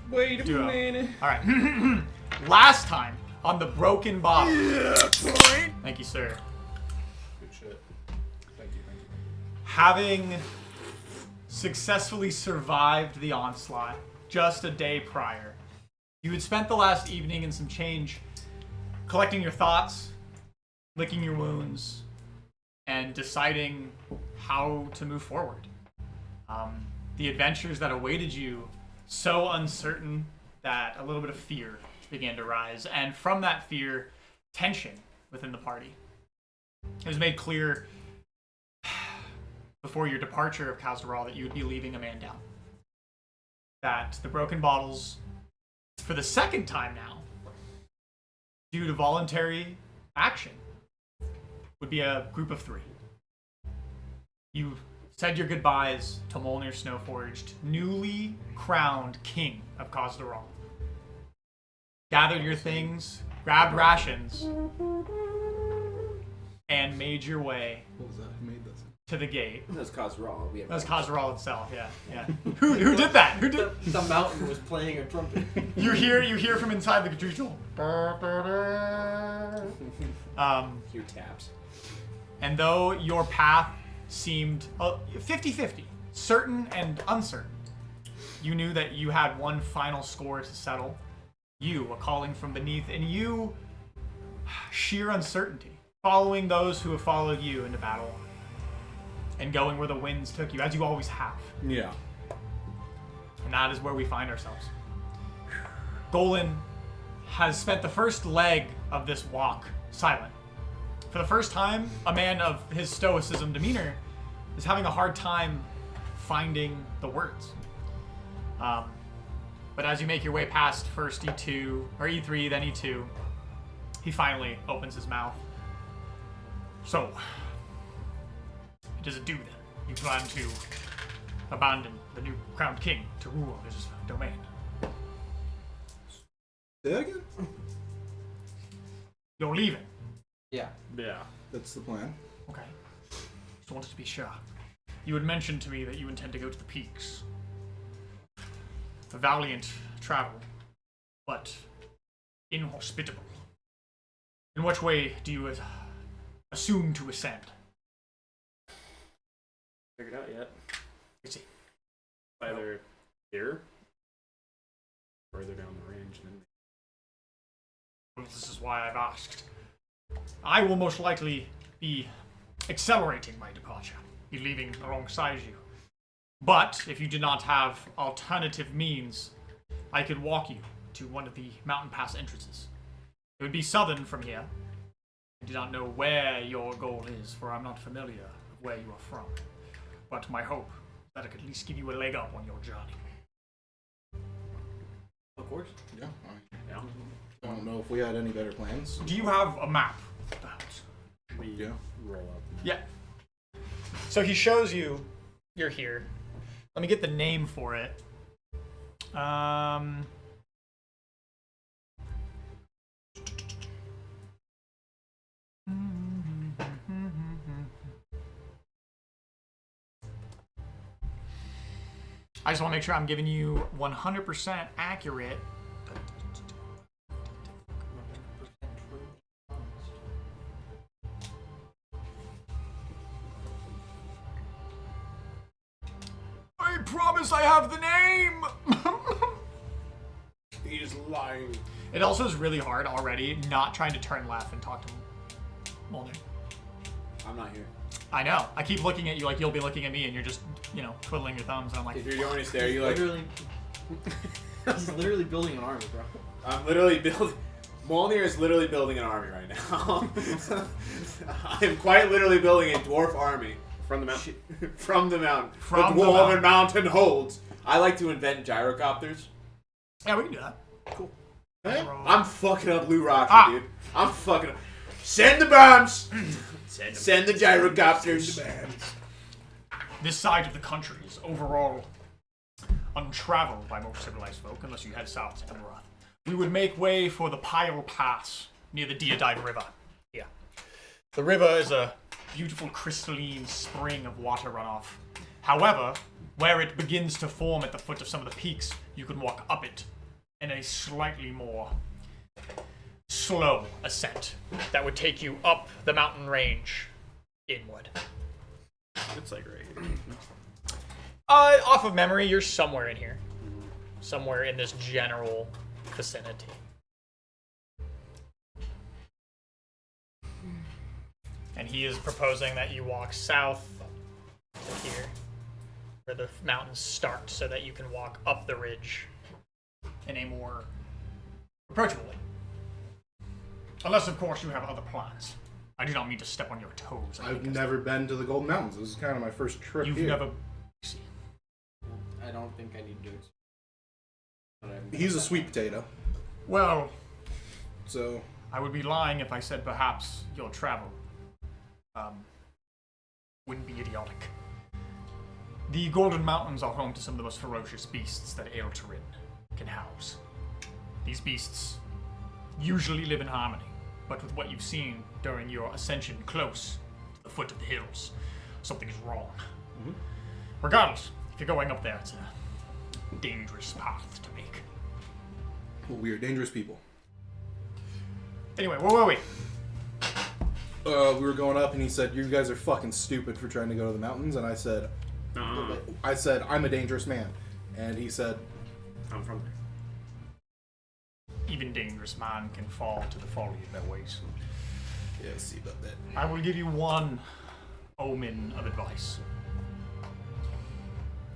Wait a minute. All right. Last time on the broken bottle. Yeah, point. Thank you, sir. Good shit. Thank you. Having successfully survived the onslaught just a day prior, you had spent the last evening in some change collecting your thoughts, licking your wounds, and deciding how to move forward. The adventures that awaited you, so uncertain that a little bit of fear began to rise, and from that fear, tension within the party. It was made clear before your departure of Kazaral that you would be leaving a man down. That the broken bottles, for the second time now, due to voluntary action, would be a group of 3. You said your goodbyes to Mjolnir Snowforged, newly crowned king of Khazdaral. Gathered your things, grabbed rations, and made your way What was that? Who made this? to the gate. That's Khazral. That was Khazdaral itself, yeah. Who did that? Who did? The mountain was playing a trumpet. You hear from inside the cathedral. Your taps. And though your path seemed 50-50, certain and uncertain, you knew that you had one final score to settle. You, a calling from beneath, and you, sheer uncertainty, following those who have followed you into battle, and going where the winds took you, as you always have. Yeah. And that is where we find ourselves. Golan has spent the first leg of this walk silent. For the first time, a man of his stoicism demeanor is having a hard time finding the words. But as you make your way past first E2, or E3, then E2, he finally opens his mouth. So, what does it do then? You plan to abandon the new crowned king to rule this domain? Say that again? You're leaving. Yeah. Yeah. That's the plan. Okay. Just wanted to be sure. You had mentioned to me that you intend to go to the peaks. A valiant travel, but inhospitable. In which way do you assume to ascend? Figured out yet. Let's see. Either here, further down the range, than Well, this is why I've asked. I will most likely be accelerating my departure, be leaving alongside you. But if you do not have alternative means, I could walk you to one of the mountain pass entrances. It would be southern from here. I do not know where your goal is, for I'm not familiar with where you are from. But my hope is that I could at least give you a leg up on your journey. Of course. Yeah. yeah. I don't know if we had any better plans. Do you have a map, perhaps? We roll up. Yeah. So he shows you, you're here. Let me get the name for it. I just want to make sure I'm giving you 100% accurate. I promise I have the name! He's lying. It also is really hard already not trying to turn left and talk to Mjolnir. I'm not here. I know. I keep looking at you like you'll be looking at me and you're just, twiddling your thumbs and I'm like, If you're joining us there, you're like, Literally. He's literally building an army, bro. I'm literally building. Mjolnir is literally building an army right now. I'm quite literally building a dwarf army From the mountain. from the mountain. From the the Dwarven mountain holds. I like to invent gyrocopters. yeah, we can do that. Cool. Hey? I'm fucking up Blue Rock, Ah. dude. I'm fucking up. Send the bombs. Send the gyrocopters. This side of the country is overall untraveled by most civilized folk, unless you head south to Emirath. We would make way for the Pile Pass near the Diadive River. Yeah. The river is a beautiful crystalline spring of water runoff. However, where it begins to form at the foot of some of the peaks, you can walk up it in a slightly more slow ascent that would take you up the mountain range inward. It's like right here. Off of memory, you're somewhere in here. Somewhere in this general vicinity. And he is proposing that you walk south to here, where the mountains start, so that you can walk up the ridge in a more approachable way. Unless, of course, you have other plans. I do not mean to step on your toes. I've never been to the Golden Mountains. This is kind of my first trip You've here. never... I don't think I need to. He's a sweet potato, Well, so I would be lying if I said perhaps your travel wouldn't be idiotic. The Golden Mountains are home to some of the most ferocious beasts that Aeltarin can house. These beasts usually live in harmony, but with what you've seen during your ascension close to the foot of the hills, something is wrong. Regardless, if you're going up there, it's a dangerous path to make. well, we are dangerous people. Anyway, where were we? We were going up, and he said, "You guys are fucking stupid for trying to go to the mountains." And I said, "I'm a dangerous man." And he said, I'm from there. Even dangerous man can fall to the folly of their ways. "Yeah, see about that." I will give you one omen of advice.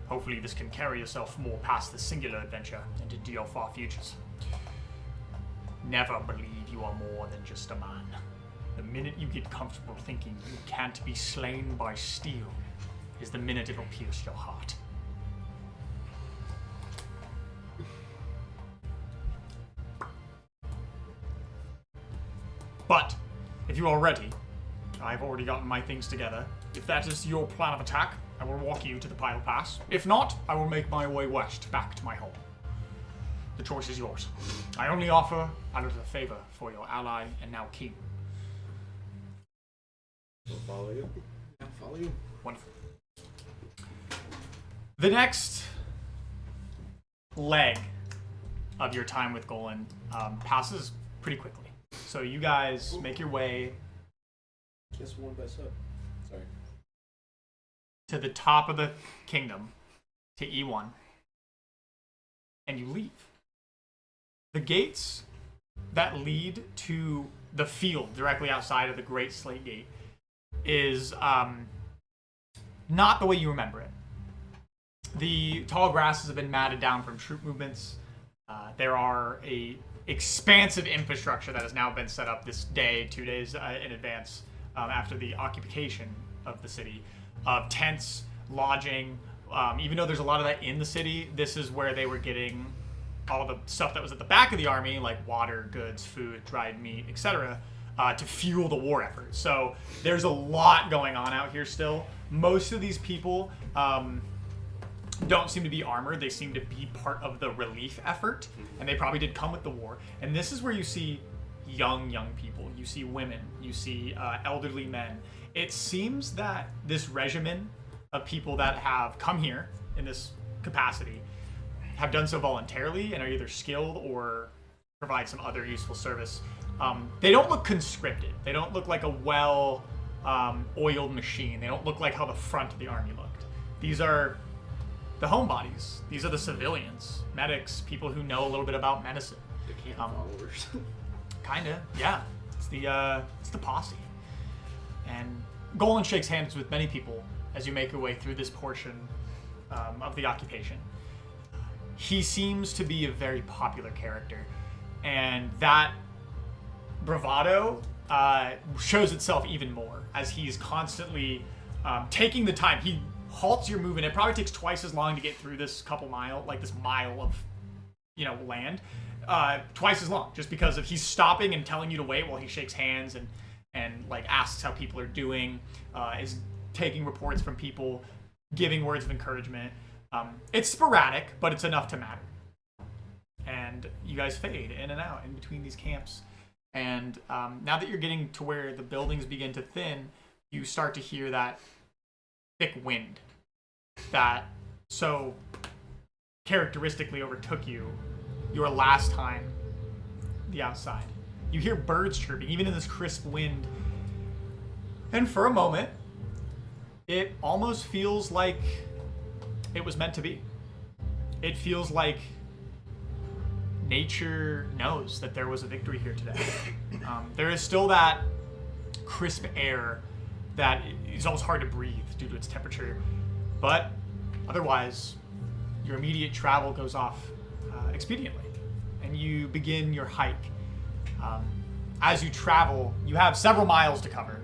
Hopefully this can carry yourself more past the singular adventure and into your far futures. Never believe you are more than just a man. The minute you get comfortable thinking you can't be slain by steel is the minute it'll pierce your heart. But, if you are ready, I've already gotten my things together. If that is your plan of attack, I will walk you to the Pile Pass. If not, I will make my way west, back to my home. The choice is yours. I only offer out of a favor for your ally and now king. We'll follow you. I'll follow you. Wonderful. The next leg of your time with Golan passes pretty quickly. So you guys make your way Just one by sub. Sorry. to the top of the kingdom, to E1, and you leave. The gates that lead to the field directly outside of the Great Slate Gate is not the way you remember it. The tall grasses have been matted down from troop movements. There are a expansive infrastructure that has now been set up this day, 2 days in advance after the occupation of the city, of tents, lodging. Even though there's a lot of that in the city, this is where they were getting all the stuff that was at the back of the army, like water, goods, food, dried meat, etc., to fuel the war effort. So there's a lot going on out here still. Most of these people don't seem to be armored. They seem to be part of the relief effort, and they probably did come with the war. And this is where you see young people. You see women. You see elderly men. It seems that this regimen of people that have come here in this capacity have done so voluntarily and are either skilled or provide some other useful service. They don't look conscripted. They don't look like a well-oiled machine. They don't look like how the front of the army looked. These are the homebodies. These are the civilians, medics, people who know a little bit about medicine. The camp followers. Kinda, yeah. It's the posse. And Golan shakes hands with many people as you make your way through this portion of the occupation. He seems to be a very popular character, and that bravado shows itself even more as he's constantly taking the time. He halts your movement. It probably takes twice as long to get through this this mile of, land, twice as long, just because he's stopping and telling you to wait while he shakes hands and asks how people are doing, is taking reports from people, giving words of encouragement. It's sporadic, but it's enough to matter. And you guys fade in and out in between these camps. And now that you're getting to where the buildings begin to thin, you start to hear that thick wind. So characteristically overtook you your last time the outside. You hear birds chirping, even in this crisp wind. And for a moment, it almost feels like it was meant to be. It feels like nature knows that there was a victory here today. There is still that crisp air that is almost hard to breathe due to its temperature. But otherwise, your immediate travel goes off expediently. And you begin your hike. As you travel, you have several miles to cover.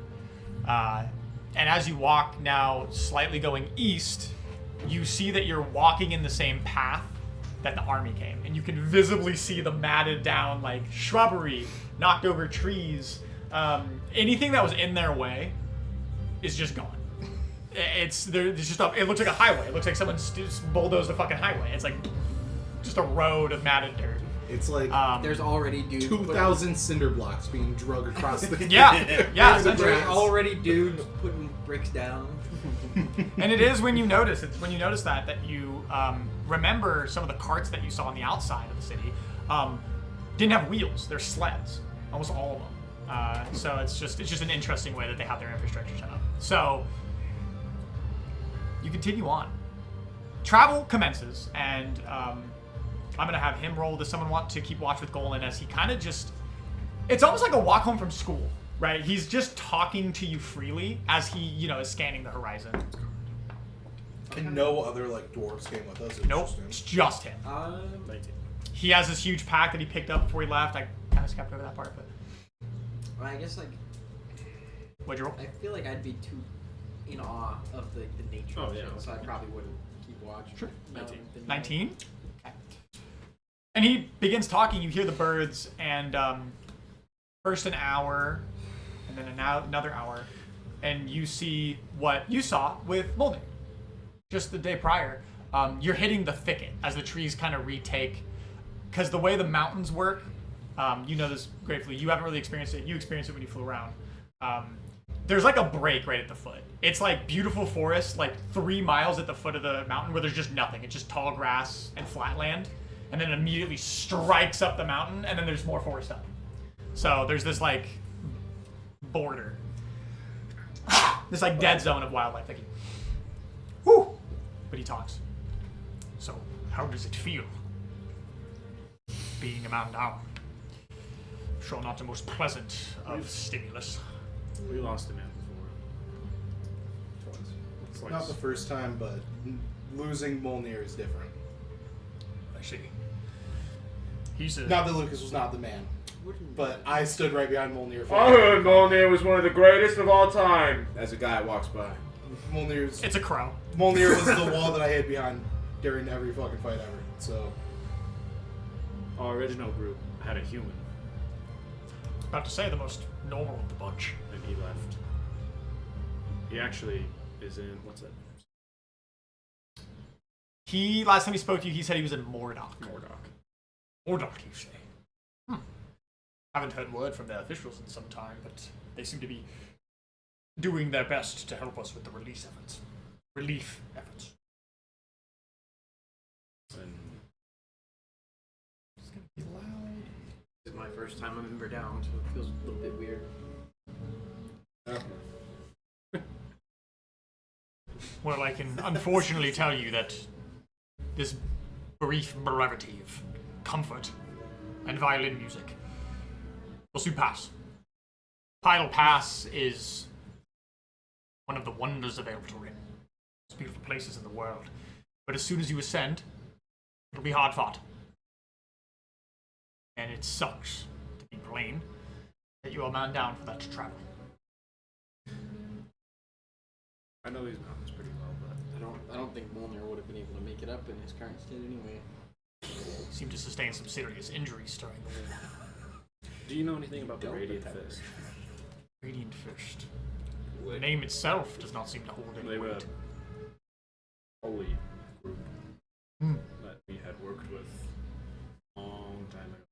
And as you walk now, slightly going east, you see that you're walking in the same path that the army came. And you can visibly see the matted down, like, shrubbery, knocked over trees. Anything that was in their way is just gone. It looks like a highway. It looks like someone bulldozed a fucking highway. It's like just a road of matted dirt. It's like There's already dudes. 2,000 cinder blocks being drug across the Yeah, essentially. There's already dudes putting bricks down. And it is when you notice, that you remember some of the carts that you saw on the outside of the city didn't have wheels. They're sleds, almost all of them. So it's just an interesting way that they have their infrastructure set up. So you continue on. Travel commences, and I'm gonna have him roll. Does someone want to keep watch with Golan as he kind of it's almost like a walk home from school, right? He's just talking to you freely as he, is scanning the horizon. And no other like dwarves came with us. Nope, it's just him. 19. He has this huge pack that he picked up before he left. I kind of skipped over that part, but I guess what'd you roll? I feel like I'd be too in awe of the nature. Oh, of yeah, it, so I okay. probably wouldn't keep watch. Sure. 19. 19? Okay. And he begins talking. You hear the birds, and first an hour, and then another hour, and you see what you saw with Molden just the day prior. You're hitting the thicket as the trees kind of retake, because the way the mountains work, you know this gratefully. You haven't really experienced it. You experienced it when you flew around. There's like a break right at the foot. It's like beautiful forest, like 3 miles at the foot of the mountain where there's just nothing. It's just tall grass and flat land. And then it immediately strikes up the mountain, and then there's more forest up. So there's this like border. This like dead zone of wildlife. Like, whew! But he talks. So, how does it feel being a man now? Sure not the most pleasant of stimulus. We lost a man before. Twice. Not the first time, but losing Molnir is different. I see. He's a... Not that Lucas was not the man, but I stood right behind Molnir. I heard Molnir was one of the greatest of all time. As a guy walks by. It's a crow. Molnir was the wall that I hid behind during every fucking fight ever. So Our original group had a human, About to say the most normal of the bunch. and he left. He actually is in, what's that? Last time he spoke to you, he said he was in Mordock. Mordock, you say? Haven't heard word from their officials in some time, but they seem to be doing their best to help us with the relief efforts. And It's gonna be loud. This is my first time I'm ever down, so it feels a little bit weird. Well, I can unfortunately tell you that this brief brevity of comfort and violin music will soon pass. Pile Pass is one of the wonders of Eltarin. Most beautiful places in the world. But as soon as you ascend, it'll be hard fought. And it sucks, to be plain, that you are man down for that to travel. I know these mountains pretty well, but I don't think Molnir would have been able to make it up in his current state anyway. Seem to sustain some serious injuries during the war. do you know anything about the Don't Radiant put that Fist? Radiant Fist. The name itself does not seem to hold any They were weight. a holy group Hmm. that we had worked with a long time ago.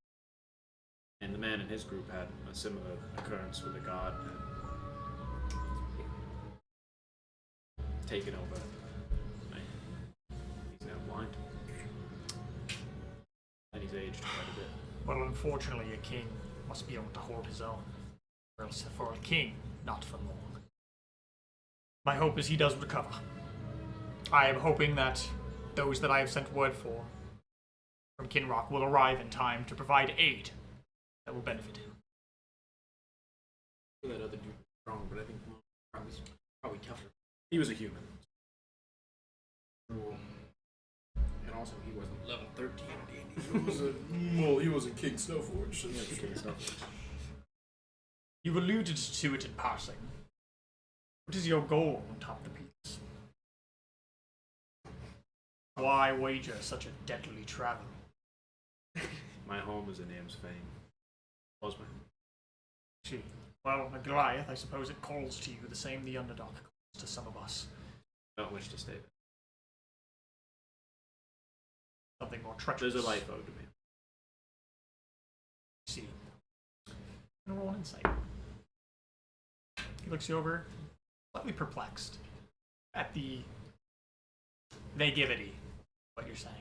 And the man in his group had a similar occurrence with a god and taken over. He's now blind. aged quite a bit. Well, unfortunately, a king must be able to hold his own. Or else, for a king, not for long. My hope is he does recover. I am hoping that those that I have sent word for from Kinrock will arrive in time to provide aid that will benefit him. That other dude was strong, but I think probably tougher. He was a human. Cool. And also, he wasn't level 13 D&D. He was a King Snowforge. You alluded to it in passing. What is your goal on top of the piece? Why wager such a deadly travel? My home is in Ames Fane. Was my home. Gee, well, a Goliath, I suppose it calls to you the same the underdog calls to some of us. Don't wish to stay there. Something more treacherous. There's a life owed to me. See. And roll an insight. He looks you over, slightly perplexed at the naivety of what you're saying.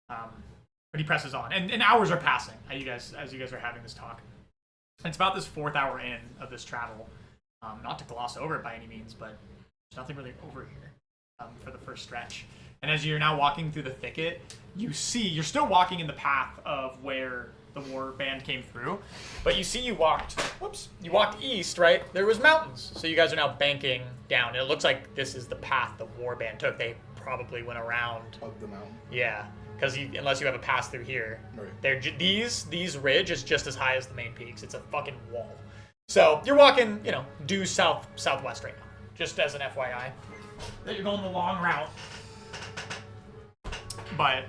But he presses on, and hours are passing as you guys are having this talk. And it's about this 4th hour in of this travel. Not to gloss over it by any means, but there's nothing really over here for the first stretch. And as you're now walking through the thicket, you're still walking in the path of where the war band came through, but you see you walked east, right? There was mountains. So you guys are now banking down. It looks like this is the path the war band took. They probably went around. Up the mountain. Yeah, because unless you have a pass through here, Right. These ridge is just as high as the main peaks. It's a fucking wall. So you're walking, due southwest right now. Just as an FYI, that you're going the long route. But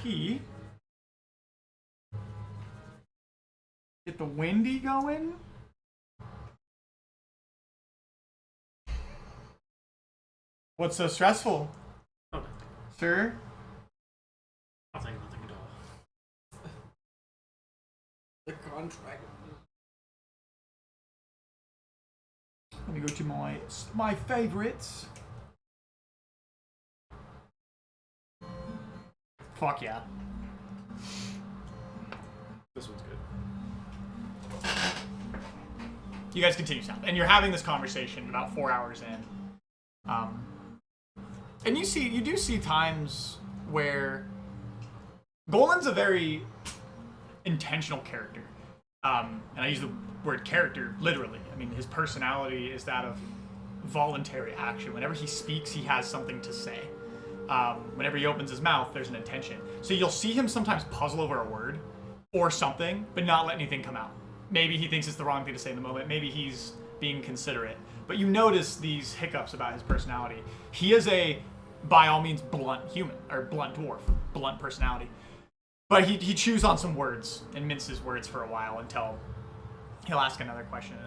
he get the windy going. What's so stressful, Oh, sir? nothing at all. The contract. Let me go to my favorites. Fuck yeah. This one's good. You guys continue south, and you're having this conversation about 4 hours in. And you do see times where Golan's a very intentional character. And I use the word character literally. I mean, his personality is that of voluntary action. Whenever he speaks, he has something to say. Whenever he opens his mouth, there's an intention. So you'll see him sometimes puzzle over a word or something, but not let anything come out. Maybe he thinks it's the wrong thing to say in the moment. Maybe he's being considerate. But you notice these hiccups about his personality. He is a, by all means, blunt human, or blunt dwarf, blunt personality. But he chews on some words and minces words for a while until he'll ask another question.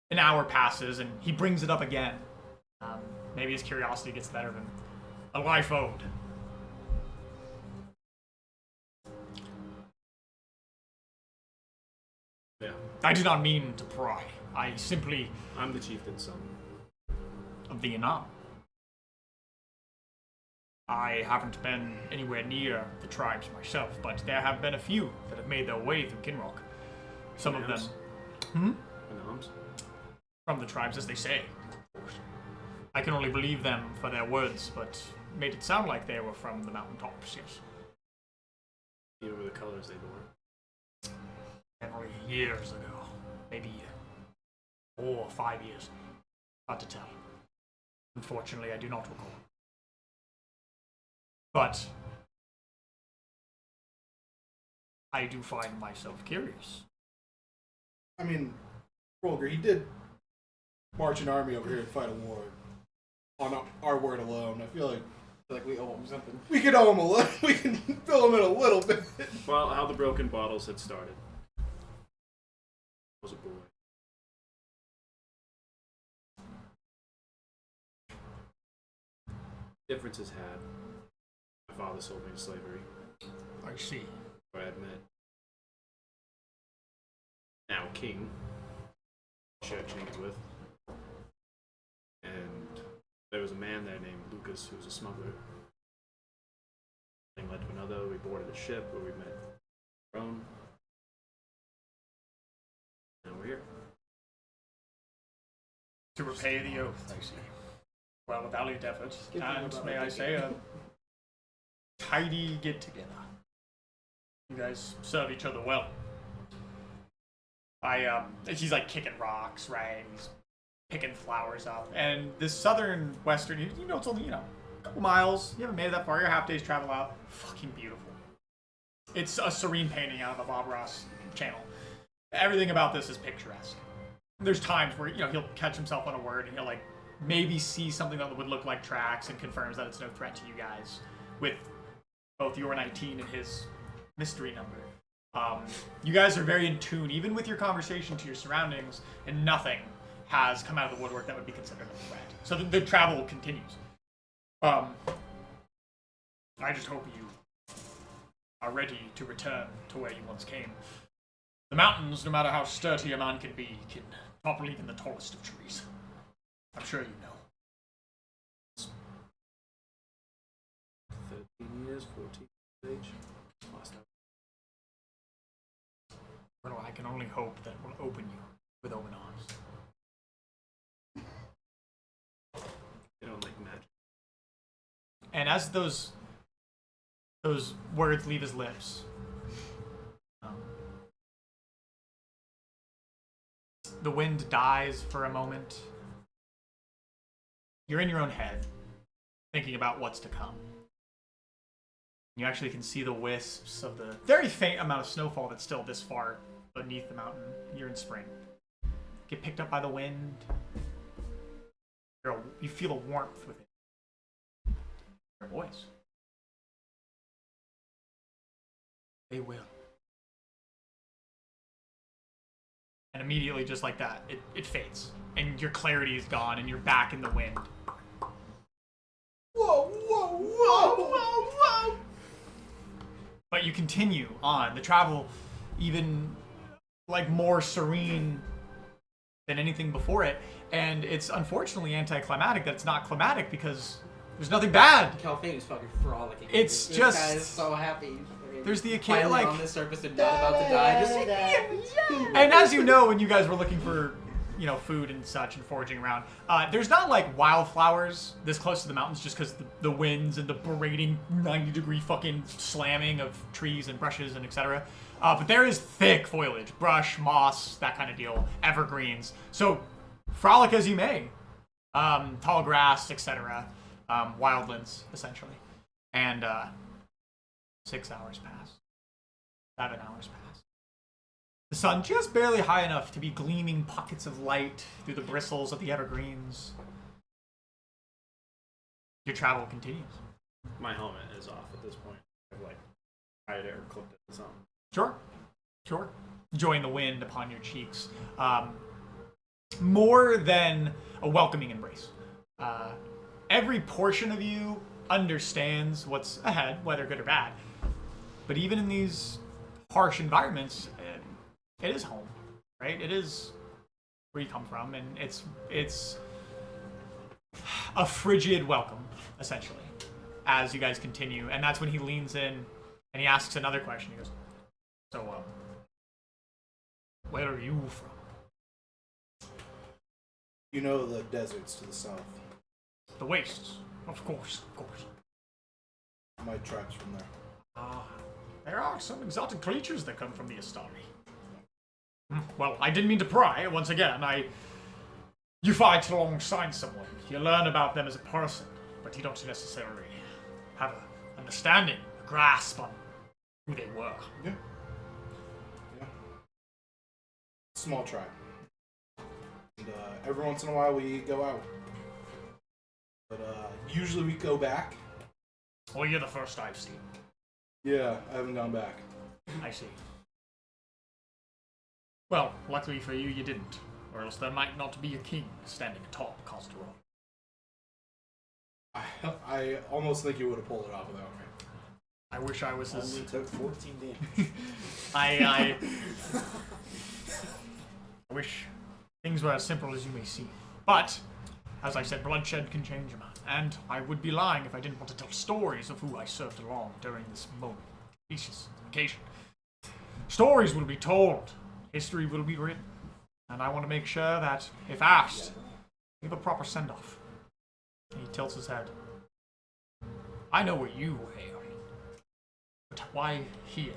An hour passes, and he brings it up again. Maybe his curiosity gets the better of him. A life owed. Yeah. I did not mean to pry. I simply... I'm the chieftain's son. of the Anam. I haven't been anywhere near the tribes myself, but there have been a few that have made their way through Kinrock. Some of them... Anams? From the tribes, as they say. I can only believe them for their words, but made it sound like they were from the mountaintops, yes. You were the colors they wore. Several years ago. Maybe 4 or 5 years. Hard to tell. Unfortunately, I do not recall. But I do find myself curious. I mean, Rolger, he did march an army over here and fight a war. On our word alone, I feel like we owe him something. we could owe him a little. We can fill him in a little bit. Well, how the broken bottles had started. Was a boy. Differences had. My father sold me to slavery, I see. where I had met now king, shared chains with, and there was a man there named Lucas who was a smuggler. Thing led went to another. We boarded a ship where we met our own. And we're here. To repay the oath, I see. Well, a valiant effort, and may I say, a tidy get-together. You guys serve each other well. He's like kicking rocks, right? He's picking flowers up. And this southern western, you know, it's only, a couple miles. You haven't made it that far. You're a half day's travel out. Fucking beautiful. It's a serene painting out of a Bob Ross channel. Everything about this is picturesque. There's times where, he'll catch himself on a word and he'll, like, maybe see something that would look like tracks and confirms that it's no threat to you guys with both your 19 and his mystery number. You guys are very in tune, even with your conversation to your surroundings, and nothing has come out of the woodwork that would be considered a threat. So the travel continues. I just hope you are ready to return to where you once came. The mountains, no matter how sturdy a man can be, can topple even the tallest of trees. I'm sure you know. 13 years, 14 years age. Last time. Well, I can only hope that we'll open you with open arms. They don't like magic. And as those words leave his lips, the wind dies for a moment. You're in your own head, thinking about what's to come. You actually can see the wisps of the very faint amount of snowfall that's still this far beneath the mountain. You're in spring. Get picked up by the wind. You feel a warmth within your voice. They will. And immediately, just like that, it fades. And your clarity is gone, and you're back in the wind. Whoa, whoa, whoa, whoa, whoa! But you continue on. The travel, even like more serene than anything before it. And it's unfortunately anticlimactic that it's not climatic because there's nothing bad. Calphane fucking frolicking. It's this just- guy is so happy. There's the occasion, Finally like, on the surface and not about to die. Just and as you know, when you guys were looking for, food and such and foraging around, there's not like wildflowers this close to the mountains just because the winds and the berating 90-degree fucking slamming of trees and brushes and etc. But there is thick foliage, brush, moss, that kind of deal, evergreens. So frolic as you may, tall grass, etc. Wildlands essentially, and 6 hours pass, 7 hours pass. The sun just barely high enough to be gleaming pockets of light through the bristles of the evergreens. Your travel continues. My helmet is off at this point. I've like tied it or clipped it or something. Sure. Enjoying the wind upon your cheeks. More than a welcoming embrace. Every portion of you understands what's ahead, whether good or bad. But even in these harsh environments, it is home, right? It is where you come from, and it's a frigid welcome, essentially, as you guys continue. And that's when he leans in and he asks another question. He goes, "So, where are you from?" You know the deserts to the south. The wastes, of course. My tribe's from there. There are some exotic creatures that come from the Astari. Well, I didn't mean to pry. Once again, you fight alongside someone. You learn about them as a person, but you don't necessarily have an understanding, a grasp on who they were. Yeah. Small tribe. And every once in a while we go out. But usually we go back. Well, you're the first I've seen. Yeah, I haven't gone back. I see. Well, luckily for you, you didn't. Or else there might not be a king standing atop Costa Rock. I almost think you would have pulled it off without me. I wish I was as... Only took 14 damage. I wish things were as simple as you may seem. But, as I said, bloodshed can change a man. And I would be lying if I didn't want to tell stories of who I served along during this moment. Precious occasion. Stories will be told. History will be written. And I want to make sure that, if asked, give a proper send-off. He tilts his head. I know where you hail. But why here?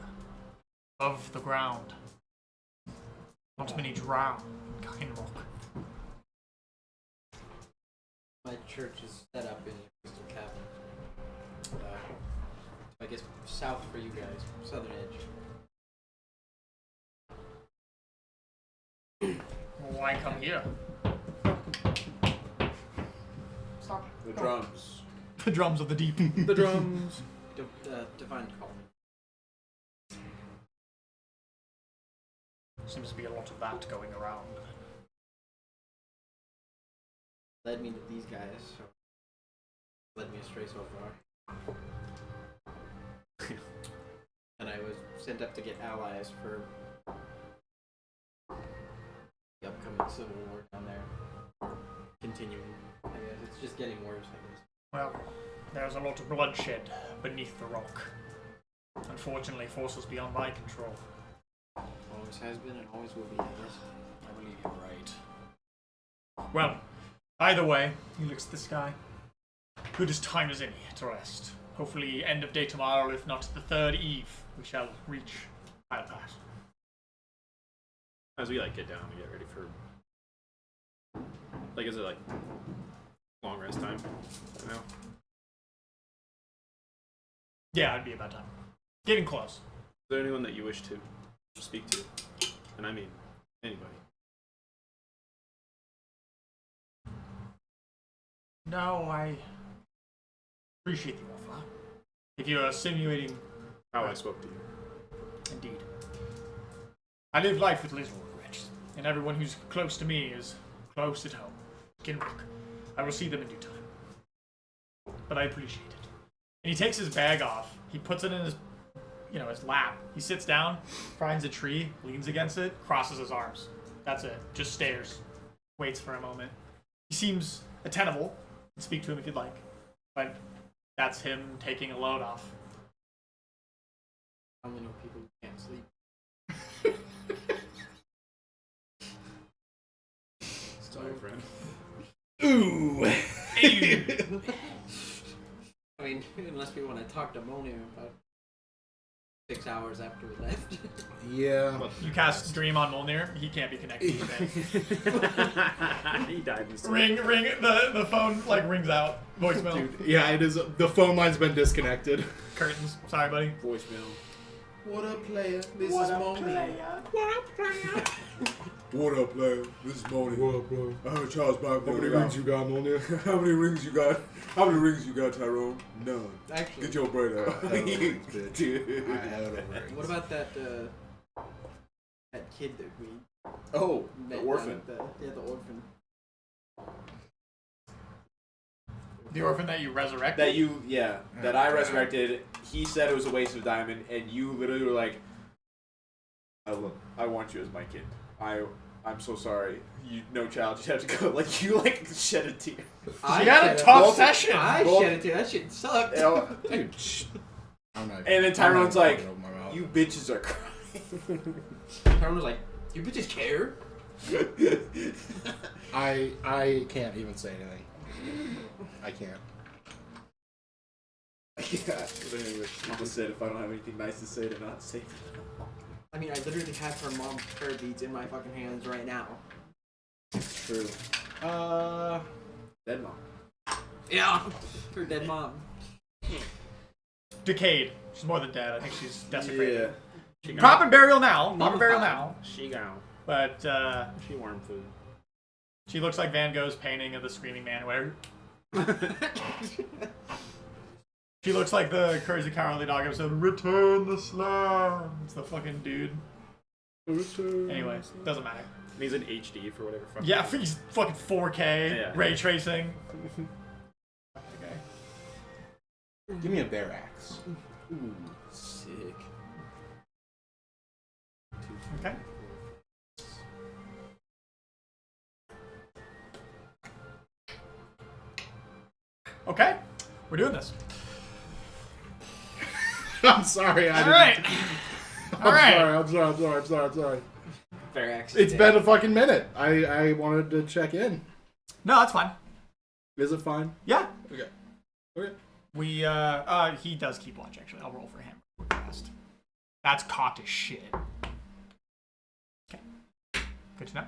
Above the ground. Not many drown in Kainrock. My church is set up in a crystal cavern. I guess south for you guys, southern edge. Why come here? Stop. The drums. The drums of the deep. The drums. Divine call. Seems to be a lot of that going around. Led me to these guys, so led me astray so far. And I was sent up to get allies for the upcoming civil war down there. Continuing, I guess. It's just getting worse, I guess. Well, there's a lot of bloodshed beneath the rock. Unfortunately, forces beyond my control. Always has been and always will be, I guess. I believe you're right. Well, either way, he looks at the sky. Good as time as any to rest. Hopefully, end of day tomorrow, if not the third eve, we shall reach Isle Pass. As we like get down and get ready for, like, is it like long rest time now? Yeah, it'd be about time. Getting close. Is there anyone that you wish to speak to? And I mean anybody. No, I appreciate the offer. If you are simulating, How I spoke to you. indeed. I live life with little regrets, and everyone who's close to me is close at home. Kinrock. I will see them in due time. But I appreciate it. And he takes his bag off. He puts it in his, his lap. He sits down, finds a tree, leans against it, crosses his arms. That's it. Just stares. Waits for a moment. He seems attentive. Speak to him if you'd like. But that's him taking a load off. I only know people who can't sleep. Sorry, friend. Ooh. I mean, unless we want to talk to Moni about 6 hours after we left. Yeah. You cast Dream on Molnir. He can't be connected today. He died in Ring. The phone rings out. Voicemail. Dude, yeah, it is. The phone line's been disconnected. Curtains. Sorry, buddy. Voicemail. What up, player? This What is up, Moni. player? What up, player? What up, player? This is Moni. What up, bro? I heard Charles back How many rings you got, Moni? How many rings you got? How many rings you got, Tyrone? None. Actually, Get your bread out. Dude. I had a ring. what about that kid that we Oh, the met orphan. down at the orphan. The orphan that you resurrected? That I resurrected. He said it was a waste of diamond, and you literally were like, I want you as my kid. I'm so sorry. No child, you have to go. You shed a tear. You had a tough session. I Both- shed it too. That shit sucked. Dude, shh. I'm not, And then I'm Tyrone's not like, gonna open my mouth. you bitches are crying. Tyrone was like, "You bitches care." I can't even say anything. I can't. Yeah. I'm just said if I don't have anything nice to say to not say it. I mean, I literally have her mom's prayer beads in my fucking hands right now. True. Dead mom. Yeah, her dead mom. Decayed. She's more than dead. I think she's desecrated. Yeah. Prop and burial now. Prop and burial now. She gone. But She worm food. she looks like Van Gogh's painting of the Screaming Man. Where she looks like the Courage the Cowardly Dog episode. Return the Slam. It's the fucking dude. Anyway, doesn't matter. And he's in HD for whatever fucking. Yeah, he's fucking 4K Yeah. ray tracing. Okay. Give me a bear axe. Ooh, sick. Okay. Okay, we're doing this. I'm sorry. All right. All right. I'm sorry. Fair accident. It's been a fucking minute. I wanted to check in. No, that's fine. Is it fine? Yeah. Okay. We he does keep watch actually. I'll roll for him real fast. That's cocked as shit. Okay. Good to know.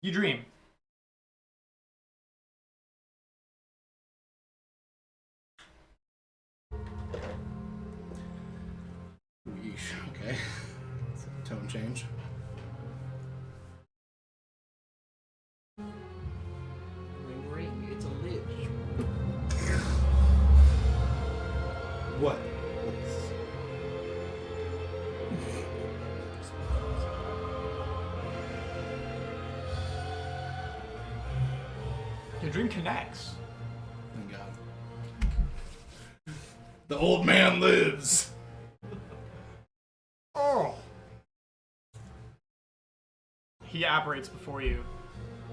You dream. Yeesh. Okay. Tone change. Ring, ring. It's a lich. What? Your dream connects. Thank God. The old man lives. Oh. He apparates before you.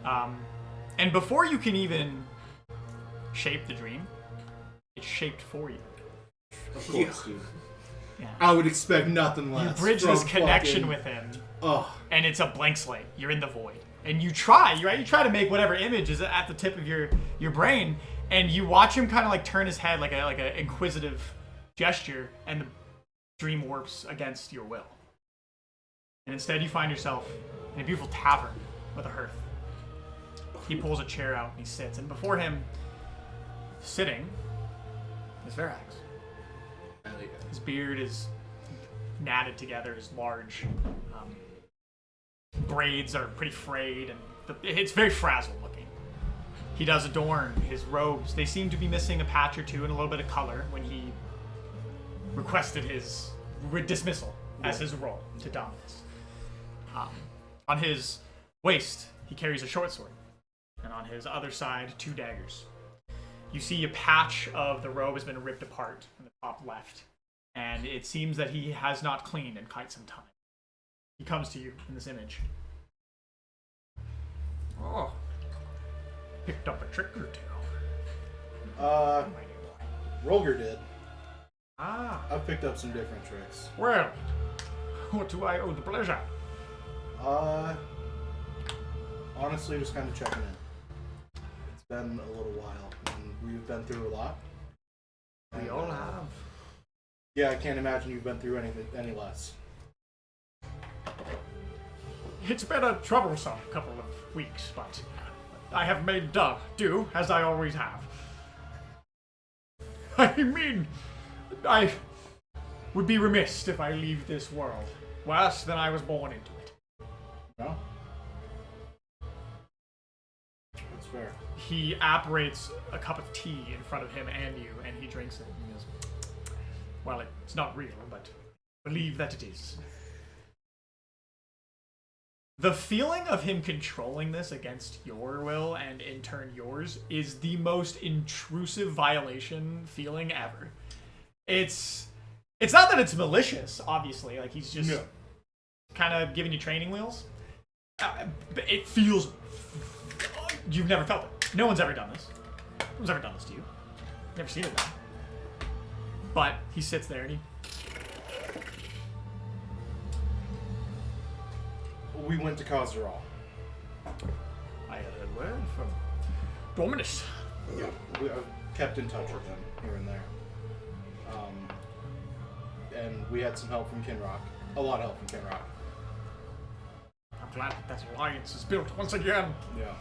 And before you can even shape the dream, it's shaped for you. Of course, dude. Yeah. I would expect nothing You less. bridge from this connection fucking- with him, Oh. and it's a blank slate. You're in the void. And you try, right? You try to make whatever image is at the tip of your brain, and you watch him kind of like turn his head like a inquisitive gesture, and the dream warps against your will. And instead you find yourself in a beautiful tavern with a hearth. He pulls a chair out and he sits, and before him, sitting, is Verax. His beard is knotted together, his large braids are pretty frayed, and it's very frazzled looking. He does adorn his robes. They seem to be missing a patch or two and a little bit of color when he requested his dismissal as his role to dominance. On his waist, he carries a short sword, and on his other side, 2 daggers. You see a patch of the robe has been ripped apart in the top left, and it seems that he has not cleaned in quite some time. He comes to you in this image. Oh, picked up a trick or two. My dear boy. Rolger did. Ah, I've picked up some different tricks. well, what do I owe the pleasure? Honestly, just kind of checking in. It's been a little while, and we've been through a lot. We all have. Yeah, I can't imagine you've been through any less. It's been a troublesome couple of weeks, but I have made do, as I always have. I mean, I would be remiss if I leave this world worse than I was born into it. No? That's fair. He apparates a cup of tea in front of him and you, and he drinks it. And he goes, well, it's not real, but believe that it is. The feeling of him controlling this against your will and in turn yours is the most intrusive violation feeling ever. It's not that it's malicious, obviously. Like, he's just kind of giving you training wheels. But it feels... You've never felt it. No one's ever done this. No one's ever done this to you. Never seen it done. But he sits there and he... We went to Kazaral. I had a word from Dominus. Yeah, I've kept in touch with him here and there. And we had some help from Kinrock. A lot of help from Kinrock. I'm glad that alliance is built once again. Yeah.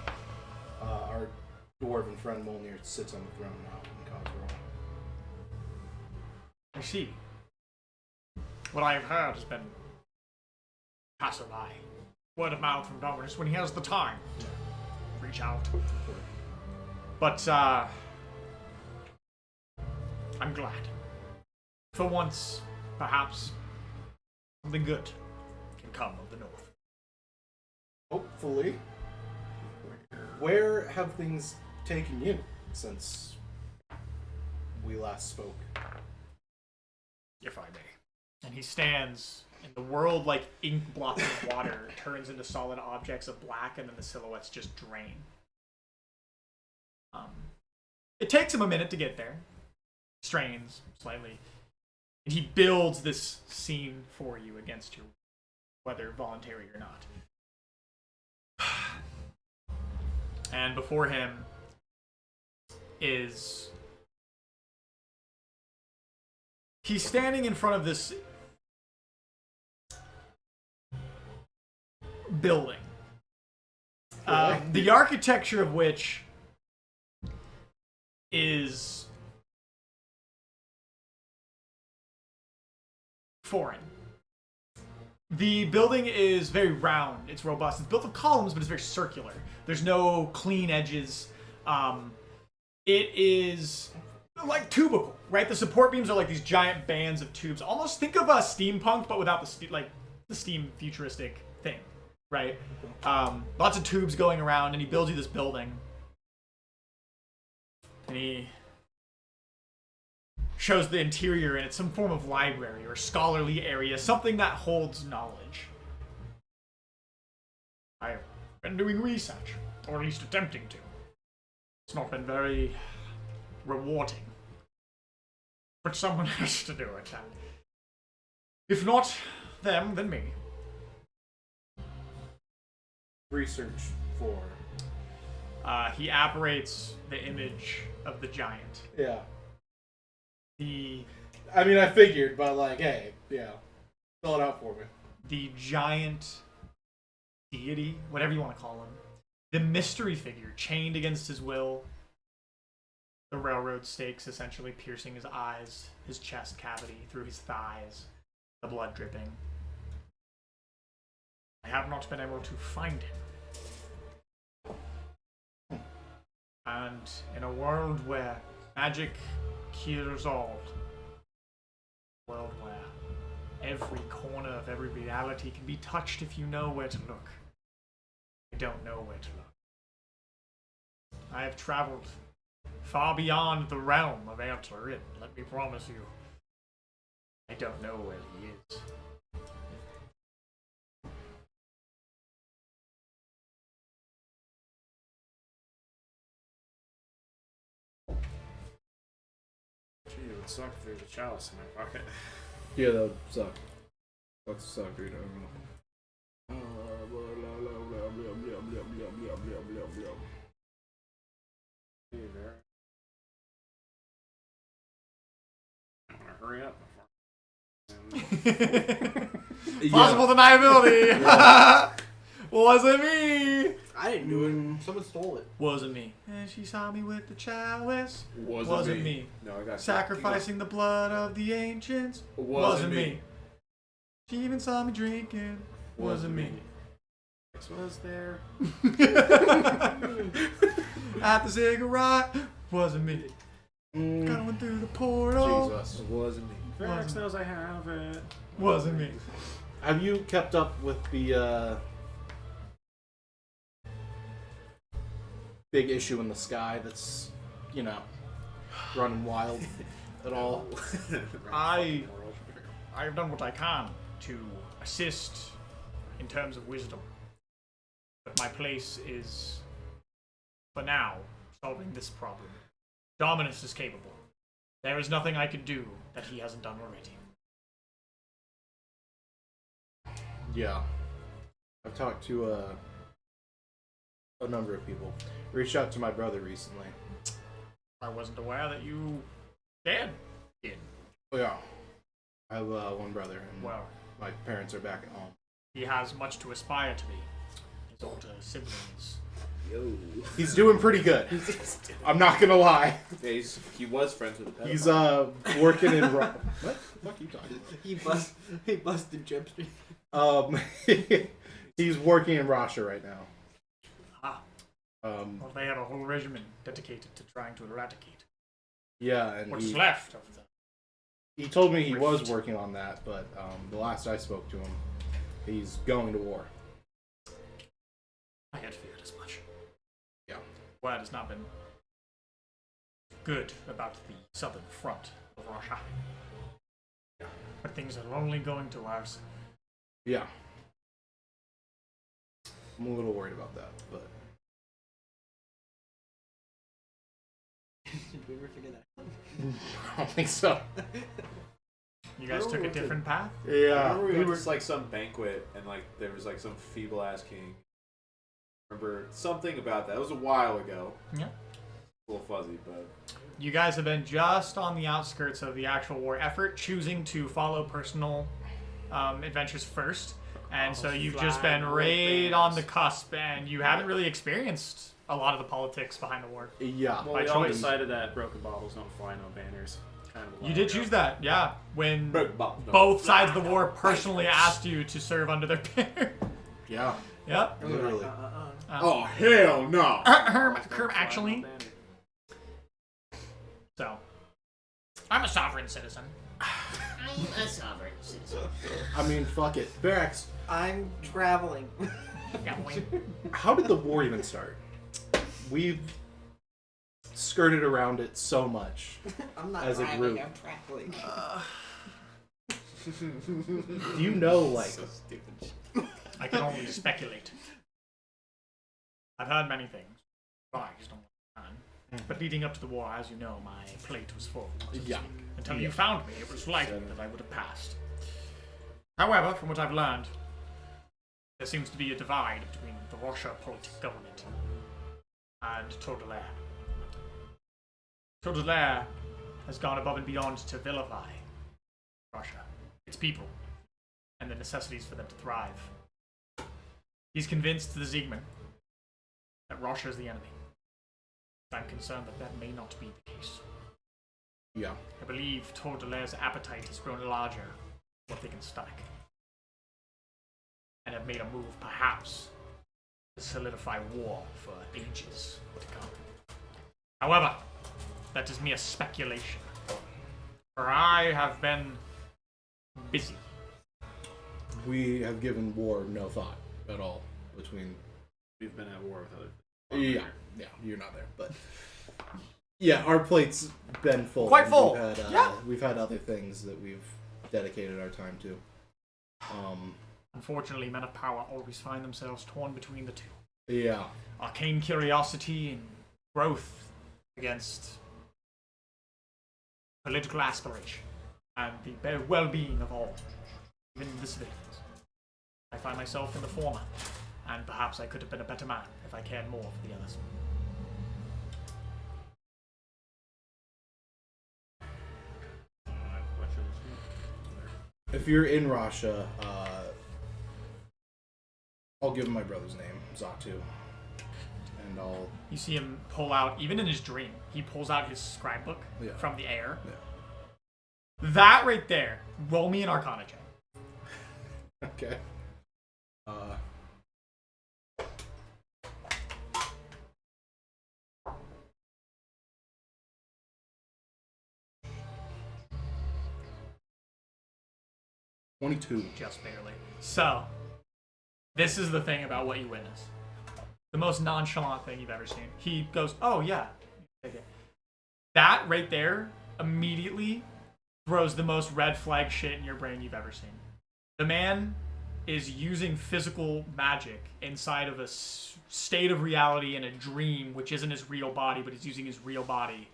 Our dwarven friend Molnir sits on the throne now in Kazaral. I see. What I have heard has been passerby. Word of mouth from Dominus when he has the time. Reach out. But, I'm glad. For once, perhaps, something good can come of the North. Hopefully. Where have things taken you since we last spoke? If I may. And he stands, and the world, like ink blots of water, turns into solid objects of black, and then the silhouettes just drain. It takes him a minute to get there. Strains slightly. And he builds this scene for you against your will, whether voluntary or not. And before him is... He's standing in front of this building. The architecture of which is foreign. The building is very round. It's robust. It's built of columns, but it's very circular. There's no clean edges. It is like tubical, right? The support beams are like these giant bands of tubes. Almost think of a steampunk, but without the steam futuristic thing, right? Lots of tubes going around, and he builds you this building. And he shows the interior, and it's some form of library or scholarly area, something that holds knowledge. I have been doing research, or at least attempting to. It's not been very rewarding. But someone has to do it, and if not them, then me. Research for. He apparates the image of the giant. Yeah. I mean, I figured, but like, hey, yeah. Spell it out for me. The giant deity, whatever you want to call him. The mystery figure chained against his will. The railroad stakes essentially piercing his eyes, his chest cavity, through his thighs, the blood dripping. I have not been able to find him. And in a world where magic cures all, a world where every corner of every reality can be touched if you know where to look, I don't know where to look. I have traveled far beyond the realm of Altair, let me promise you. I don't know where he is. Gee, it would suck if there's a chalice in my pocket. Yeah, that would suck. That suck, dude. I don't know. Hey there. I want to hurry up before. Possible deniability! Wasn't me! I didn't do it. Someone stole it. Wasn't me. And she saw me with the chalice. Wasn't me. No, I got Sacrificing the blood of the ancients. Wasn't me. She even saw me drinking. Wasn't me. Was there? At the cigarette. Wasn't me. Going through the portal. Jesus. It wasn't me. Vex knows I have it. Wasn't me. Have you kept up with the big issue in the sky that's, running wild at all? I have done what I can to assist in terms of wisdom. But my place is, for now, solving this problem. Dominus is capable. There is nothing I can do that he hasn't done already. Yeah. I've talked to a number of people. Reached out to my brother recently. I wasn't aware that you did. Oh yeah. I have one brother, and Well, my parents are back at home. he has much to aspire to be. His older siblings. Yo. He's doing pretty good. I'm not gonna lie. Yeah, he was friends with the pedophile. He's working in what the fuck are you talking about? He busted Jump Street. He's working in Russia right now. Ah. Well, they have a whole regiment dedicated to trying to eradicate Yeah, and what's left of the... he told me he Rift. was working on that, but the last I spoke to him, he's going to war. I had feared as much. Yeah. Word has not been good about the southern front of Russia. But things are only going to worsen. Yeah. I'm a little worried about that, but Did we ever figure that out? I don't think so. You guys took a different path? I Yeah. remember we went to like some banquet and like there was like some feeble ass king. Remember something about that. It was a while ago. Yeah. A little fuzzy, but You guys have been just on the outskirts of the actual war effort, choosing to follow personal adventures first. And so you've just been right on the cusp, and you haven't really experienced a lot of the politics behind the war. Yeah. Well, By we all choice. decided that broken bottles don't fly, no banners. Kind of a You while did ago. choose that, yeah. When no. both sides of the war personally asked you to serve under their banner. Yeah. Yep. And we were Literally. like, Oh hell no! Actually. So, I'm a sovereign citizen. I'm a sovereign citizen. I mean, fuck it. Barracks, I'm traveling. how did the war even start? We've skirted around it so much. I'm not As a driving, group. I'm traveling. Do you know, like, So stupid. I can only speculate. I've heard many things. Well, I just don't want to. But leading up to the war, as you know, my plate was full. So to Yeah. speak. Until you found me, it was likely that I would have passed. However, from what I've learned, there seems to be a divide between the Russia politic government and Todelair. Todelair has gone above and beyond to vilify Russia, its people, and the necessities for them to thrive. He's convinced the Ziegman that Russia is the enemy. I'm concerned that that may not be the case. yeah. I believe Tordelair's appetite has grown larger than what they can stomach. And have made a move, perhaps, to solidify war for ages to come. However, that is mere speculation. For I have been busy. We have given war no thought at all between. We've been at war with other. Yeah. Yeah, you're not there, but. Yeah, our plate's been full. Quite full. We've had, Yeah. We've had other things that we've dedicated our time to. Unfortunately, men of power always find themselves torn between the two. Yeah. Arcane curiosity and growth against political aspiration and the well-being of all, even the civilians. I find myself in the former, and perhaps I could have been a better man if I cared more for the others. I have questions. If you're in Russia, I'll give him my brother's name, Zatu. And I'll. You see him pull out, even in his dream, he pulls out his scribe book Yeah. from the air. Yeah. That right there, roll me an Arcana check. Okay. 22. Just barely. So, this is the thing about what you witness. The most nonchalant thing you've ever seen. He goes, "Oh yeah, take it." That right there immediately throws the most red flag shit in your brain you've ever seen. The man is using physical magic inside of a state of reality in a dream, which isn't his real body, but he's using his real body.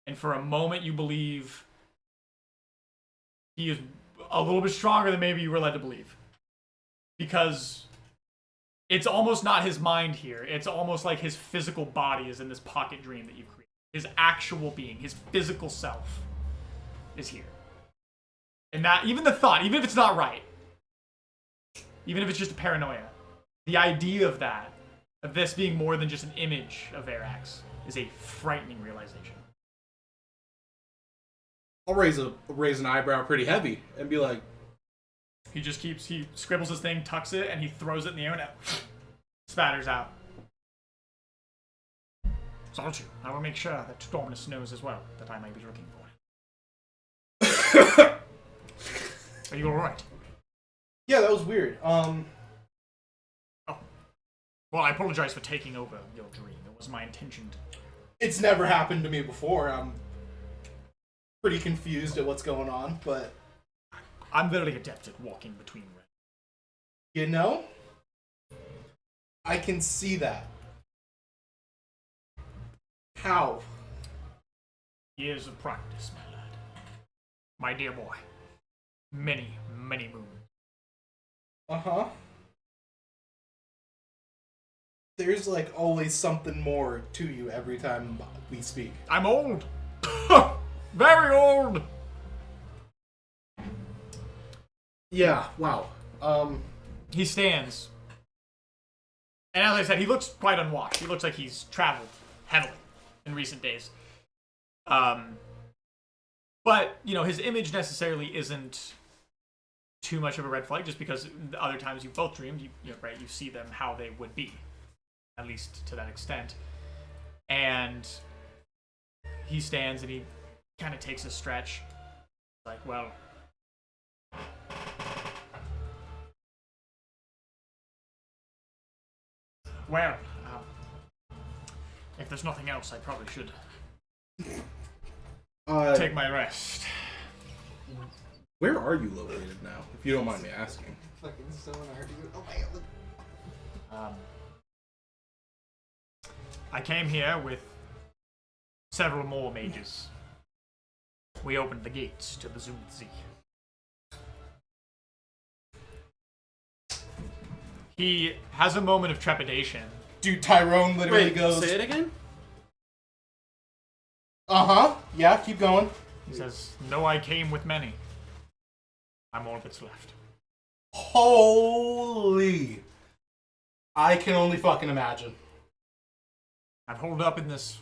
And for a moment, you believe he is a little bit stronger than maybe you were led to believe. Because it's almost not his mind here. It's almost like his physical body is in this pocket dream that you've created. His actual being, his physical self, is here. And that, even the thought, even if it's not right, even if it's just a paranoia, the idea of that, of this being more than just an image of Verax, is a frightening realization. I'll raise an eyebrow pretty heavy and be like, He scribbles his thing, tucks it, and he throws it in the air and it spatters out. Soltu, I will make sure that Storminus knows as well that I may be looking for him. Are you alright? yeah, that was weird. Well, I apologize for taking over your dream. It was my intention to... It's never happened to me before. I'm pretty confused at what's going on, but I'm very adept at walking between realms. you know, I can see that. How? Years of practice, my lad. My dear boy. Many, many moons. Uh-huh. There's like always something more to you every time we speak. I'm old. Very old. Yeah, wow. He stands. And as I said, he looks quite unwashed. He looks like he's traveled heavily in recent days. But, you know, his image necessarily isn't too much of a red flag, just because the other times you both dreamed, you know, right, you see them how they would be, at least to that extent. And he stands and he kind of takes a stretch. Like, well, if there's nothing else, I probably should take my rest. Where are you located now, if you don't mind me asking? Fucking sonar, dude. Oh my god. I came here with several more mages. We opened the gates to the Zunzi. He has a moment of trepidation. Dude, Tyrone literally Wait, goes, say it again? uh-huh, yeah, keep going. He says, "No, I came with many. I'm all that's left." Holy. I can only fucking imagine. I've holed up in this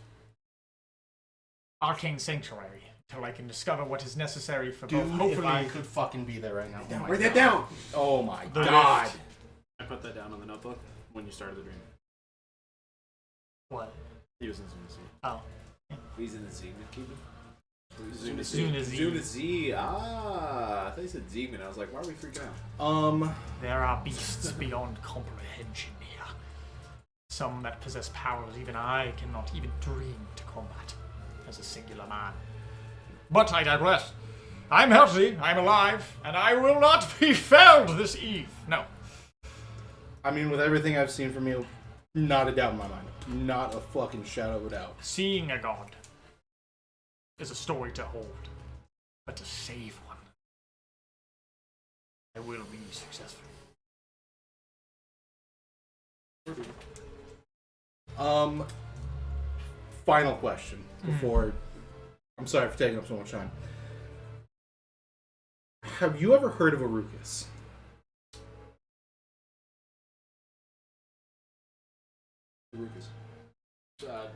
arcane sanctuary until I can discover what is necessary for Dude, both. if Hopefully, I could fucking be there right now. Oh my Write that God. down. Oh my The god. rift. I put that down on the notebook when you started the dream. What? He was in Zunazi. Oh, He's in the Ziegman Keeping. Zunazi. Zunazi. Ah, I thought you said Ziegman. I was like, why are we freaking out? There are beasts beyond comprehension here. Some that possess powers even I cannot even dream to combat as a singular man. But I digress. I'm healthy, I'm alive, and I will not be felled this eve. No. I mean, with everything I've seen from you, not a doubt in my mind. Not a fucking shadow of a doubt. Seeing a god is a story to hold, but to save one, I will be successful. Final question before. I'm sorry for taking up so much time. Have you ever heard of Arukas?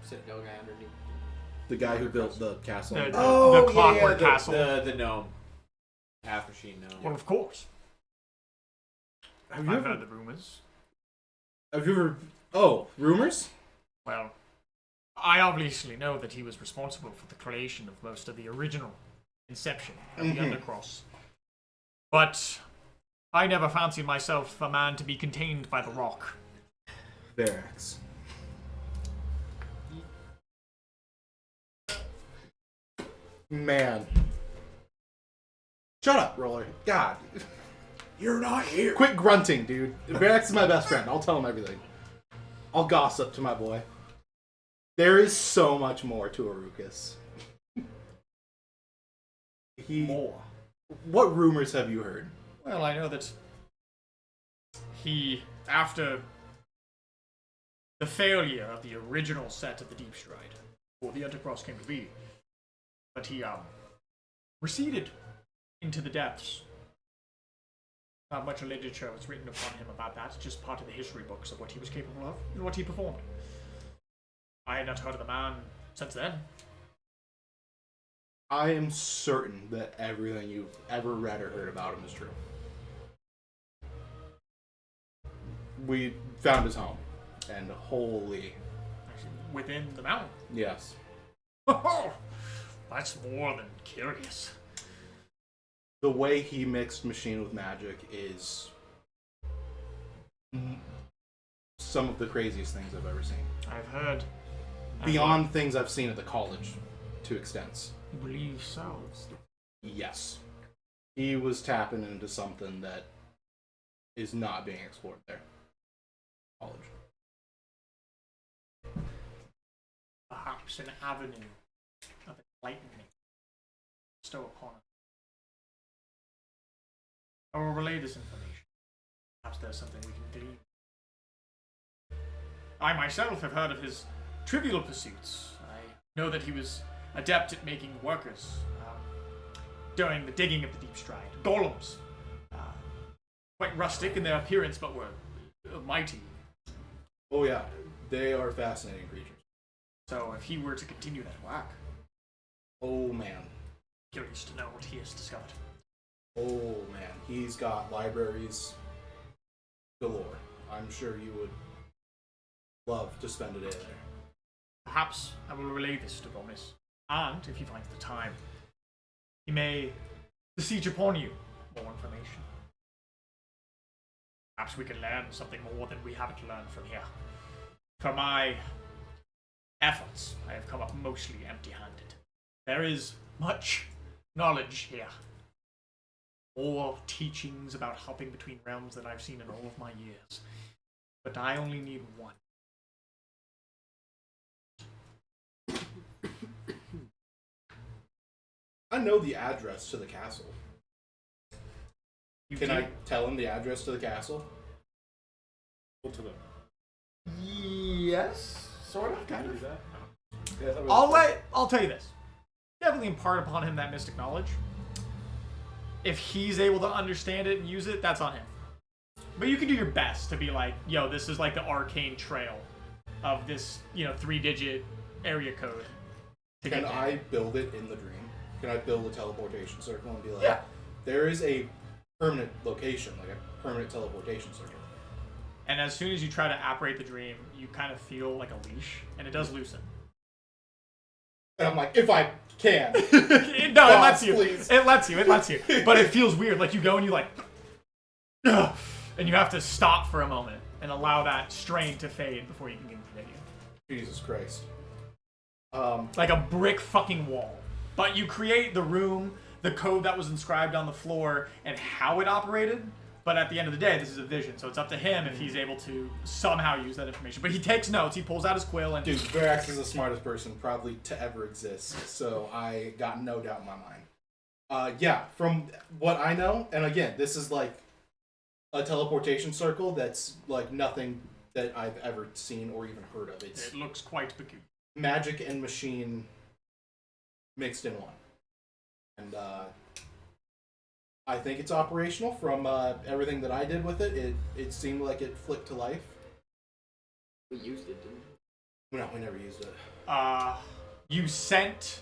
Citadel guy underneath. The guy who built the castle. The clockwork castle. The gnome. Half machine gnome. Well, of course. Have you I've ever? heard the rumors. Have you ever? Oh, rumors? Well, I obviously know that he was responsible for the creation of most of the original inception of the Undercross. But I never fancied myself a man to be contained by the rock. Verax. Man. Shut up, Roller. God. You're not here. Quit grunting, dude. Verax is my best friend. I'll tell him everything. I'll gossip to my boy. There is so much more to Arukas. More. What rumors have you heard? Well, I know that he, after the failure of the original set of the Deep Stride, or the Undercross came to be, but he receded into the depths. Not much literature was written upon him about that, just part of the history books of what he was capable of and what he performed. I had not heard of the man since then. I am certain that everything you've ever read or heard about him is true. We found his home, and holy... Actually, within the mountain. Yes. Oh, that's more than curious. The way he mixed machine with magic is some of the craziest things I've ever seen. I've heard. Beyond things I've seen at the college, to extents. You believe so? Yes. He was tapping into something that is not being explored there. College. Perhaps an avenue of lightning bestow upon us. I will relay this information. Perhaps there's something we can glean. I myself have heard of his trivial pursuits. I know that he was adept at making workers during the digging of the Deep Stride. Golems. Quite rustic in their appearance, but were mighty. Oh yeah, they are fascinating creatures. So if he were to continue that work, Oh man. curious to know what he has discovered. Oh man. He's got libraries galore. I'm sure you would love to spend a day there. Perhaps I will relay this to Bomis, and if he finds the time, he may beseech upon you more information. Perhaps we can learn something more than we haven't learned from here. For my efforts, I have come up mostly empty-handed. There is much knowledge here. More teachings about hopping between realms than I've seen in all of my years. But I only need one. I know the address to the castle. You Can do? I tell him the address to the castle? Go to them. Yes, sort of, kind of. Yeah, I thought it was I'll tell you this. Definitely impart upon him that mystic knowledge. If he's able to understand it and use it, that's on him. But you can do your best to be like, yo, this is like the arcane trail of this, 3-digit area code. to Can get there. I build it in the dream? Can I build a teleportation circle and be like, Yeah. there is a permanent location, like a permanent teleportation circle? And as soon as you try to apparate the dream, you kind of feel like a leash, and it does loosen. And I'm like, if I can. No, it lets you. Please. It lets you. But it feels weird. Like you go and you like, "Ugh," and you have to stop for a moment and allow that strain to fade before you can continue. Jesus Christ. Like a brick fucking wall. But you create the room, the code that was inscribed on the floor, and how it operated. But at the end of the day, this is a vision, so it's up to him if he's able to somehow use that information. But he takes notes. He pulls out his quill and Dude, Verax is the smartest person probably to ever exist, so I got no doubt in my mind. Yeah, from what I know, and again, this is like a teleportation circle that's like nothing that I've ever seen or even heard of. It's it looks quite peculiar. magic and machine mixed in one. And I think it's operational from everything that I did with it. It seemed like it flicked to life. We used it, didn't we? No, we never used it. You sent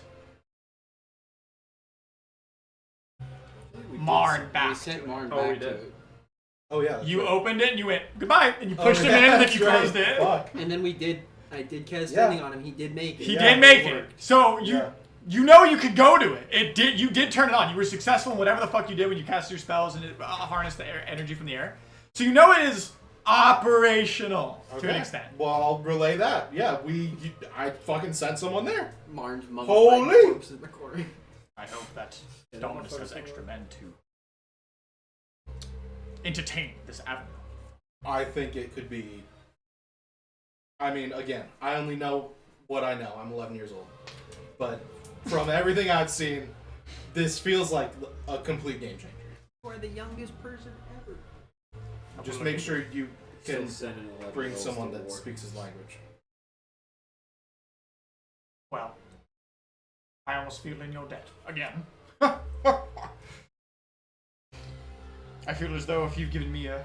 we Marn We back sent to it. Marn Oh, back we to did. it. Oh yeah. that's You right. opened it and you went, goodbye, and you Oh, pushed him yeah, in and then that's you right. closed it. Fuck. And then I did cast Yeah. Sending on him. He did make it. He Yeah, did make it it. worked. So Yeah. you know you could go to it. You did turn it on. You were successful in whatever the fuck you did when you cast your spells and it harnessed the energy from the air. So you know it is operational to an Okay. extent. Well, I'll relay that. Yeah, I fucking sent someone there. Marn's mummified Holy! corpse in the corner. I hope that Yeah, Dominus that has motherfucker's extra men to entertain this avenue. I think it could be. I mean, again, I only know what I know. I'm 11 years old. But from everything I've seen, this feels like a complete game changer. You are the youngest person ever. Just make sure you Still can sending 11 bring girls someone to that war. speaks his language. Well, I almost feel in your debt again. I feel as though if you've given me a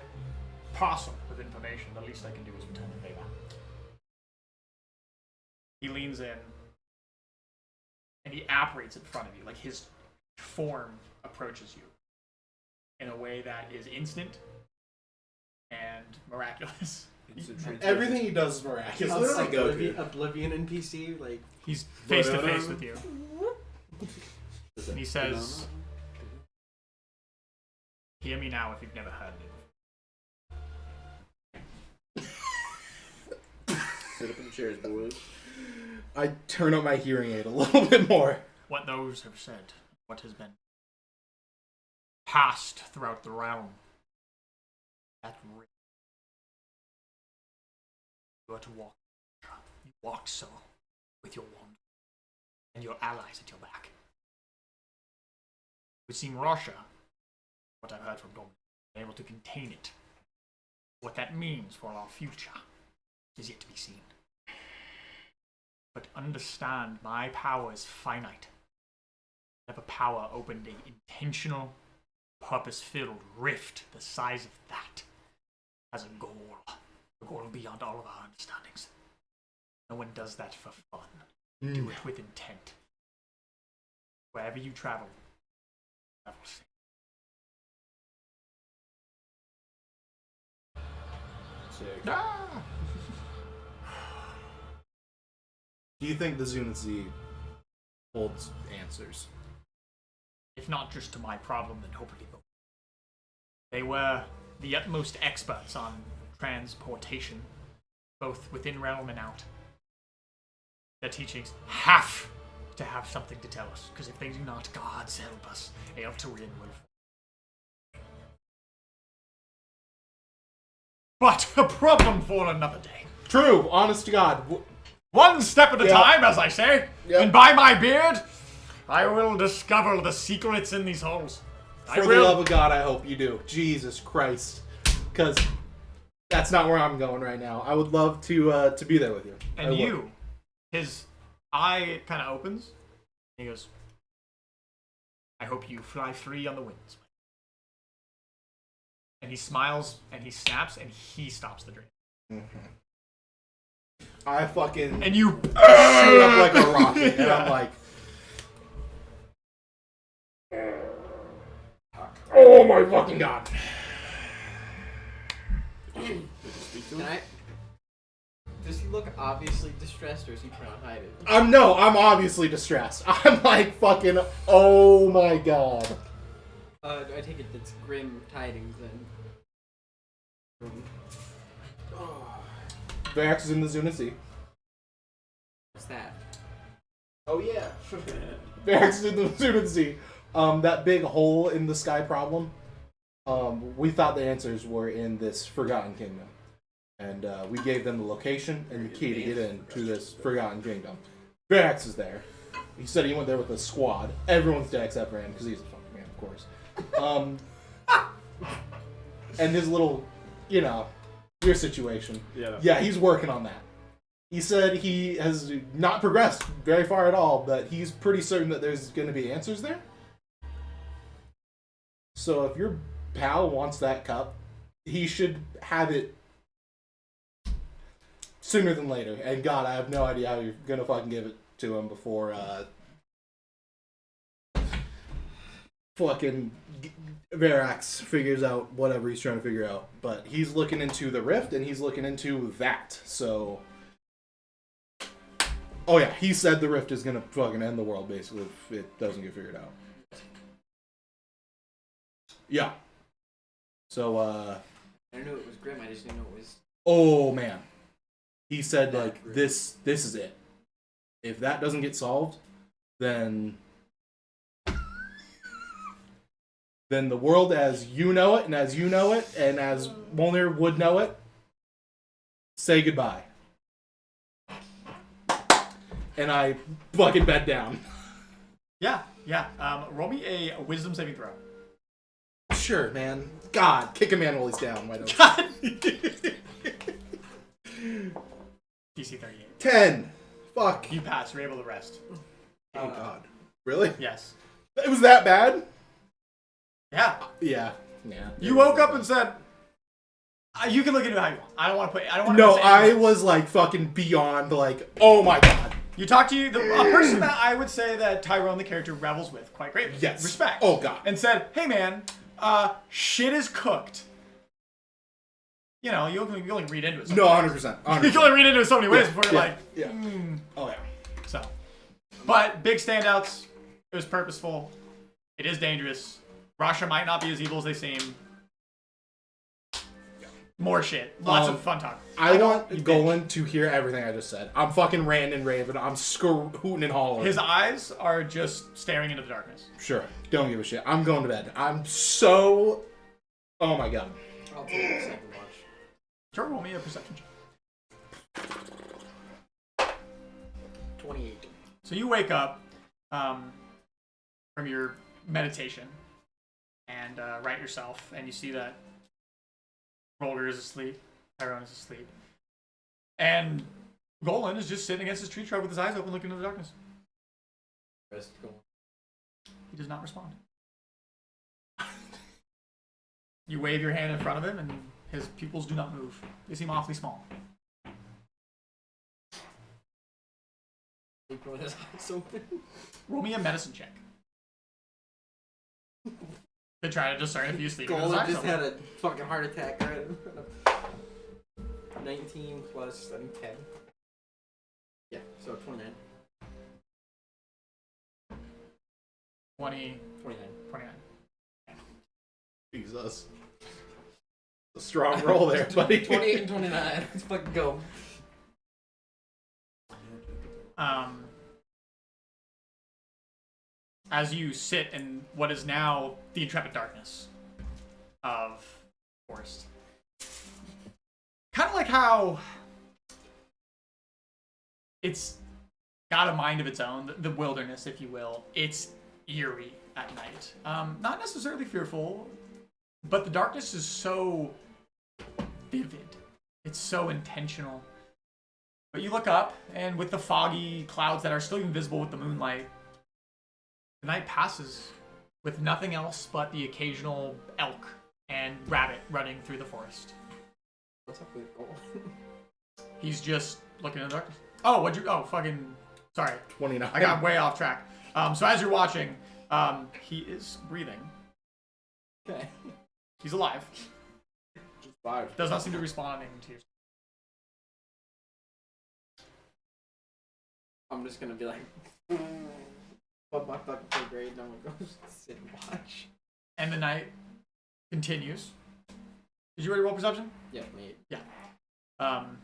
parcel of information, the least I can do is return the favor. He leans in and he apparates in front of you, like his form approaches you in a way that is instant and miraculous. Instant transfer. Everything he does is He's miraculous. this literally like Goku. Oblivion NPC. Like He's face to face with you, and he says, "Hear me now if you've never heard it." Sit up in the chairs, boys. I turn up my hearing aid a little bit more. What those have said, what has been passed throughout the realm, that ring. You are to walk. You walk so with your wand. and your allies at your back. It would seem Russia, what I've heard from Dorman, is able to contain it. What that means for our future is yet to be seen. But understand, my power is finite. Whatever power opened an intentional, purpose-filled rift the size of that has a goal. A goal beyond all of our understandings. No one does that for fun. Do it with intent. Wherever you travel safe. Sick. Do you think the Zunazi holds answers? If not just to my problem, then hopefully both. They were the utmost experts on transportation, both within realm and out. Their teachings have to have something to tell us, because if they do not, gods help us, Eltarin will fall. But a problem for another day. True, honest to God. One step at a Yeah. time, as I say, Yeah. and by my beard, I will discover the secrets in these holes. I For the will. love of God, I hope you do. Jesus Christ. Because that's not where I'm going right now. I would love to be there with you. I And would. you, his eye kind of opens, and he goes, I hope you fly free on the winds. And he smiles, and he snaps, and he stops the dream. I fucking And you shoot up like a rocket, and I'm like, oh my fucking God. Speak to Can him? I? Does he look obviously distressed, or is he trying to hide it? I'm obviously distressed. I'm like fucking, oh my God. I take it that's grim tidings then. Varax is in the Zunazi. What's that? Oh yeah. Varax is in the Zunazi. That big hole in the sky problem. We thought the answers were in this Forgotten Kingdom. And we gave them the location and the key to get in to this Forgotten Kingdom. Varax is there. He said he went there with a squad. Everyone's dead except for him, because he's a fucking man, of course. And his little, your situation. Yeah, he's working on that. He said he has not progressed very far at all, but he's pretty certain that there's going to be answers there. So if your pal wants that cup, he should have it sooner than later. And God, I have no idea how you're going to fucking give it to him before fucking Varax figures out whatever he's trying to figure out. But he's looking into the rift, and he's looking into that. So, oh yeah, he said the rift is gonna fucking end the world basically if it doesn't get figured out. Yeah. So, I didn't know it was grim. I just didn't know it was. oh man, he said That like grim. this is it. If that doesn't get solved, then the world as you know it, and as you know it, and as Molnir would know it, say goodbye. And I fucking bed down. Yeah. Roll me a wisdom saving throw. Sure, man. God, kick a man while he's down. Why don't God. DC 38. 10. Fuck. You pass. You're able to rest. Oh God. Really? Yes. It was that bad? Yeah. Yeah. You woke up and said, "You can look into it how you want. I don't want to put. I don't want to." No, I was like fucking beyond like, oh my God. You talk to a person that I would say that Tyrone the character revels with quite greatly. Yes. Respect. Oh God. And said, "Hey man, shit is cooked." You know, you can only read into it. No, 100%. You can only read into it so many ways before you're like, yeah. Oh yeah. So. But big standouts. It was purposeful. It is dangerous. Rasha might not be as evil as they seem. More shit. Lots of fun talk. I want Golan to hear everything I just said. I'm fucking ranting and raving. I'm hooting and hollering. His eyes are just staring into the darkness. Sure. Don't give a shit. I'm going to bed. I'm so... Oh my God. I'll take the second watch. Sure, roll me a perception check. 28. So you wake up from your meditation and right yourself, and you see that Rolger is asleep, Tyrone is asleep, and Golan is just sitting against his tree trunk with his eyes open, looking into the darkness. Rest going. He does not respond. You wave your hand in front of him, and his pupils do not move. They seem awfully small. Sleep with his eyes open. Roll me a medicine check. To try to discern if you sleep with his Golan eyes just open. had a fucking heart attack right in front of 19 plus, I think, 10. Yeah, so 29. 20, 29. 29. Jesus. A strong roll there, buddy. 28 and 29. Let's fucking go. As you sit in what is now the intrepid darkness of forest. Kind of like how it's got a mind of its own, the wilderness, if you will. It's eerie at night. Not necessarily fearful, but the darkness is so vivid. It's so intentional. But you look up, and with the foggy clouds that are still even visible with the moonlight, the night passes with nothing else but the occasional elk and rabbit running through the forest. What's up with Golan? He's just looking in the darkness. Oh, sorry. 29. I got way off track. So as you're watching, he is breathing. Okay. He's alive. Just five. Does not seem to be responding to you. I'm just gonna be like, what my fucking third grade, and I'm gonna go sit and watch. And the night continues. Did you ready to roll perception? Yeah, mate. And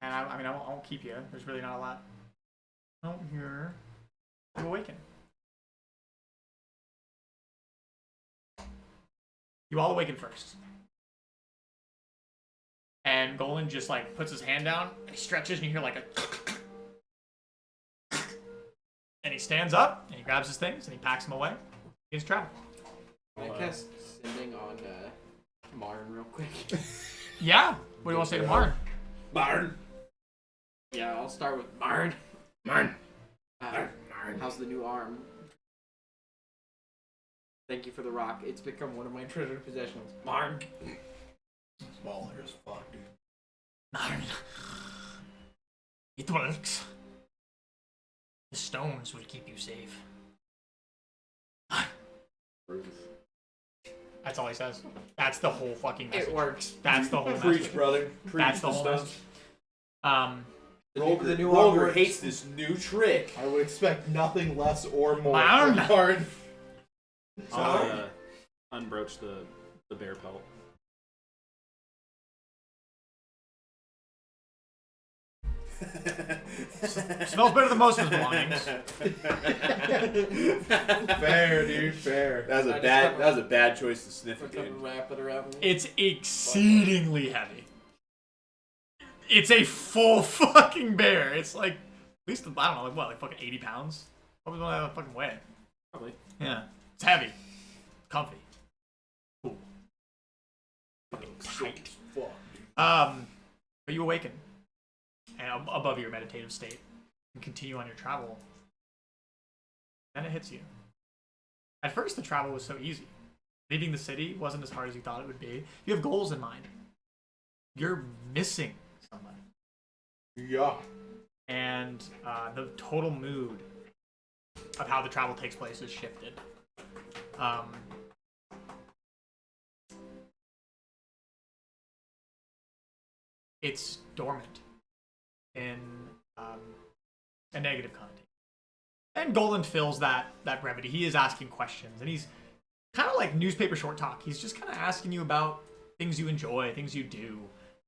I won't keep you. There's really not a lot. Oh, here. You awaken. You all awaken first. And Golan just like puts his hand down, he stretches, and you hear like a and he stands up and he grabs his things and he packs them away. He's travel. Can I cast sending on Marn real quick? Yeah. What do you want to say to Marn? Marn. Yeah, I'll start with Marn. Marn. Marn. How's the new arm? Thank you for the rock. It's become one of my treasured possessions. Marn. Small as fuck, dude. Marn. It works. The stones will keep you safe. That's all he says. That's the whole fucking message. It works. That's the whole Preach, message. brother. Preach. That's the whole stuff. message. The new arm Roger works. hates this new trick. I would expect nothing less or more Marn. from Marn. I'll unbrooch the bear pelt. Smells better than most of his belongings. Fair, dude, fair. That was a bad choice to sniff it, dude. Wrap it around me. It's exceedingly heavy. It's a full fucking bear. It's like, at least, I don't know, like what, like fucking 80 pounds? What was that fucking weigh? Probably. Yeah. It's heavy. Comfy. Cool. Fuck, dude. But you awaken. And above your meditative state. And continue on your travel. Then it hits you. At first, the travel was so easy. Leaving the city wasn't as hard as you thought it would be. You have goals in mind. You're missing somebody. Yeah. And the total mood of how the travel takes place is shifted. It's dormant in a negative connotation. And Golan fills that brevity. He is asking questions, and he's kind of like newspaper short talk. He's just kind of asking you about things you enjoy, things you do,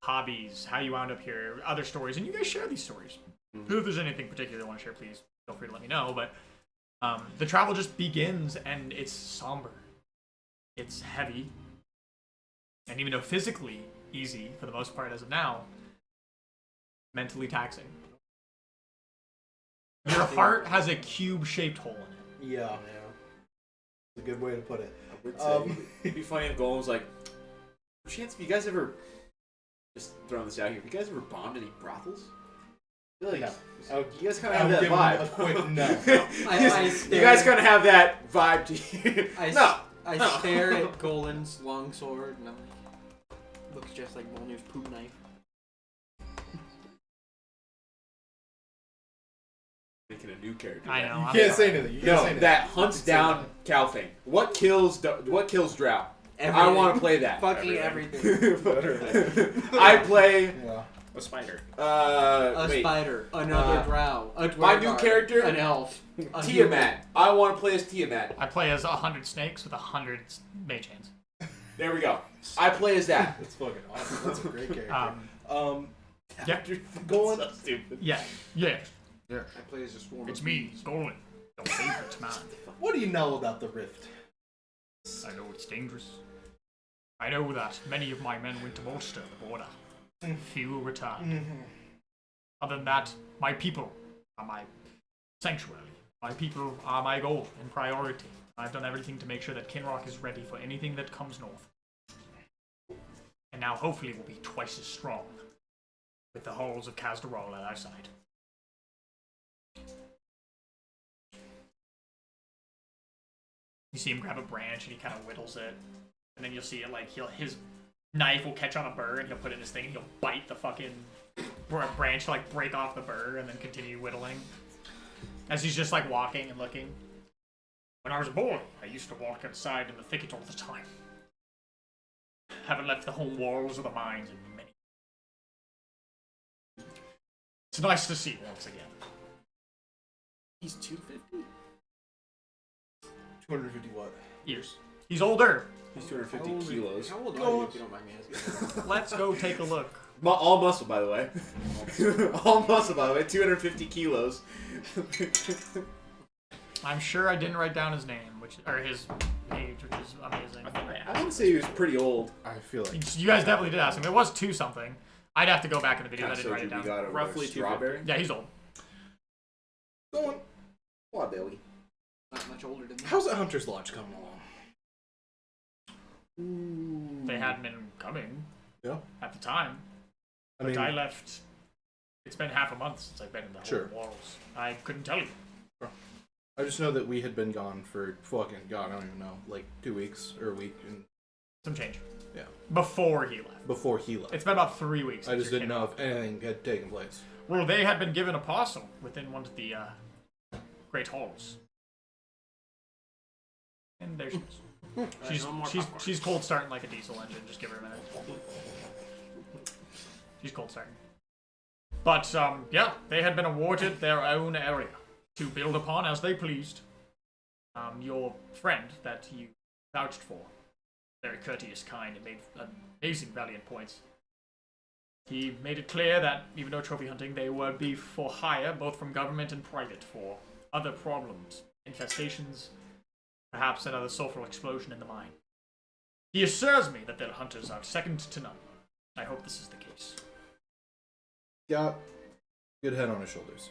hobbies, how you wound up here, other stories, and you guys share these stories. If there's anything particular you want to share, please feel free to let me know. But the travel just begins, and it's somber. It's heavy. And even though physically easy for the most part as of now, mentally taxing. Your heart has a cube-shaped hole in it. Yeah, Yeah. it's a good way to put it. I would say it'd be funny if Golem was like, chance, have you guys ever, just throwing this out here, have you guys ever bombed any brothels? I feel like No. you guys kind I of would have that give him vibe. a quick no. You guys kind of have that vibe to you. I stare at Golan's longsword and I'm like, looks just like Mjolnir's poop knife. Making a new character. I know. You I'm can't sorry. say anything. You can't say No, anything. that hunts You can say down nothing. cow thing. What kills Drow? I Everything. want to play that. Fucking everything. I play Yeah. A spider. A wait, spider, another drow, a my dwarf new guard, character? an elf, a Tiamat. I want to play as Tiamat. I play as 100 snakes with 100 mage hands. There we go. I play as that. That's fucking awesome. That's a great character. Yeah. Going. So stupid. Yeah. Yeah. I play as a swarm. It's me, Golan, your favorite man. What do you know about the rift? I know it's dangerous. I know that many of my men went to Ulster, the border. Few returned. Other than that, my people are my sanctuary. My people are my goal and priority. I've done everything to make sure that Kinrock is ready for anything that comes north. And now hopefully we'll be twice as strong, with the halls of Kazdaral at our side. You see him grab a branch and he kind of whittles it, and then you'll see it like his knife will catch on a burr and he'll put it in his thing and he'll bite the fucking branch to like break off the burr and then continue whittling. As he's just like walking and looking. When I was a boy, I used to walk outside in the thicket all the time. Haven't left the home walls of the mines in many. It's nice to see you once again. He's 250? 250 what? Years. He's older. He's 250 kilos. How old are you if you don't mind me asking? Let's go take a look. All muscle, by the way. All muscle, by the way. 250 kilos. I'm sure I didn't write down his name, or his age, which is amazing. I want to say he was pretty old. I feel like. You guys definitely did ask him. It was 2 something. I'd have to go back in the video. I didn't write it We down. got over Roughly strawberry. Yeah, he's old. Going. What, Billy? Not much older than me. How's the Hunter's Lodge coming along? They hadn't been coming Yeah. at the time. I But mean, I left. It's been half a month since I've been in the Sure. whole walls. I couldn't tell you. I just know that we had been gone for fucking God, I don't even know, like 2 weeks or a week, and Some change. yeah, Before he left. before he left. It's been about 3 weeks. I since just you didn't came know out. if anything had taken place. Well, they had been given a parcel within one of the great halls. And there she is. She's cold starting like a diesel engine. Just give her a minute. She's cold starting. But yeah, they had been awarded their own area to build upon as they pleased. Your friend that you vouched for, very courteous, kind, and made amazing valiant points. He made it clear that even though trophy hunting, they would be for hire, both from government and private, for other problems, infestations, perhaps another sulfur explosion in the mine. He assures me that their hunters are second to none. I hope this is the case. Got good head on his shoulders,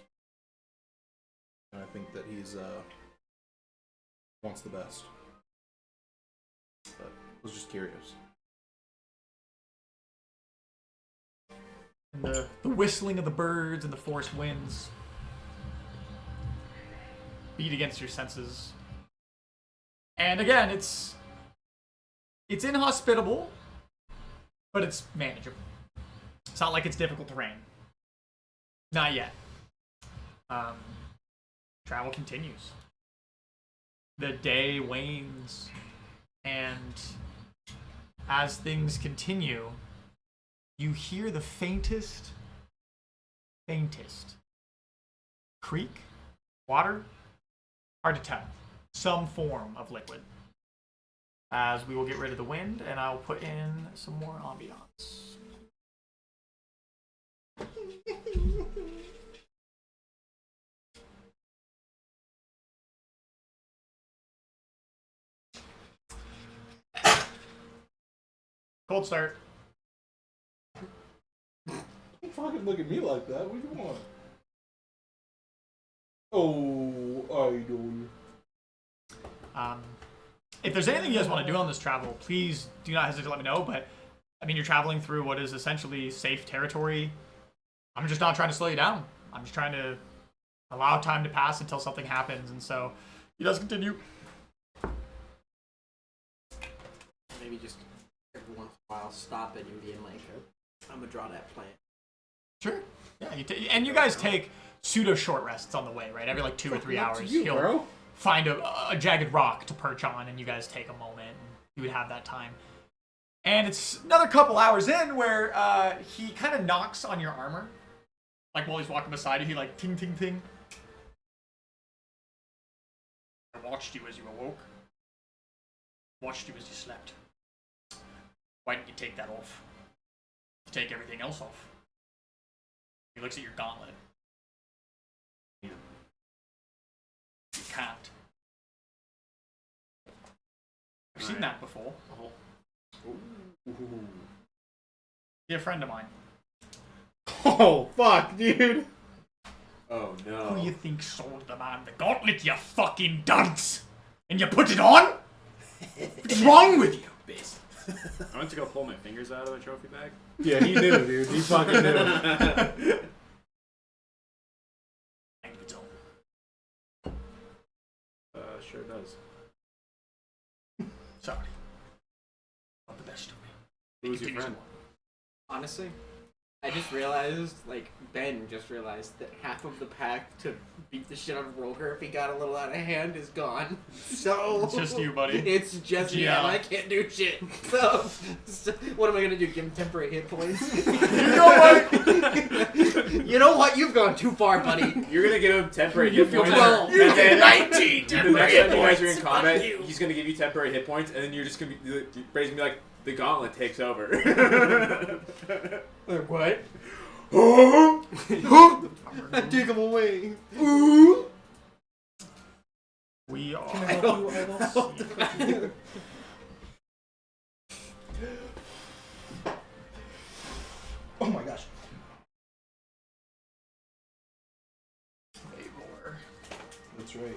and I think that he's wants the best. But I was just curious. And the whistling of the birds and the forest winds beat against your senses. And again, it's inhospitable, but it's manageable. It's not like it's difficult terrain. Not yet. Travel continues. The day wanes, and as things continue, you hear the faintest creek, water, hard to tell, some form of liquid. As we will get rid of the wind, and I'll put in some more ambiance. Cold start. Don't fucking look at me like that. What do you want? Oh, I know. If there's anything you guys want to do on this travel, please do not hesitate to let me know. But I mean, you're traveling through what is essentially safe territory. I'm just not trying to slow you down. I'm just trying to allow time to pass until something happens. And so he does continue. Maybe just every once in a while stop it and being like, I'm gonna draw that plant. Sure. Yeah. And you guys take pseudo short rests on the way, right? Every like 2 or 3 hours, he'll find a jagged rock to perch on, and you guys take a moment, and you would have that time. And it's another couple hours in where he kind of knocks on your armor. Like while he's walking beside you, he like ting ting ting. I watched you as you awoke. Watched you as you slept. Why didn't you take that off? You take everything else off. He looks at your gauntlet. You can't. I've seen that before. You're a friend of mine. Oh, fuck, dude. Oh no. Who you think sold the man the gauntlet, you fucking dunce? And you put it on? What's wrong with you? I went to go pull my fingers out of the trophy bag. Yeah, he knew, dude. He fucking knew. Sure does. Sorry. Not the best of me. Who's your friend? Honestly, I just realized, like, Ben just realized that half of the pack to beat the shit out of Roger if he got a little out of hand is gone. So It's just you, buddy. It's just me, Yeah. and I can't do shit. So what am I gonna do? Give him temporary hit points? You know what? You know what? You've gone too far, buddy. You're gonna give him temporary hit points. 12. And then 19 the temporary next hit time you guys are in points. combat, Fuck you. he's gonna give you temporary hit points, and then you're just gonna be Bray's gonna be like, the gauntlet takes over. Like, what? I take him away. We are. Oh my gosh. That's right.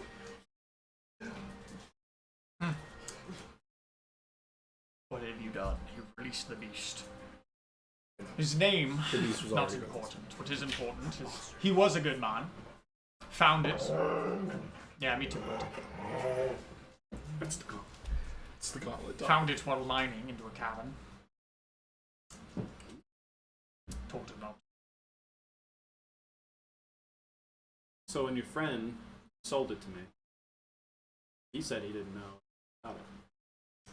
What have you done? You've released the beast. His name, The beast was not already important. What is important is he was a good man. Found it. Yeah, me too. That's the call. It's the gauntlet. Dog. Found it while mining into a cabin. Told him not. So when your friend sold it to me, he said he didn't know about it.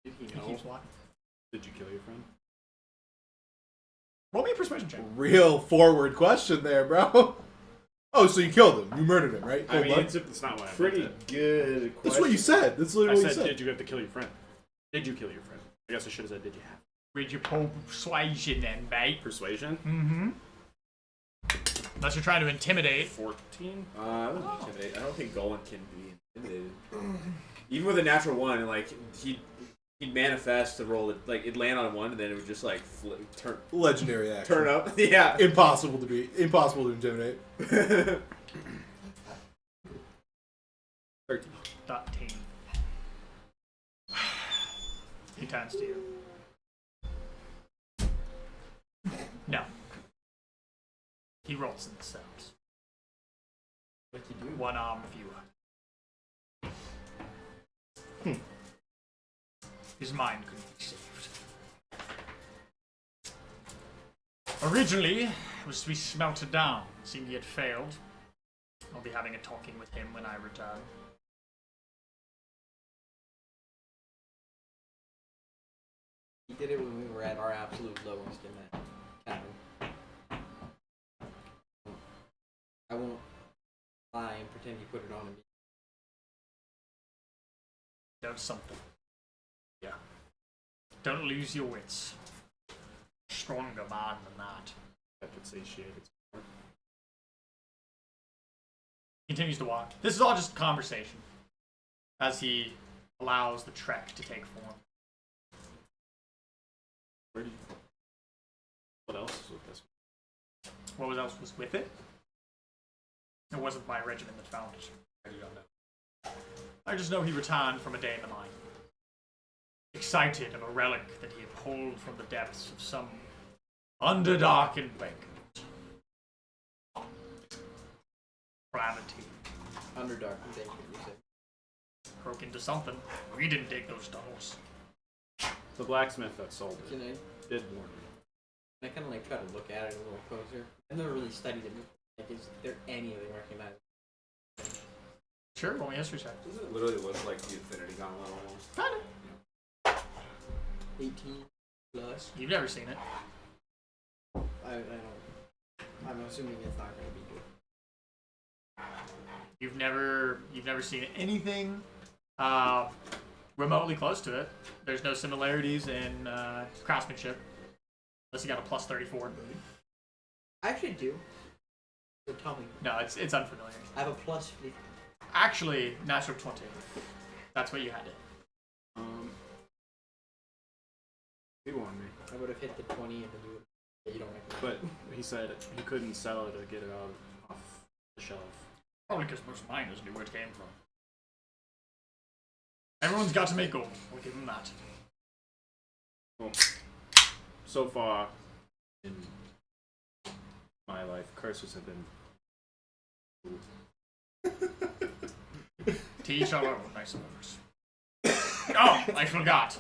Did he He know? keeps what? Did you kill your friend? Roll me a persuasion check. Real forward question there, bro. Oh, so you killed him. You murdered him, right? I Cold mean, blood? it's not why I Pretty meant it. good question. That's what you said. That's I literally what you said, said. did you have to kill your friend? Did you kill your friend? I guess I should have said, did you have Read your persuasion then, mate. persuasion? Mm-hmm. Unless you're trying to intimidate. 14? I don't intimidate. I don't think Golan can be intimidated. Even with a natural one, and like he'd manifest to roll it, like it'd land on one, and then it would just like Legendary action. turn up. Yeah. Impossible to intimidate. 13. 13. He turns to you. No. He rolls themselves. What'd you do? One arm fewer. His mind couldn't be saved. Originally, it was to be smelted down. It seemed he had failed. I'll be having a talking with him when I return. He did it when we were at our absolute lowest in that cabin. I won't lie and pretend he put it on me. Does something. Yeah. Don't lose your wits. Stronger man than that. That could satiate its heart. Continues to walk. This is all just conversation as he allows the trek to take form. Where did you... What else is with this? what else was with it. It wasn't my regiment that found it. I do not know. I just know he returned from a day in the mine, excited of a relic that he had pulled from the depths of some underdark embankment. Gravity. Underdark embankment, you said. Broke into something. We didn't dig those tunnels. The blacksmith that sold it Can I did warn me. kind of like try to look at it a little closer? I've never really studied it. Like, is there any other recognizable? Sure, roll me a history check. Doesn't it literally look like the Infinity Gauntlet almost? Kind of. 18 plus. You've never seen it. I don't. I'm assuming it's not going to be good. You've never seen anything remotely close to it. There's no similarities in craftsmanship, unless you got a plus 34. I actually do. So tell me. No, it's unfamiliar. I have a plus 50. Actually, natural 20. That's what you had. He warned me, I would have hit the 20 and then you don't recognize. but he said he couldn't sell it or get it out off the shelf. Probably because most miners knew where it came from. Everyone's got to make gold. We'll give them that. Well, so far in my life, curses have been. To each our own, I suppose. Oh, I forgot.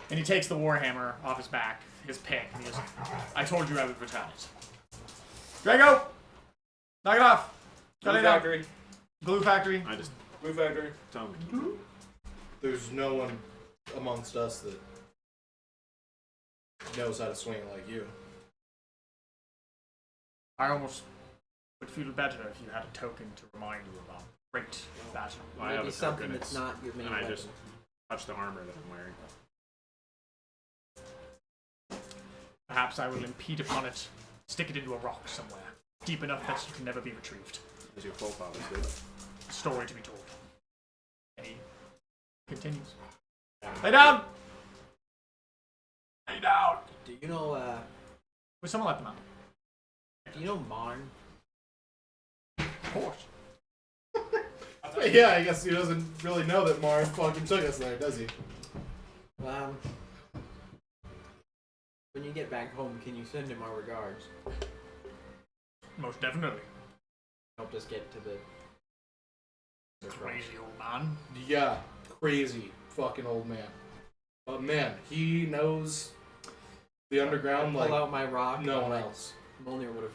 And he takes the warhammer off his back, his pick, and he goes, I told you I would return it. Drago! Knock it off! Cut Glue it out. Factory. Glue factory. I just Glue Factory. tell him. There's no one amongst us that knows how to swing it like you. I almost would feel better if you had a token to remind you of our great battle. I have Maybe a something token, that's it's- not your main and I weapon. just touch the armor that I'm wearing. Perhaps I will impede upon it, stick it into a rock somewhere, deep enough that it can never be retrieved. As your profile is good. A story to be told. And he continues. Lay down! Lay down! Do you know, Would someone let them out? do you know Marn? Of course. Yeah, I guess he doesn't really know that Mars fucking took us there, does he? When you get back home, can you send him our regards? Most definitely. Help us get to the... Crazy old man. Yeah, crazy fucking old man. But man, he knows the underground Pull like out my rock. no and, one like, else. Mjolnir would have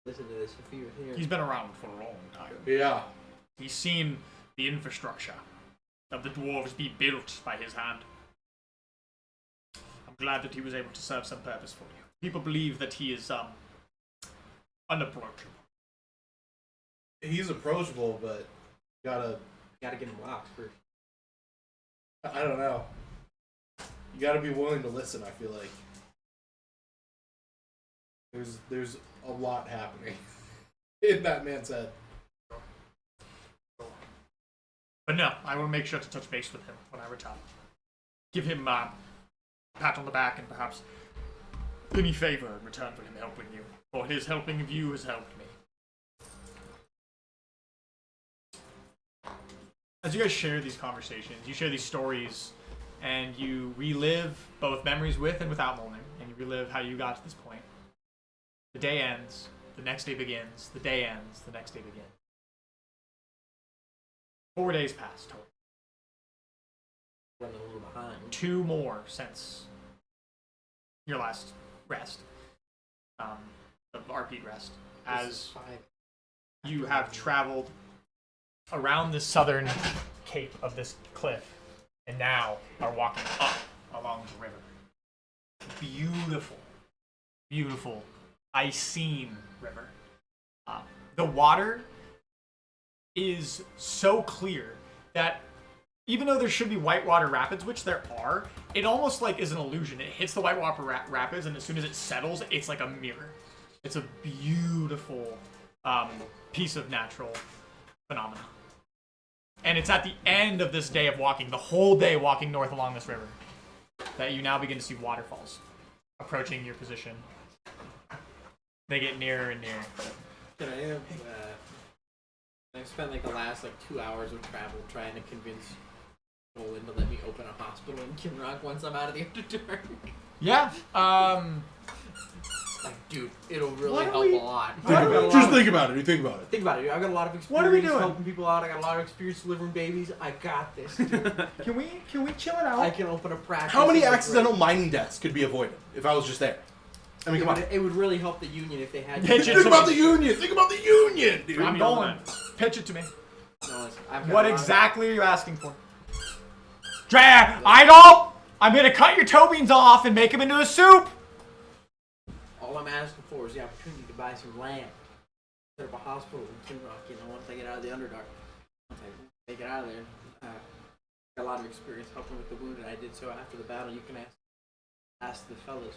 listened to this if he was here. He's been around for a long time. Yeah. He's seen the infrastructure of the dwarves be built by his hand. I'm glad that he was able to serve some purpose for you. People believe that he is unapproachable. He's approachable, but gotta Gotta get him rocks first. I don't know. You gotta be willing to listen, I feel like. There's a lot happening in that man's head. But no, I will make sure to touch base with him when I return. Give him a pat on the back and perhaps any favor in return for him helping you. For his helping of you has helped me. As you guys share these conversations, you share these stories, and you relive both memories with and without Molnar, and you relive how you got to this point. The day ends, the next day begins, the day ends, the next day begins. 4 days pass total. Running a little behind. 2 more since your last rest, of RP rest, This is as 5. you have traveled around the southern cape of this cliff, and now are walking up along the river. Beautiful, beautiful, Icene river. The water is so clear that even though there should be whitewater rapids, which there are, it almost like is an illusion. It hits the whitewater rapids, and as soon as it settles, it's like a mirror. It's a beautiful piece of natural phenomena. And it's at the end of this day of walking, the whole day walking north along this river, that you now begin to see waterfalls approaching your position. They get nearer and nearer. Can I have? I spent like the last 2 hours of travel trying to convince Nolan to let me open a hospital in Kinrock once I'm out of the Underdark. Yeah. Dude, it'll really What are help we- a lot. Just think about it. You think about it. Think about it, dude. I got a lot of experience What are we doing? helping people out. I got a lot of experience delivering babies. I got this, dude. Can we chill it out? I can open a practice. How many and, accidental mining deaths could be avoided if I was just there? I mean, It come on. would, it would really help the union if they had. Pitch it Think to about me. the union. Think about the union, dude. I'm going. Pitch it to me. No, listen, I've got What a lot of- exactly are you asking for? Idol! I'm gonna cut your toe beans off and make them into a soup! All I'm asking for is the opportunity to buy some land. Set up a hospital in Kinrock, once I get out of the Underdark. Once I make it out of there. Got a lot of experience helping with the wounded. I did so after the battle. You can ask the fellas.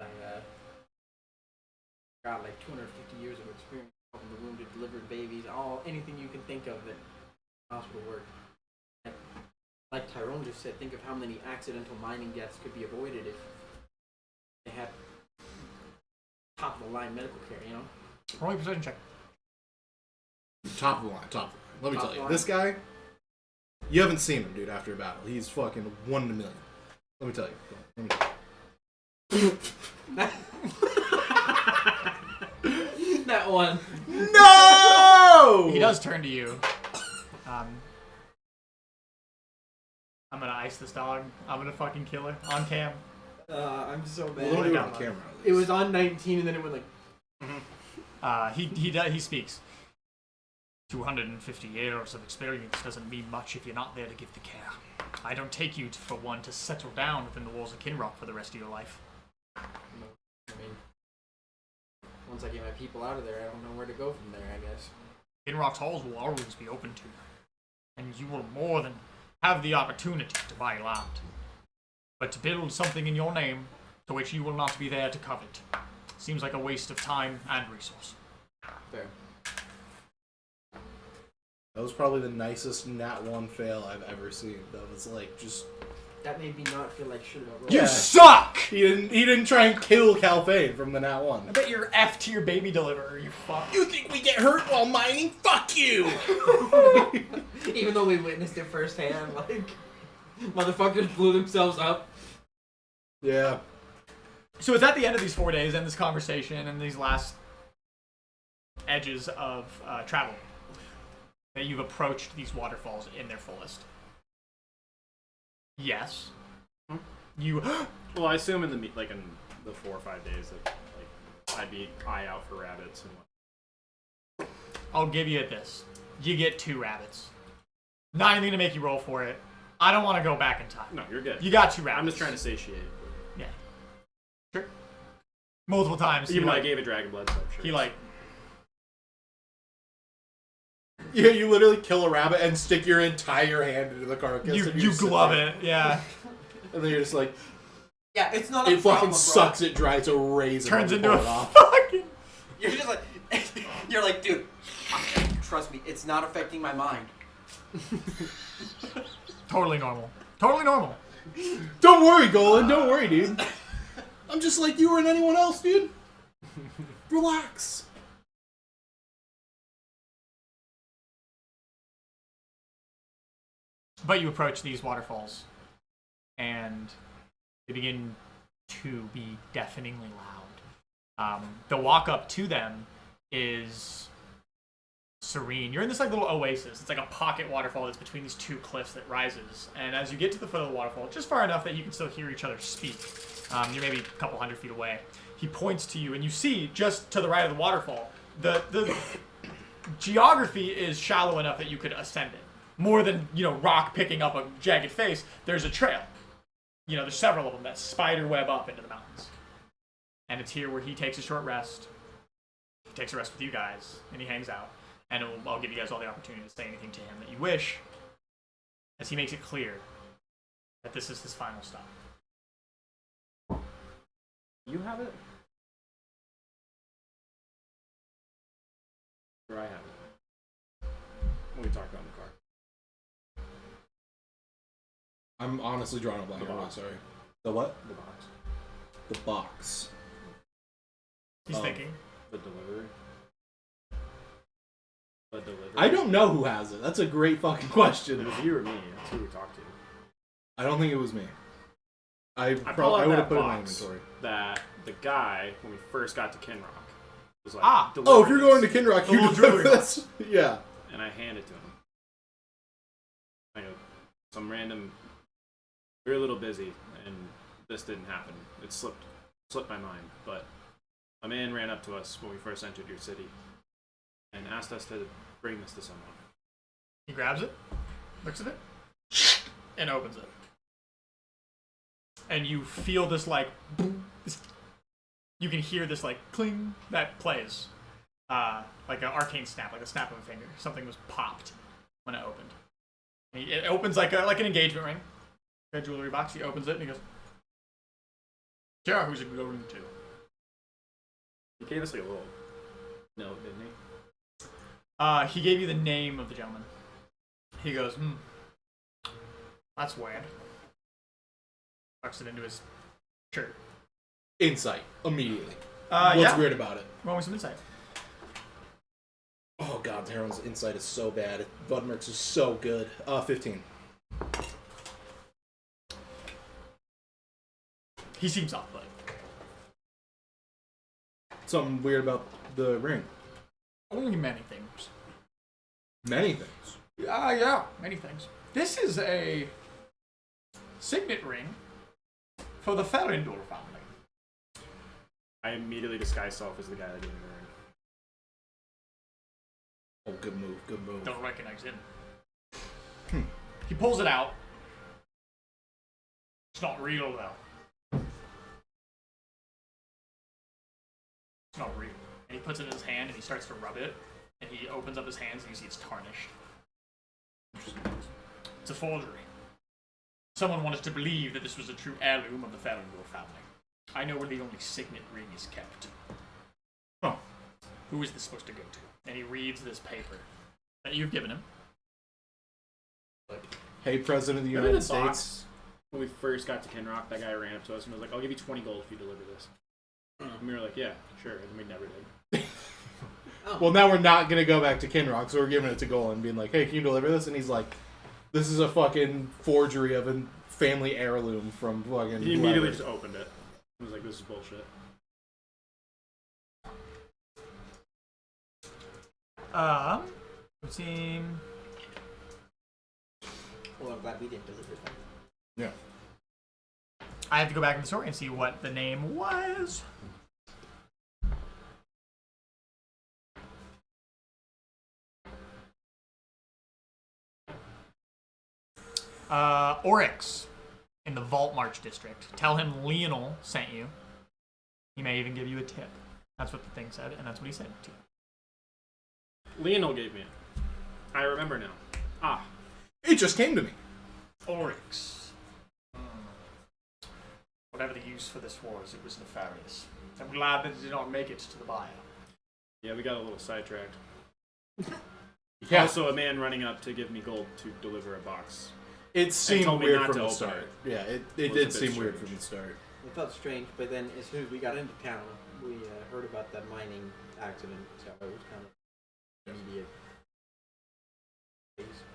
I got 250 years of experience helping the wounded, delivering babies, anything you can think of that hospital work. Like Tyrone just said, think of how many accidental mining deaths could be avoided if they had top of the line medical care, Roll a precision check. Top of the line. Top of the line. Let me Top tell of you, the this guy. You haven't seen him, dude. After a battle, he's fucking 1 in a million. Let me tell you. Let me tell you. That one. No! He does turn to you. I'm gonna ice this dog. I'm gonna fucking kill her on cam. I'm so mad. Well, don't do it got on one. camera. It was on 19 and then it went He speaks. 250 years of experience doesn't mean much if you're not there to give the care. I don't take you for one to settle down within the walls of Kinrock for the rest of your life. I mean, once I get my people out of there, I don't know where to go from there, I guess. Kinrock's halls will always be open to you, and you will more than have the opportunity to buy land. But to build something in your name, to which you will not be there to covet, seems like a waste of time and resource. Fair. That was probably the nicest Nat 1 fail I've ever seen. That was just. That made me not feel like shit about You rolling. suck! He didn't try and kill Calphane from the Nat 1. I bet you're F tier baby deliverer, you fuck. You think we get hurt while mining? Fuck you! Even though we witnessed it firsthand, motherfuckers blew themselves up. Yeah. So it's at the end of these 4 days and this conversation and these last edges of travel that you've approached these waterfalls in their fullest. Yes. You. Well, I assume in the 4 or 5 days that I'd be eye out for rabbits and what. I'll give you this. You get 2 rabbits. Not anything to make you roll for it. I don't want to go back in time. No, you're good. You got 2 rabbits. I'm just trying to satiate. Yeah. Sure. Multiple times. Even though I gave a dragon blood, so I'm sure. He Yeah, you literally kill a rabbit and stick your entire hand into the carcass. and you just sit glove there. it. Yeah. And then you're just like, Yeah, it's not a it problem, fucking bro. sucks it dry. It's a raisin. Turns when into you a pull it off. fucking. You're just like, you're like, dude, trust me, it's not affecting my mind. Totally normal. Totally normal. Don't worry, Golan. Don't worry, dude. I'm just like you or anyone else, dude. Relax. But you approach these waterfalls, and they begin to be deafeningly loud. The walk up to them is serene. You're in this little oasis. It's like a pocket waterfall that's between these 2 cliffs that rises. And as you get to the foot of the waterfall, just far enough that you can still hear each other speak, you're maybe a couple 100 feet away. He points to you, and you see just to the right of the waterfall, the geography is shallow enough that you could ascend it. More than, rock picking up a jagged face, there's a trail. There's several of them that spider web up into the mountains. And it's here where he takes a short rest. He takes a rest with you guys, and he hangs out. And I'll give you guys all the opportunity to say anything to him that you wish, as he makes it clear that this is his final stop. You have it? Or I have it? We talked about in the car. I'm honestly drawing a blank. The I'm box. sorry. The what? The box. The box. He's thinking. The delivery. The delivery. I don't know who has it. That's a great fucking question. It was you or me. That's who we talked to. I don't think it was me. I pull out would that have put it in my box inventory. that the guy, when we first got to Kinrock, was like, Ah! Oh, "Deliver if you're this." going to Kinrock, The you little deliver jewelry this. Yeah. And I hand it to him. I go, some random. We were a little busy, and this didn't happen. It slipped my mind. But a man ran up to us when we first entered your city, and asked us to bring this to someone. He grabs it, looks at it, and opens it. And you feel this like boom, you can hear this like cling that plays. Like an arcane snap, like a snap of a finger. Something was popped when it opened. And it opens like an engagement ring. A jewelry box. He opens it and he goes, "Tara, who's it going to?" He gave us like a little note, didn't he? He gave you the name of the gentleman. He goes, that's weird. Tucks it into his shirt. Insight immediately. What's yeah. weird about it? Roll me some insight. Oh god, Heron's insight is so bad. Budmerk's is so good. 15. He seems off, but Something weird about the ring. only many things. Many things. Yeah, many things. This is a signet ring for the Ferendor family. I immediately disguised myself as the guy that gave me the ring. Oh, good move, good move. Don't recognize him. He pulls it out. It's not real, though. It's not real. And he puts it in his hand and he starts to rub it. And he opens up his hands and you see it's tarnished. It's a forgery. Someone wanted to believe that this was a true heirloom of the Ferendor family. I know where the only signet ring is kept. Huh. Who is this supposed to go to? And he reads this paper that you've given him. Hey, President of the Remember United the box? States. When we first got to Kinrock, that guy ran up to us and was like, "I'll give you 20 gold if you deliver this." And we were like, "Yeah, sure," and we never did. Well, now we're not gonna go back to Kinrock, so we're giving it to Golan, being like, "Hey, can you deliver this?" And he's like, "This is a fucking forgery of a family heirloom from fucking." He immediately whoever." just opened it. He was like, "This is bullshit." Team. Well, I'm glad we didn't deliver that. Yeah. I have to go back in the story and see what the name was. Oryx in the Vault March district. Tell him Lionel sent you. He may even give you a tip. That's what the thing said, and that's what he said to you. Lionel gave me it. I remember now. Ah, It just came to me. Oryx. Whatever the use for this was, it was nefarious. I'm glad that it did not make it to the buyer. yeah, we got a little sidetracked. Yeah. Also, a man running up to give me gold to deliver a box. It seemed told me weird not from to the open start. it. Yeah, it Was a did bit seem weird strange. from the start. It felt strange, but then as soon as we got into town, we heard about that mining accident, so it was kind of immediate.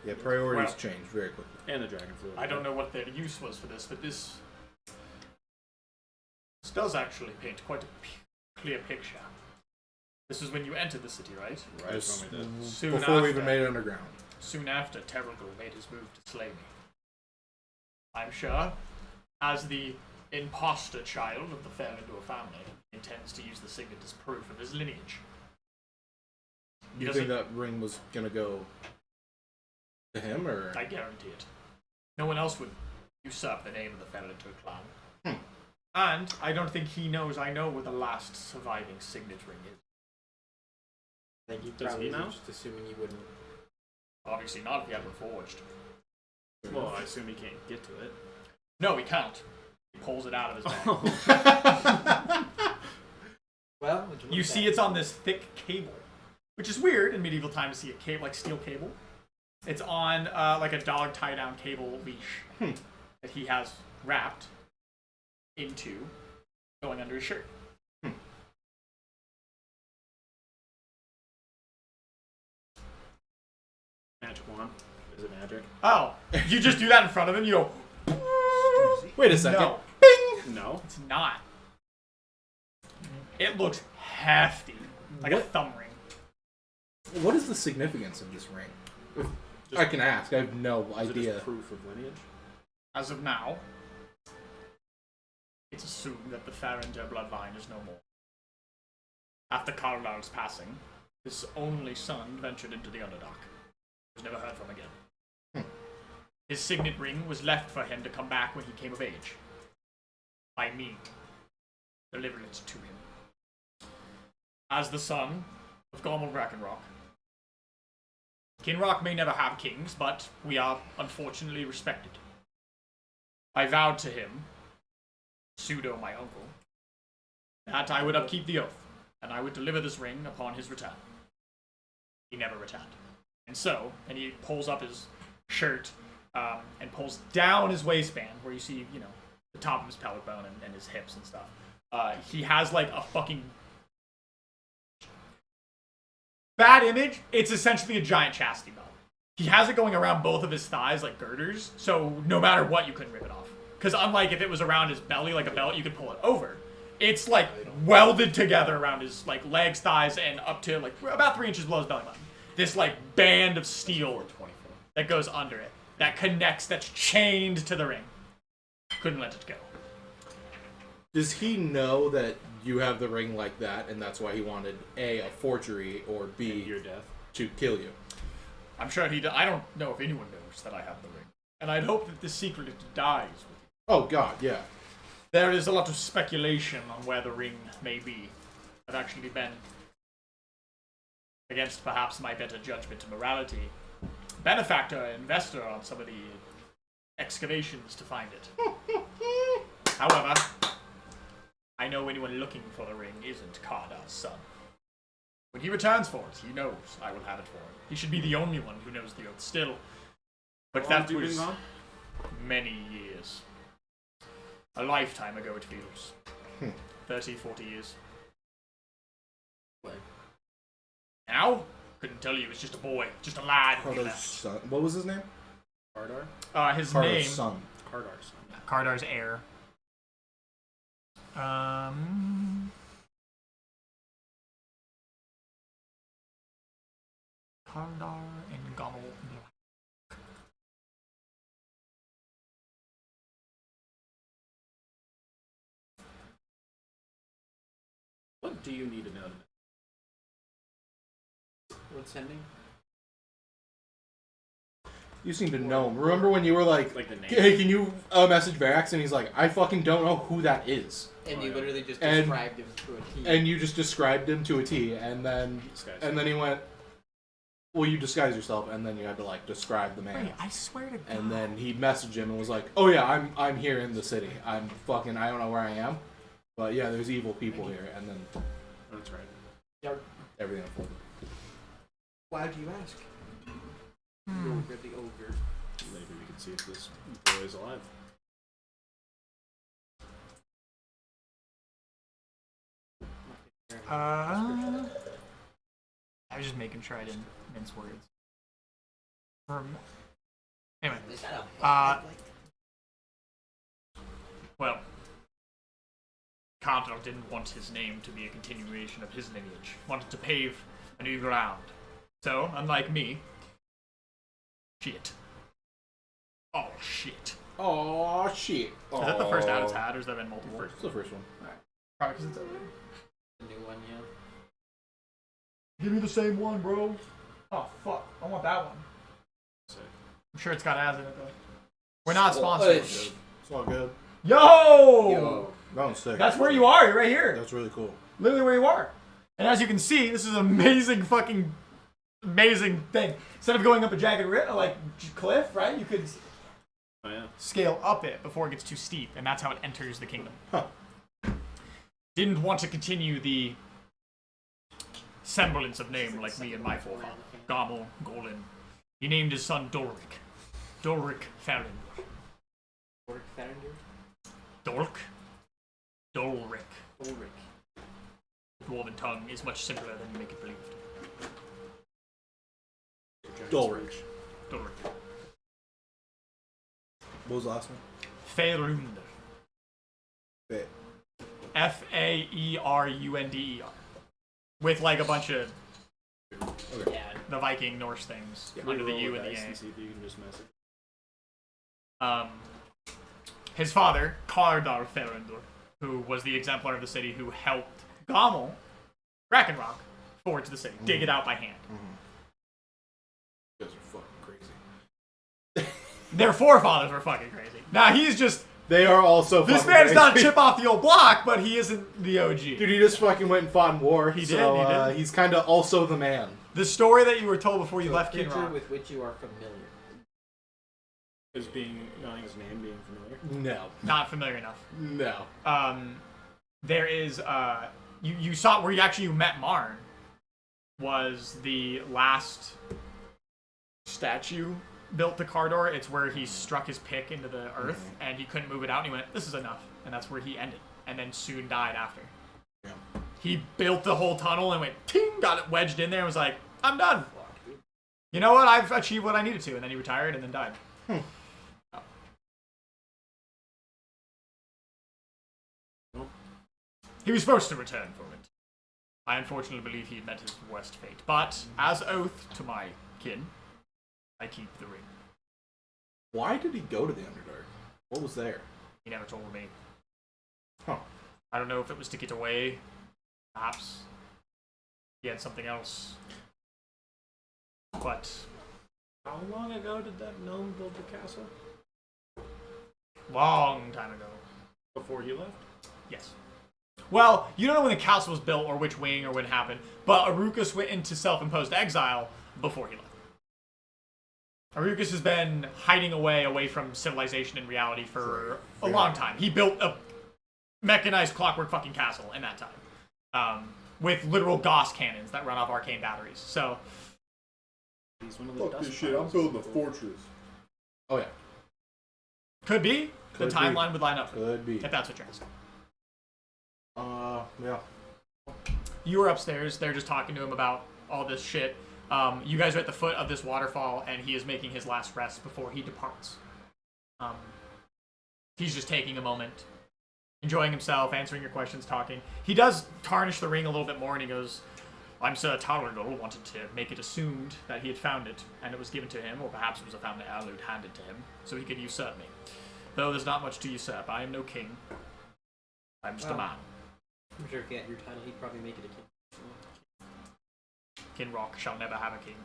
Yeah, priorities Well- changed very quickly. And the dragon flew. I don't know what their use was for this, but this does actually paint quite a clear picture. This is when you entered the city, right? Right, Just when we did. Soon before after, we even made it underground. Soon after, Terragul made his move to slay me. I'm sure, as the imposter child of the Ferendor family, he intends to use the signet as proof of his lineage. He You doesn't- think that ring was gonna go to him, or I guarantee it. No one else would usurp the name of the Ferendor clan. And I don't think he knows I know where the last surviving signet ring is. I think he Does probably he was know? just assuming you wouldn't. Obviously not if he hadn't forged. Well, I assume he can't get to it. No, he can't. He pulls it out of his bag. Well, would You look see at? it's on this thick cable, which is weird in medieval times to see a cable, like steel cable. It's on like a dog tie-down cable leash that he has wrapped into going under his shirt. Magic wand. Is it magic? Oh, you just do that in front of him. You go. Wait a second. No, No. it's not. It looks hefty, like a What? thumb ring. What is the significance of this ring? If I can ask. I have no Is it idea. just proof of lineage? As of now, it's assumed that the Farringer bloodline is no more. After Carlisle's passing, his only son ventured into the Underdark. Was never heard from again. His signet ring was left for him to come back when he came of age. By me. Delivered it to him. As the son of Gormal Brackenrock. Kinrock may never have kings, but we are unfortunately respected. I vowed to him, pseudo my uncle, that I would upkeep the oath, and I would deliver this ring upon his return. He never returned. And so, and he pulls up his shirt, and pulls down his waistband, where you see, you know, the top of his pelvic bone and his hips and stuff. He has like a fucking bad image. It's essentially a giant chastity belt. He has it going around both of his thighs like girders, so no matter what, you couldn't rip it off. Because unlike if it was around his belly like a belt, you could pull it over. It's like welded together around his like legs, thighs, and up to like about 3 inches below his belly button. This like band of steel that goes under it, that connects, that's chained to the ring. Couldn't let it go. Does he know that you have the ring like that, and that's why he wanted A, a forgery, or B, Your death. to kill you? I'm sure he. I don't know if anyone knows that I have the ring, and I'd hope that this secret dies with you. Oh God, yeah. There is a lot of speculation on where the ring may be. I've actually been, against perhaps my better judgment and morality, benefactor, investor on some of the excavations to find it. However, I know anyone looking for the ring isn't Kardar's son. When he returns for it, he knows I will have it for him. He should be the only one who knows the oath still. But How long that have you was been gone? many years. A lifetime ago, it feels. 30, 40 years. What? Now? Couldn't tell you, it was just a boy, just a lad when he Cardar's left. son. What was his name? Kardar? His Cardar's name... son. Kardar's son. Kardar's heir. Kardar and Gommel. What do you need to know? What's sending? You seem to know him. Remember when you were like, Like the name? hey, can you message Varax? And he's like, I fucking don't know who that is. And Oh, you yeah. literally just And- described him to a T. And you just described him to a T, and then This guy's he went, well, you disguise yourself, and then you had to like describe the man. Wait, I swear to God. And then he messaged him and was like, oh yeah, I'm here in the city. I don't know where I am, but yeah, there's evil people here. And then That's right. Yep. everything unfolded. Why do you ask? The ogre, the ogre. Maybe we can see if this boy is alive. I was just making sure I didn't mince words. Anyway, well, Cardinal didn't want his name to be a continuation of his lineage. Wanted to pave a new ground. So, unlike me, shit. Oh shit. Oh shit! Is that the first ad it's had, or has there been multiple? It's the first one. Probably because it's open. The new one, yeah. Give me the same one, bro. Oh fuck! I want that one. So, I'm sure it's got ads in it though. We're not sponsored. It's all good. Yo! That one's sick. That's where you are. You're right here. That's really cool. Literally where you are. And as you can see, this is an amazing fucking amazing thing. Instead of going up a jagged cliff, right? You could oh yeah. scale up it before it gets too steep, and that's how it enters the kingdom. Huh. Didn't want to continue the semblance of name like me and my forefather, Gommel Golin. He named his son Doric. Doric Farron. Dork Farander? Dork? Dolric. Ulrich. Dwarven tongue is much simpler than you make it believed. Dulrich. What was the last one? Faerunder. Fit. Faerunder. With like a bunch of Yeah. the Viking Norse things under the U and the A. See if you can just message. His father, Kardar Faerunder, who was the exemplar of the city who helped Gommel, Brackenrock, forge the city, dig it out by hand. You guys are fucking crazy. Their forefathers were fucking crazy. Now he's just They are also this fucking man's crazy. not a chip off the old block, but he isn't the OG. Dude, he just fucking went and fought in war. He so, did, he did. He's kind of also the man. The story that you were told before you So left a creature Kinrock. with which you are familiar. As being knowing his name being familiar. No. Not familiar enough. No. There is you saw where you met Marn was the last statue built to Kardor. It's where he struck his pick into the earth and he couldn't move it out and he went, "This is enough," and that's where he ended and then soon died after. Yeah. He built the whole tunnel and went ting, got it wedged in there and was like, "I'm done. You know what? I've achieved what I needed to," and then he retired and then died. He was supposed to return for it. I unfortunately believe he had met his worst fate. But, as oath to my kin, I keep the ring. Why did he go to the Underdark? What was there? He never told me. Huh. I don't know if it was to get away. Perhaps he had something else. But How long ago did that gnome build the castle? long time ago. Before he left? Yes. Well, you don't know when the castle was built or which wing or when it happened, but Arukas went into self-imposed exile before he left. Arukas has been hiding away from civilization and reality for a long time. He built a mechanized clockwork fucking castle in that time. With literal Gauss cannons that run off arcane batteries. So, He's one of the Fuck dust this shit, I'm piles. building a fortress. Oh, yeah. could be. Could the be. timeline would line up. Could be. If that's what you're asking. Yeah. You were upstairs. They're just talking to him about all this shit. You guys are at the foot of this waterfall, and he is making his last rest before he departs. He's just taking a moment, enjoying himself, answering your questions, talking. He does tarnish the ring a little bit more, and he goes, "I'm Sir Tarragol wanted to make it assumed that he had found it, and it was given to him, or perhaps it was a family heirloom handed to him, so he could usurp me. Though there's not much to usurp. I am no king. I'm just a man. I'm sure if he had your title, he'd probably make it a king. Kinrock shall never have a king.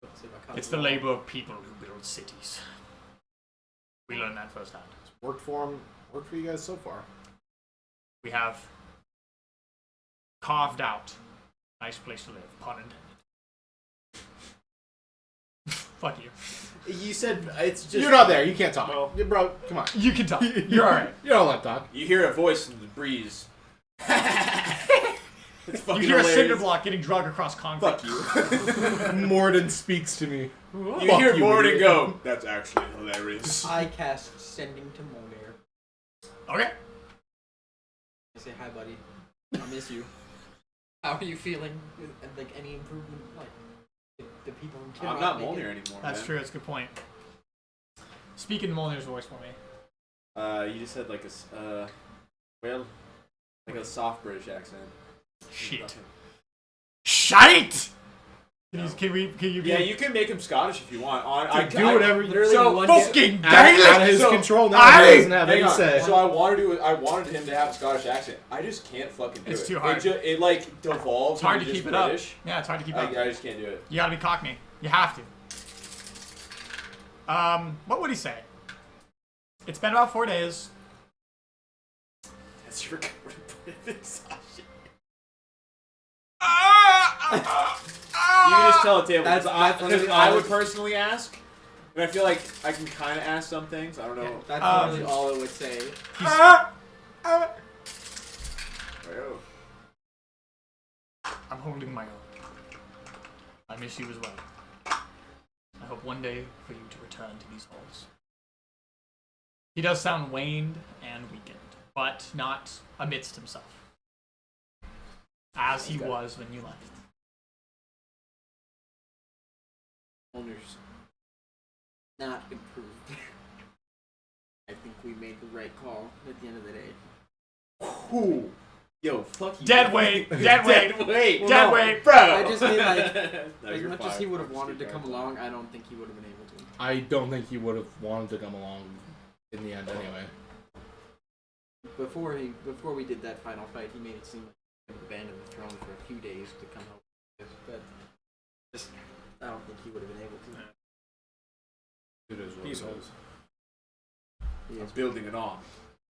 Let's see if I It's the labor of people who build cities. We learned that firsthand. Worked for him. Worked for you guys so far. We have carved out a nice place to live, pun intended. Fuck you. You said it's just. You're not there. You can't talk. Well- Bro, come on. You can talk. You're alright. You don't let talk. You hear a voice in the breeze. It's fucking You hear a hilarious. cinder block getting dragged across concrete. Fuck you. Morden speaks to me. You Fuck hear you, Morden idiot. go. That's actually hilarious. I cast Sending to Molnir. Okay. I say, "Hi, buddy. I miss you. How are you feeling? Like any improvement? Like the people in Kinrock I'm not making- Molnir anymore. That's man. true. That's a good point. Speak in Molnir's voice for me. You just said like well, like a soft British accent. Shit. Shite! Can you be... Yeah, you can make him Scottish if you want. Do whatever you literally So one Fucking out Gaelic! of his So, control now. I- He doesn't have Hang any on. say. So I wanted him to have a Scottish accent. I just can't fucking do it. It's too hard. It like devolves. It's hard to into keep just it up. British. Yeah, it's hard to keep up. I just can't do it. You gotta be Cockney. You have to. What would he say? It's been about 4 days. That's your British. You can just tell a table That's because literally I all would it- personally ask, and I feel like I can kind of ask some things. I don't know. That's Um, literally all it would say. Oh. I'm holding my own. I miss you as well. I hope one day for you to return to these halls. He does sound waned and weakened, but not amidst himself. As he was when you left. owners not improved. I think we made the right call at the end of the day. Who? Yo, fuck you. Dead weight. Dead weight. Dead weight. Well, Dead no, weight. Bro. I just mean like, No, as you're much as fired. he would have I'm wanted to just come kidding. along, I don't think he would have been able to. I don't think he would have wanted to come along in the end anyway. Before we did that final fight, he made it seem like he would abandon the throne for a few days to come help us, but just I don't think he would have been able to. It is what Peace it holes. is. He I'm is, building an army.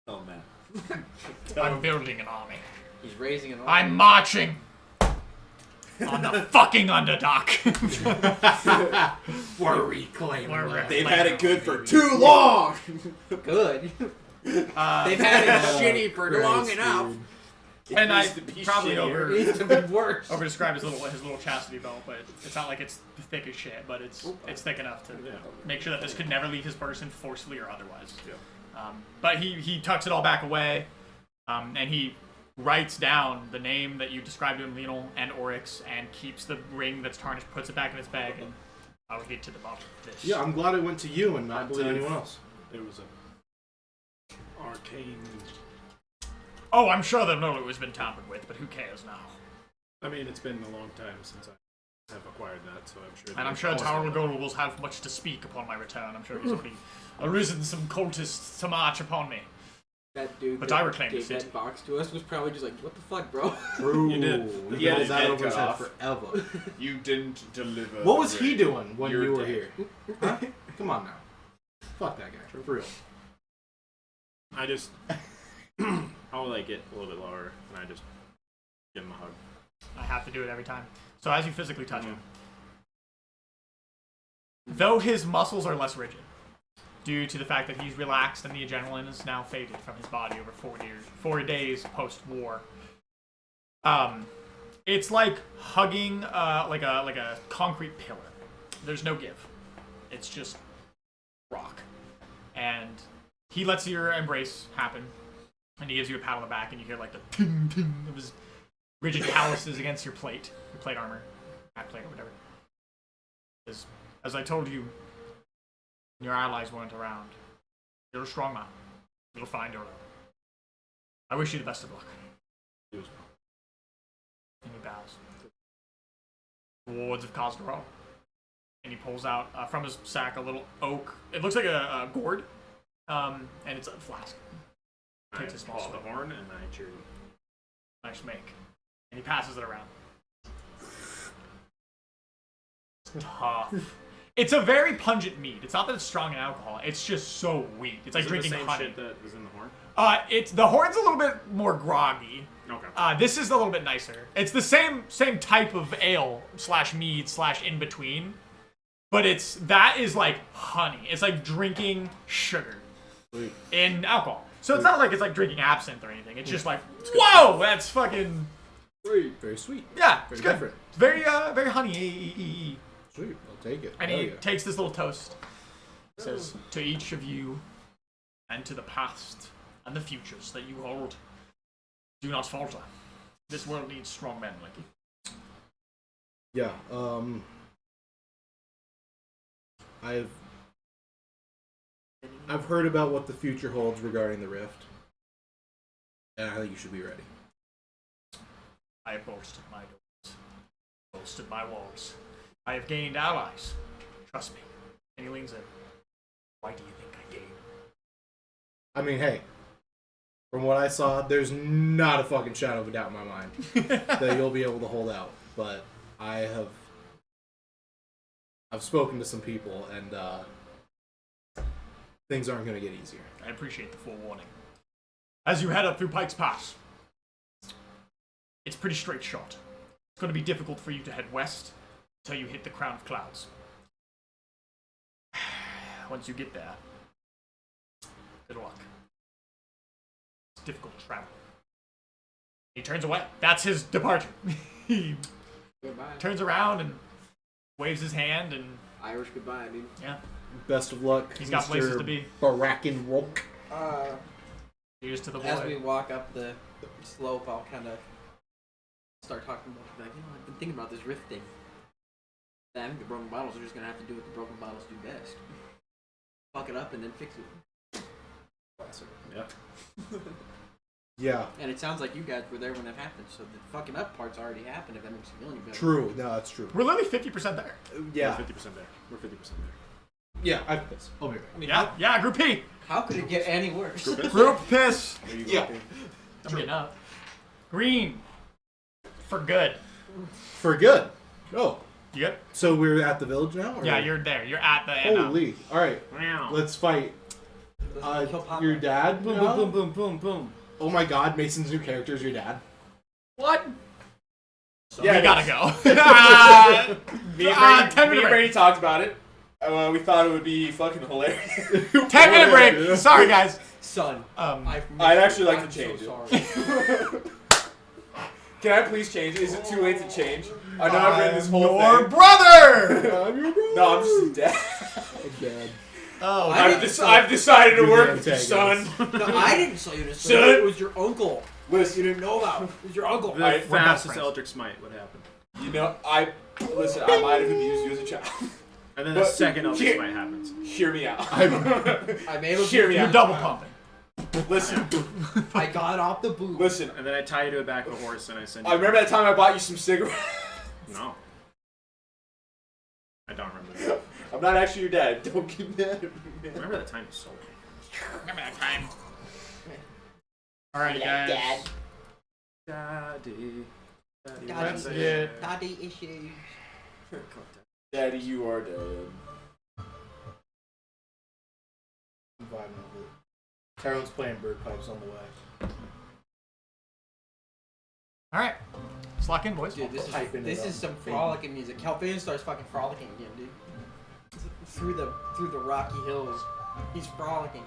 Tell him that. I'm building an army. he's raising an army. I'm marching on the fucking underdog. We're reclaiming. We're They've had it good for too long. good. Uh, They've had it shitty for long enough. And I It needs to be probably shittier. It needs to be worse. over described his little chastity belt, but it's not like it's thick as shit, but it's thick enough to make sure that this could never leave his person forcefully or otherwise. But he tucks it all back away, and he writes down the name that you described to him, Lionel, and Oryx, and keeps the ring that's tarnished, puts it back in his bag, and I'll get to the bottom of this. Yeah, I'm glad it went to you and not to anyone else. It was a arcane. Oh, I'm sure they'll know it was been tampered with, but who cares now? I mean, it's been a long time since I have acquired that, so I'm sure. And I'm sure Tower Gold will have much to speak upon my return. I'm sure he's already arisen some cultists to march upon me. That dude But that I reclaimed gave the that seat. box to us was probably just like, what the fuck, bro? True. You did. He had had his that head over his cut head off. forever. You didn't deliver. What was the he ring. doing when You're you were dead. here? Huh? Come on now. Fuck that guy. For real. I just. I'll like get a little bit lower, and I just give him a hug. I have to do it every time. So as you physically touch him, though his muscles are less rigid, due to the fact that he's relaxed and the adrenaline is now faded from his body over 4 days post-war. It's like hugging like a concrete pillar. There's no give. It's just rock. And he lets your embrace happen, and he gives you a pat on the back, and you hear like the ting ting of his rigid calluses against your plate armor, back plate or whatever. As I told you, when your allies weren't around, you're a strong man. You'll find your own. I wish you the best of luck. He was And he bows. Wards of Khosdorol. And he pulls out from his sack a little oak. It looks like a gourd, and it's a flask. Takes a small pull the swig. horn, and I cheer you. Nice make. And he passes it around. It's tough. It's a very pungent mead. It's not that it's strong in alcohol. It's just so weak. It's like Is it drinking the same honey. shit that was in the horn. It's the horn's a little bit more groggy. Okay. This is a little bit nicer. It's the same type of ale / mead / in between, but that is like honey. It's like drinking sugar Sweet. in alcohol. So it's not like it's like drinking absinthe or anything. It's just like, whoa, that's fucking Very sweet. yeah. It's Very good. different. It's very honey. Sweet. I'll take it. And Hell he yeah. takes this little toast. Says, to each of you, and to the past and the futures that you hold, do not falter. This world needs strong men like you. Yeah. I've heard about what the future holds regarding the rift, and I think you should be ready. I have bolstered my doors, bolstered my walls. I have gained allies. Trust me. And he leans in. Why do you think I gained? I mean, hey, from what I saw, there's not a fucking shadow of a doubt in my mind that you'll be able to hold out. But I've spoken to some people, and things aren't going to get easier. I appreciate the forewarning. As you head up through Pike's Pass, it's pretty straight shot. It's going to be difficult for you to head west until you hit the Crown of Clouds. Once you get there, good luck. It's difficult to travel. He turns away. That's his departure. He Goodbye. turns around and waves his hand, and Irish goodbye, dude. yeah, Best of luck. he's got Mr. places to be. Barakin Rook. Here's to the As we boy. walk up the slope, I'll kind of start talking about like, I've been thinking about this rift thing. I think the broken bottles are just gonna have to do what the broken bottles do best. Fuck it up and then fix it. Classic. Yeah. Yeah. And it sounds like you guys were there when it happened, so the fucking up part's already happened. If that makes you feel any better. True. No, that's true. We're literally 50% there. Yeah. We're 50% there. We're 50% there. Yeah. I'll be right. I mean, Yeah, Group P. how could it get any worse? Group piss. There you Yeah. go. I'm getting up. Green. For good. For good. Oh. You good? So we're at the village now? Or? Yeah, you're there. You're at the end. Holy. All right. Wow. Let's fight. Kill Papa. Your dad? Boom, now? boom, boom, boom, boom, boom. Oh my God! Mason's new character is your dad. What? Yeah, we gotta go. Me and 10 minute break. Brady talked about it. We thought it would be fucking hilarious. 10-minute break. Sorry, guys. Son, I'd actually like I'm to change so it. sorry. Can I please change it? Is it too late to change? I know I've read this whole Your thing. brother. I'm your brother. No, I'm just his dad. Dad. Oh, I've decided to You're work the with your son. antagonist. No, I didn't say you to say Son. it. It was your uncle. Listen, You didn't know about. It was your uncle. The Alright, we're best fastest friends. Eldritch Smite would happen. you know, I might have abused you as a child. And then the But second Eldritch here- Smite happens. Hear me out. I may have Hear me you're out. double pumping. Listen, I got off the boot. listen. And then I tie you to the back of a horse and I send you. I remember that time I bought you some cigarettes. No. I don't remember that. I'm not actually your dad. Don't get mad at me, man. Remember that time you sold me. Remember that time. All right, guys. Daddy. Daddy. what's Let's it? get- Daddy issues. Daddy, you are dead. I'm vibing with it. Tyrone's playing bird pipes on the way. All right. Let's lock in, boys. Dude, Hyping it this up. is some frolicking music. Calpheus starts fucking frolicking again, dude. Through the rocky hills, he's frolicking.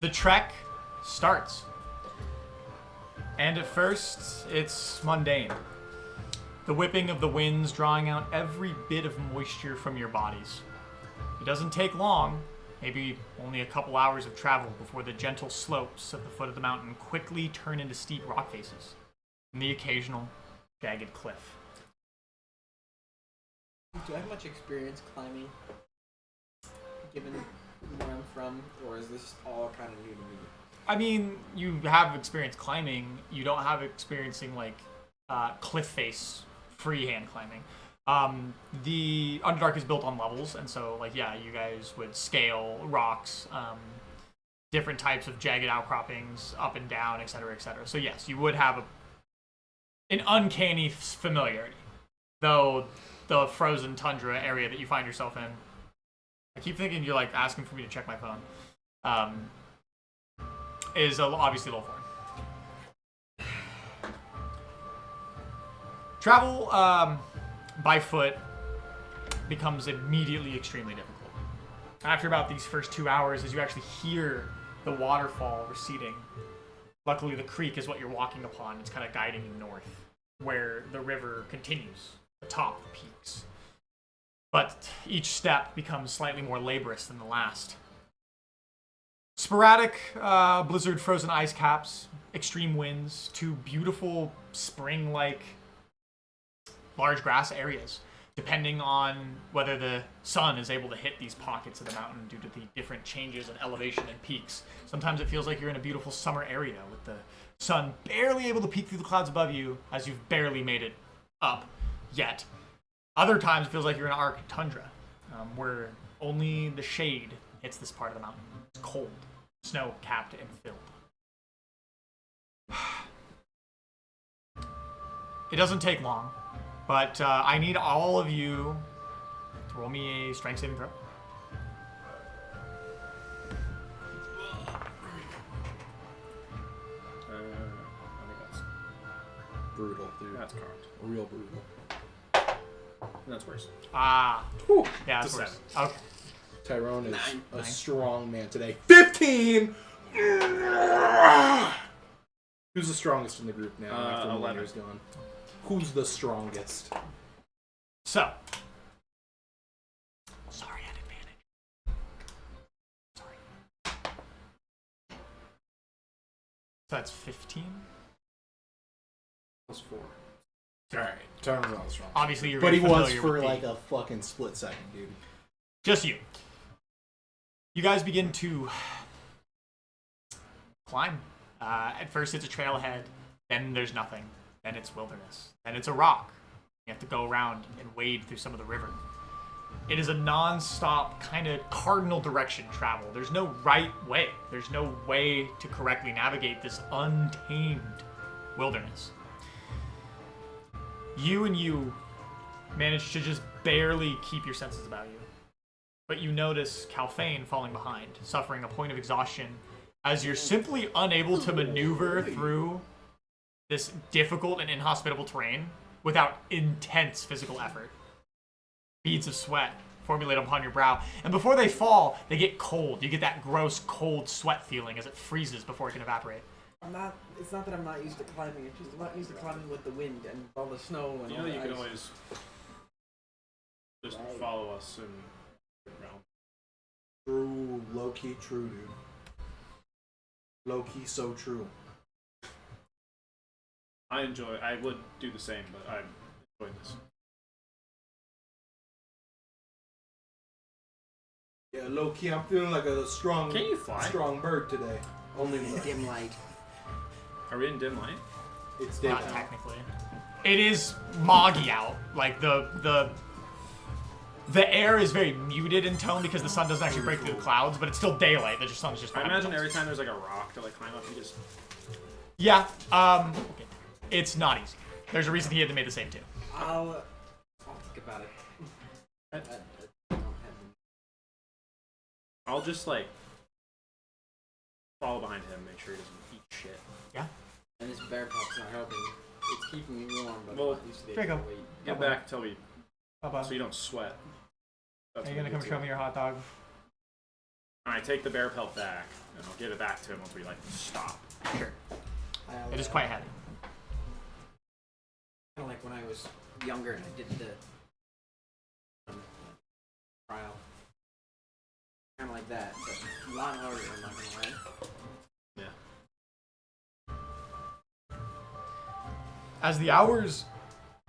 The trek starts. And at first, it's mundane. The whipping of the winds drawing out every bit of moisture from your bodies. It doesn't take long, maybe only a couple hours of travel before the gentle slopes at the foot of the mountain quickly turn into steep rock faces and the occasional jagged cliff. Do I have much experience climbing? Given where I'm from, or is this all kind of new to me? I mean, you have experience climbing. You don't have experiencing like cliff face freehand climbing. The Underdark is built on levels, and so like yeah, you guys would scale rocks, different types of jagged outcroppings, up and down, etc., etc. So yes, you would have an uncanny familiarity, though the frozen tundra area that you find yourself in. I keep thinking you're like asking for me to check my phone. Is obviously a little foreign. Travel by foot becomes immediately extremely difficult. After about these first 2 hours, as you actually hear the waterfall receding, luckily the creek is what you're walking upon. It's kind of guiding you north, where the river continues atop the peaks. But each step becomes slightly more laborious than the last. Sporadic blizzard frozen ice caps, extreme winds, to beautiful spring-like large grass areas, depending on whether the sun is able to hit these pockets of the mountain due to the different changes in elevation and peaks. Sometimes it feels like you're in a beautiful summer area with the sun barely able to peek through the clouds above you as you've barely made it up yet. Other times it feels like you're in Arctic tundra, where only the shade hits this part of the mountain. It's cold, snow-capped and filled. It doesn't take long, but I need all of you to roll me a strength saving throw. I think Brutal, dude. that's correct. Real brutal. That's worse. Ah, Whew. yeah, that's It's a worse. Okay. Tyrone is Nine. a strong man today. 15! Who's the strongest in the group now after 11. Miller's gone? Who's the strongest? So. Sorry, I had advantage. Sorry. So that's 15? Plus 4. Alright, Turner's not strong. Obviously, you're But very he was familiar for with like the, a fucking split second, dude. just you. You guys begin to climb. At first, it's a trailhead. Then there's nothing. Then it's wilderness. Then it's a rock. You have to go around and wade through some of the river. It is a non-stop kind of cardinal direction travel. There's no right way. There's no way to correctly navigate this untamed wilderness. You manage to just barely keep your senses about you. But you notice Calphane falling behind, suffering a point of exhaustion, as you're simply unable to maneuver through this difficult and inhospitable terrain without intense physical effort. Beads of sweat formulate upon your brow, and before they fall, they get cold. You get that gross, cold sweat feeling as it freezes before it can evaporate. It's not that I'm not used to climbing. It's just I'm not used to climbing with the wind and all the snow and You all know, the you ice. can always just Right. follow us and around. True, low key, true, dude. Low key, so true. I would do the same, but I enjoyed this. Yeah, low key, I'm feeling like a strong, Can you fly? strong bird today. Only In with dim light. Are we in dim light? it's Not daytime. technically. It is moggy out. Like the air is very muted in tone because the sun doesn't actually break through the clouds, but it's still daylight. The sun's just. I behind imagine the every clouds. time there's like a rock to like climb up, you just Yeah. Okay. It's not easy. There's a reason he had to make the same too. I'll think about it. I don't have I'll just like follow behind him, make sure he doesn't eat shit. Yeah. and this bear pup's not helping. It's keeping me warm, but Well, I'm not used to the there you go. weight. Get back, tell me, Bubba, so you don't sweat. That's are you what gonna we come do show too. me your hot dog? I take the bear pelt back, and I'll give it back to him once we like stop. Sure. I'll, It is quite heavy. Kind of like when I was younger and I did the trial. Kind of like that, but a lot harder. I'm not gonna lie. Yeah, As the hours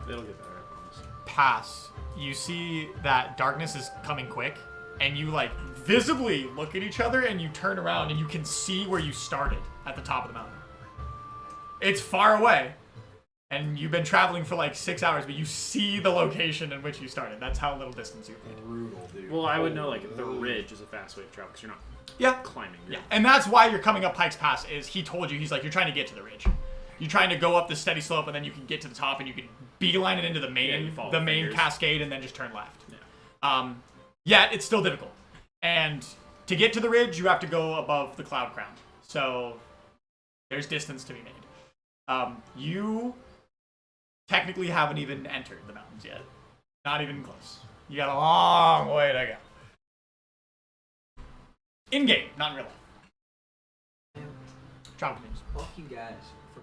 it'll get better, I promise. pass, you see that darkness is coming quick, and you like visibly look at each other, and you turn around, and you can see where you started at the top of the mountain. It's far away, and you've been traveling for like 6 hours, but you see the location in which you started. That's how little distance you've made. Brutal, dude. Well, I would know like the ridge is a fast way to travel because you're not Yeah. climbing. Yeah, and that's why you're coming up Pikes Pass. Is he told you, he's like, you're trying to get to the ridge. You're trying to go up the steady slope, and then you can get to the top, and you can beeline it into the Yeah, main, you follow the main fingers. cascade, and then just turn left. Yeah. Yet it's still difficult. And to get to the ridge, you have to go above the cloud crown. So there's distance to be made. You technically haven't even entered the mountains yet. Not even close. You got a long way to go. In game, not in real life. Travel continues. Fuck you guys for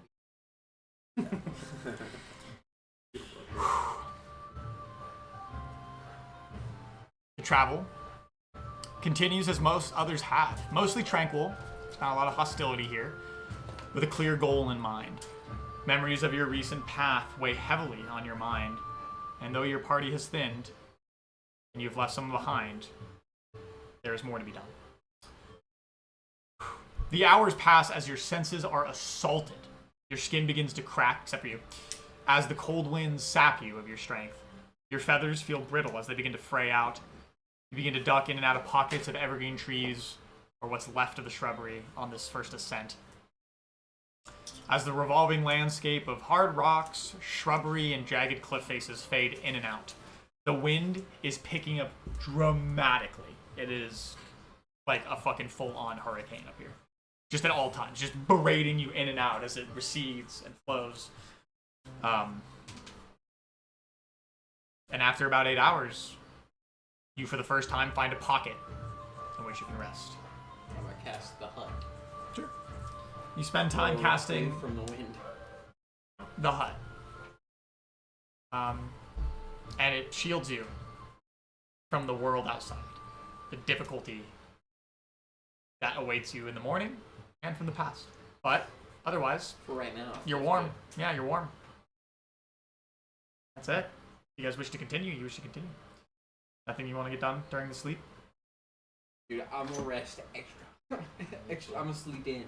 The travel continues as most others have. Mostly tranquil. There's not a lot of hostility here. With a clear goal in mind. Memories of your recent path weigh heavily on your mind. And though your party has thinned, and you've left some behind, there is more to be done. The hours pass as your senses are assaulted. Your skin begins to crack, except for you, as the cold winds sap you of your strength. Your feathers feel brittle as they begin to fray out. You begin to duck in and out of pockets of evergreen trees, or what's left of the shrubbery on this first ascent. As the revolving landscape of hard rocks, shrubbery, and jagged cliff faces fade in and out, the wind is picking up dramatically. It is like a fucking full-on hurricane up here. Just at all times, just berating you in and out as it recedes and flows. And after about 8 hours, you for the first time find a pocket in which you can rest. I'm gonna cast the hut. Sure. You spend time Away casting from the wind. the hut. And it shields you from the world outside. The difficulty that awaits you in the morning and from the past. But otherwise, For right now. you're warm. Yeah, you're warm. That's it. You guys wish to continue? You wish to continue? Nothing you want to get done during the sleep? Dude, I'm gonna rest extra. Extra. I'm gonna sleep in.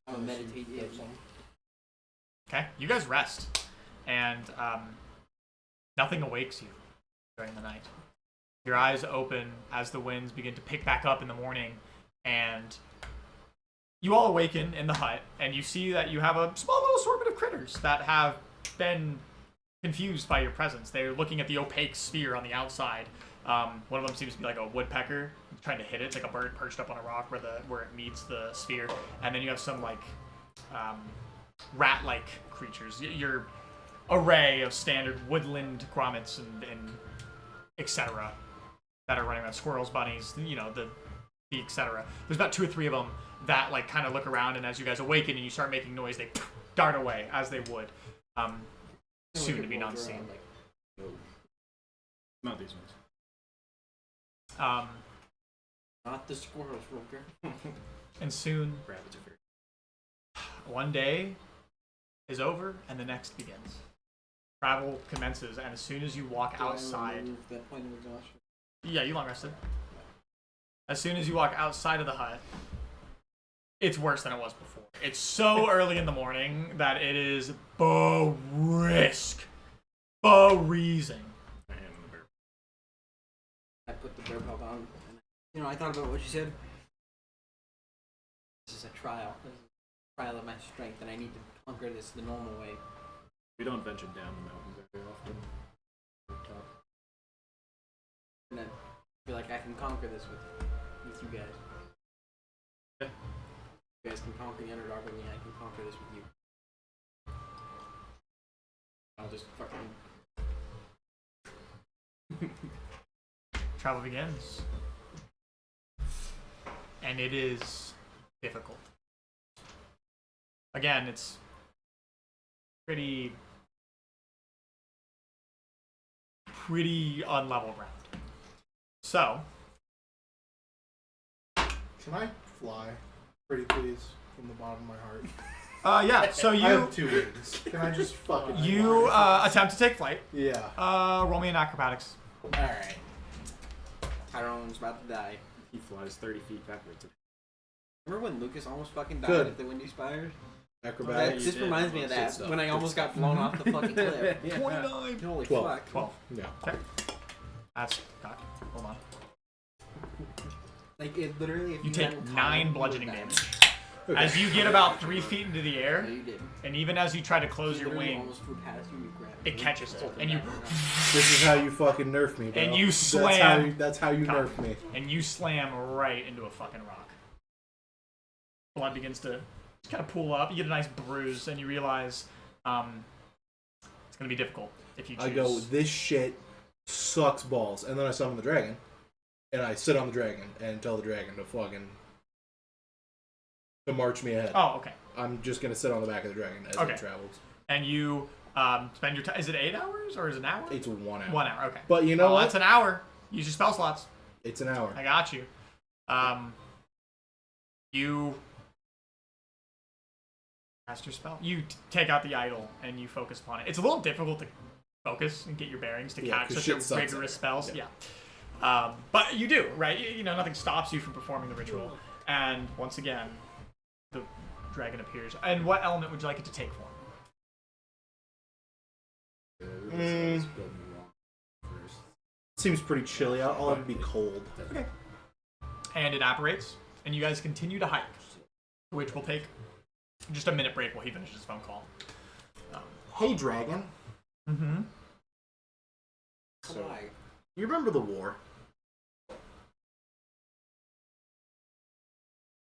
I'm gonna meditate in. Okay, you guys rest, and nothing awakes you during the night. Your eyes open as the winds begin to pick back up in the morning, and you all awaken in the hut, and you see that you have a small little assortment of critters that have been confused by your presence. They're looking at the opaque sphere on the outside. One of them seems to be like a woodpecker trying to hit it. It's like a bird perched up on a rock where it meets the sphere. And then you have some like rat-like creatures. Your array of standard woodland grommets and etc. that are running around. Squirrels, bunnies, the etc. There's about 2 or 3 of them that like kind of look around, and as you guys awaken and you start making noise, they dart away as they would. Soon to be not seen. Not these ones. Not the squirrels, Roker. And soon, Rabbits are very. one day is over and the next begins. Travel commences, and as soon as you walk outside, That point of exhaustion. yeah, you long rested. As soon as you walk outside of the hut, it's worse than it was before. It's so early in the morning that it is brisk, freezing. I am the bear. I put the bear pelt on. And, I thought about what you said. This is a trial. This is a trial of my strength, and I need to conquer this the normal way. We don't venture down the mountain very often. And I feel like I can conquer this with you guys. Yeah. You guys can conquer the Underdark with me, I can conquer this with you. I'll just fucking... Travel begins. And it is difficult. Again, it's pretty unlevel ground. So, Can I fly? Pretty please, from the bottom of my heart. yeah, so I have 2 wings. Can I just fucking you fly? attempt to take flight. Yeah. Roll me an acrobatics. Alright. Tyrone's about to die. He flies 30 feet backwards. Remember when Lucas almost fucking died Good. at the Windy Spires? Acrobatics. This reminds me of that, when I almost got blown off the fucking cliff. 29. Holy 12. fuck. 12. Yeah. Okay. That's cock. Hold on. Like, it literally... If You take hadn't 9 caught bludgeoning it, you damage. Okay. As you get about 3 feet into the air, No, you didn't. and even as you try to close You your literally wing, almost flew past you, you grabbed it catches it, and you This is how you fucking nerf me, bro. And you That's slam- that's how you God. nerf me. and you slam right into a fucking rock. Blood begins to just kind of pool up. You get a nice bruise, and you realize it's going to be difficult if you choose. I go, this shit sucks balls. And then I summon the dragon. And I sit on the dragon and tell the dragon to fucking... to march me ahead. Oh, okay. I'm just going to sit on the back of the dragon as Okay. it travels. And you spend your time. Is it 8 hours or is it an hour? It's 1 hour. 1 hour. Okay. But you know Well, what? that's an hour. Use your spell slots. It's an hour. I got you. You cast your spell. You take out the idol and you focus upon it. It's a little difficult to focus and get your bearings to Yeah, catch 'cause such shit a sucks rigorous at it. spells. Yeah. Yeah. But you do, right? Nothing stops you from performing the ritual. And once again, the dragon appears. And what element would you like it to take form? Seems pretty chilly out. I'll have to be cold. Okay. And it apparates, and you guys continue to hike, which will take just a minute break while he finishes his phone call. Hey, dragon. Mm-hmm. So, you remember the war?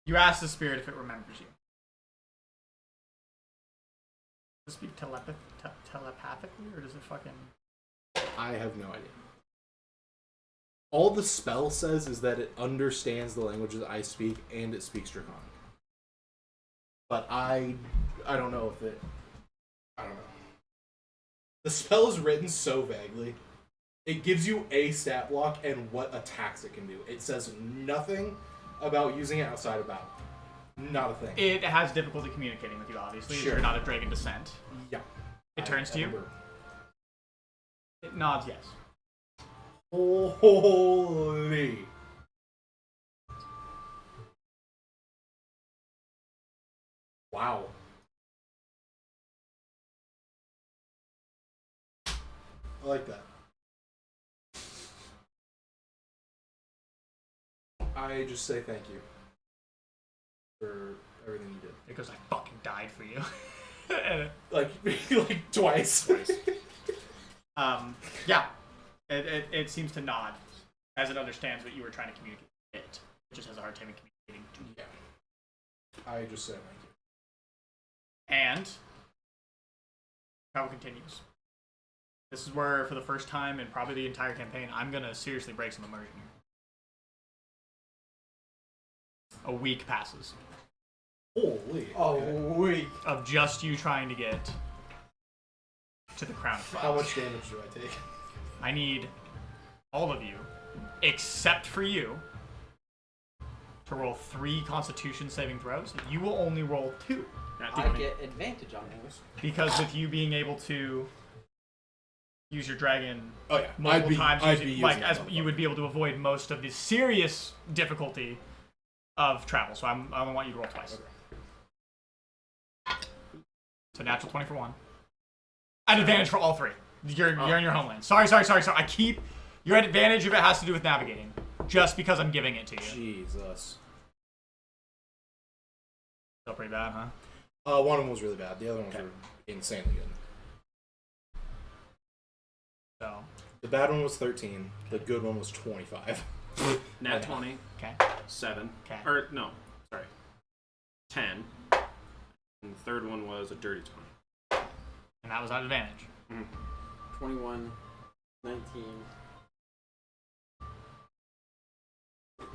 You ask the spirit if it remembers you. Does it speak telepathically, or does it fucking... I have no idea. All the spell says is that it understands the languages I speak and it speaks Draconic. But I don't know if it... I don't know. The spell is written so vaguely. It gives you a stat block and what attacks it can do. It says nothing about using it outside of battle. Not a thing. It has difficulty communicating with you, obviously, Sure. if you're not a dragon descent. Yeah. It turns to you. remember. It nods yes. Holy. Wow. I like that. I just say thank you for everything you did. Because I fucking died for you. Like twice. Yeah. It seems to nod as it understands what you were trying to communicate. It just has a hard time communicating to you. Yeah. I just say thank you. And travel continues. This is where, for the first time in probably the entire campaign, I'm gonna seriously break some immersion here. A week passes Holy. week. of just you trying to get to the crown of How clouds. much damage do I take? I need all of you, except for you, to roll 3 Constitution saving throws. You will only roll 2. Nat I 20. get advantage on those. Because with you being able to use your dragon Oh yeah. multiple times, I'd using- be like using as that you would be able to avoid most of the serious difficulty of travel. So I only want you to roll twice. So natural 20 for 1. An advantage for all 3. You're in your homeland. Sorry. You're at advantage if it has to do with navigating. Just because I'm giving it to you. Jesus. Still pretty bad, huh? One of them was really bad. The other ones Okay. were insanely good. So, The bad one was 13. The good one was 25. Nat 20. okay. 7. Okay. Or, no. Sorry. 10. And the third one was a dirty 20. And that was at advantage. 21, 19. Sorry.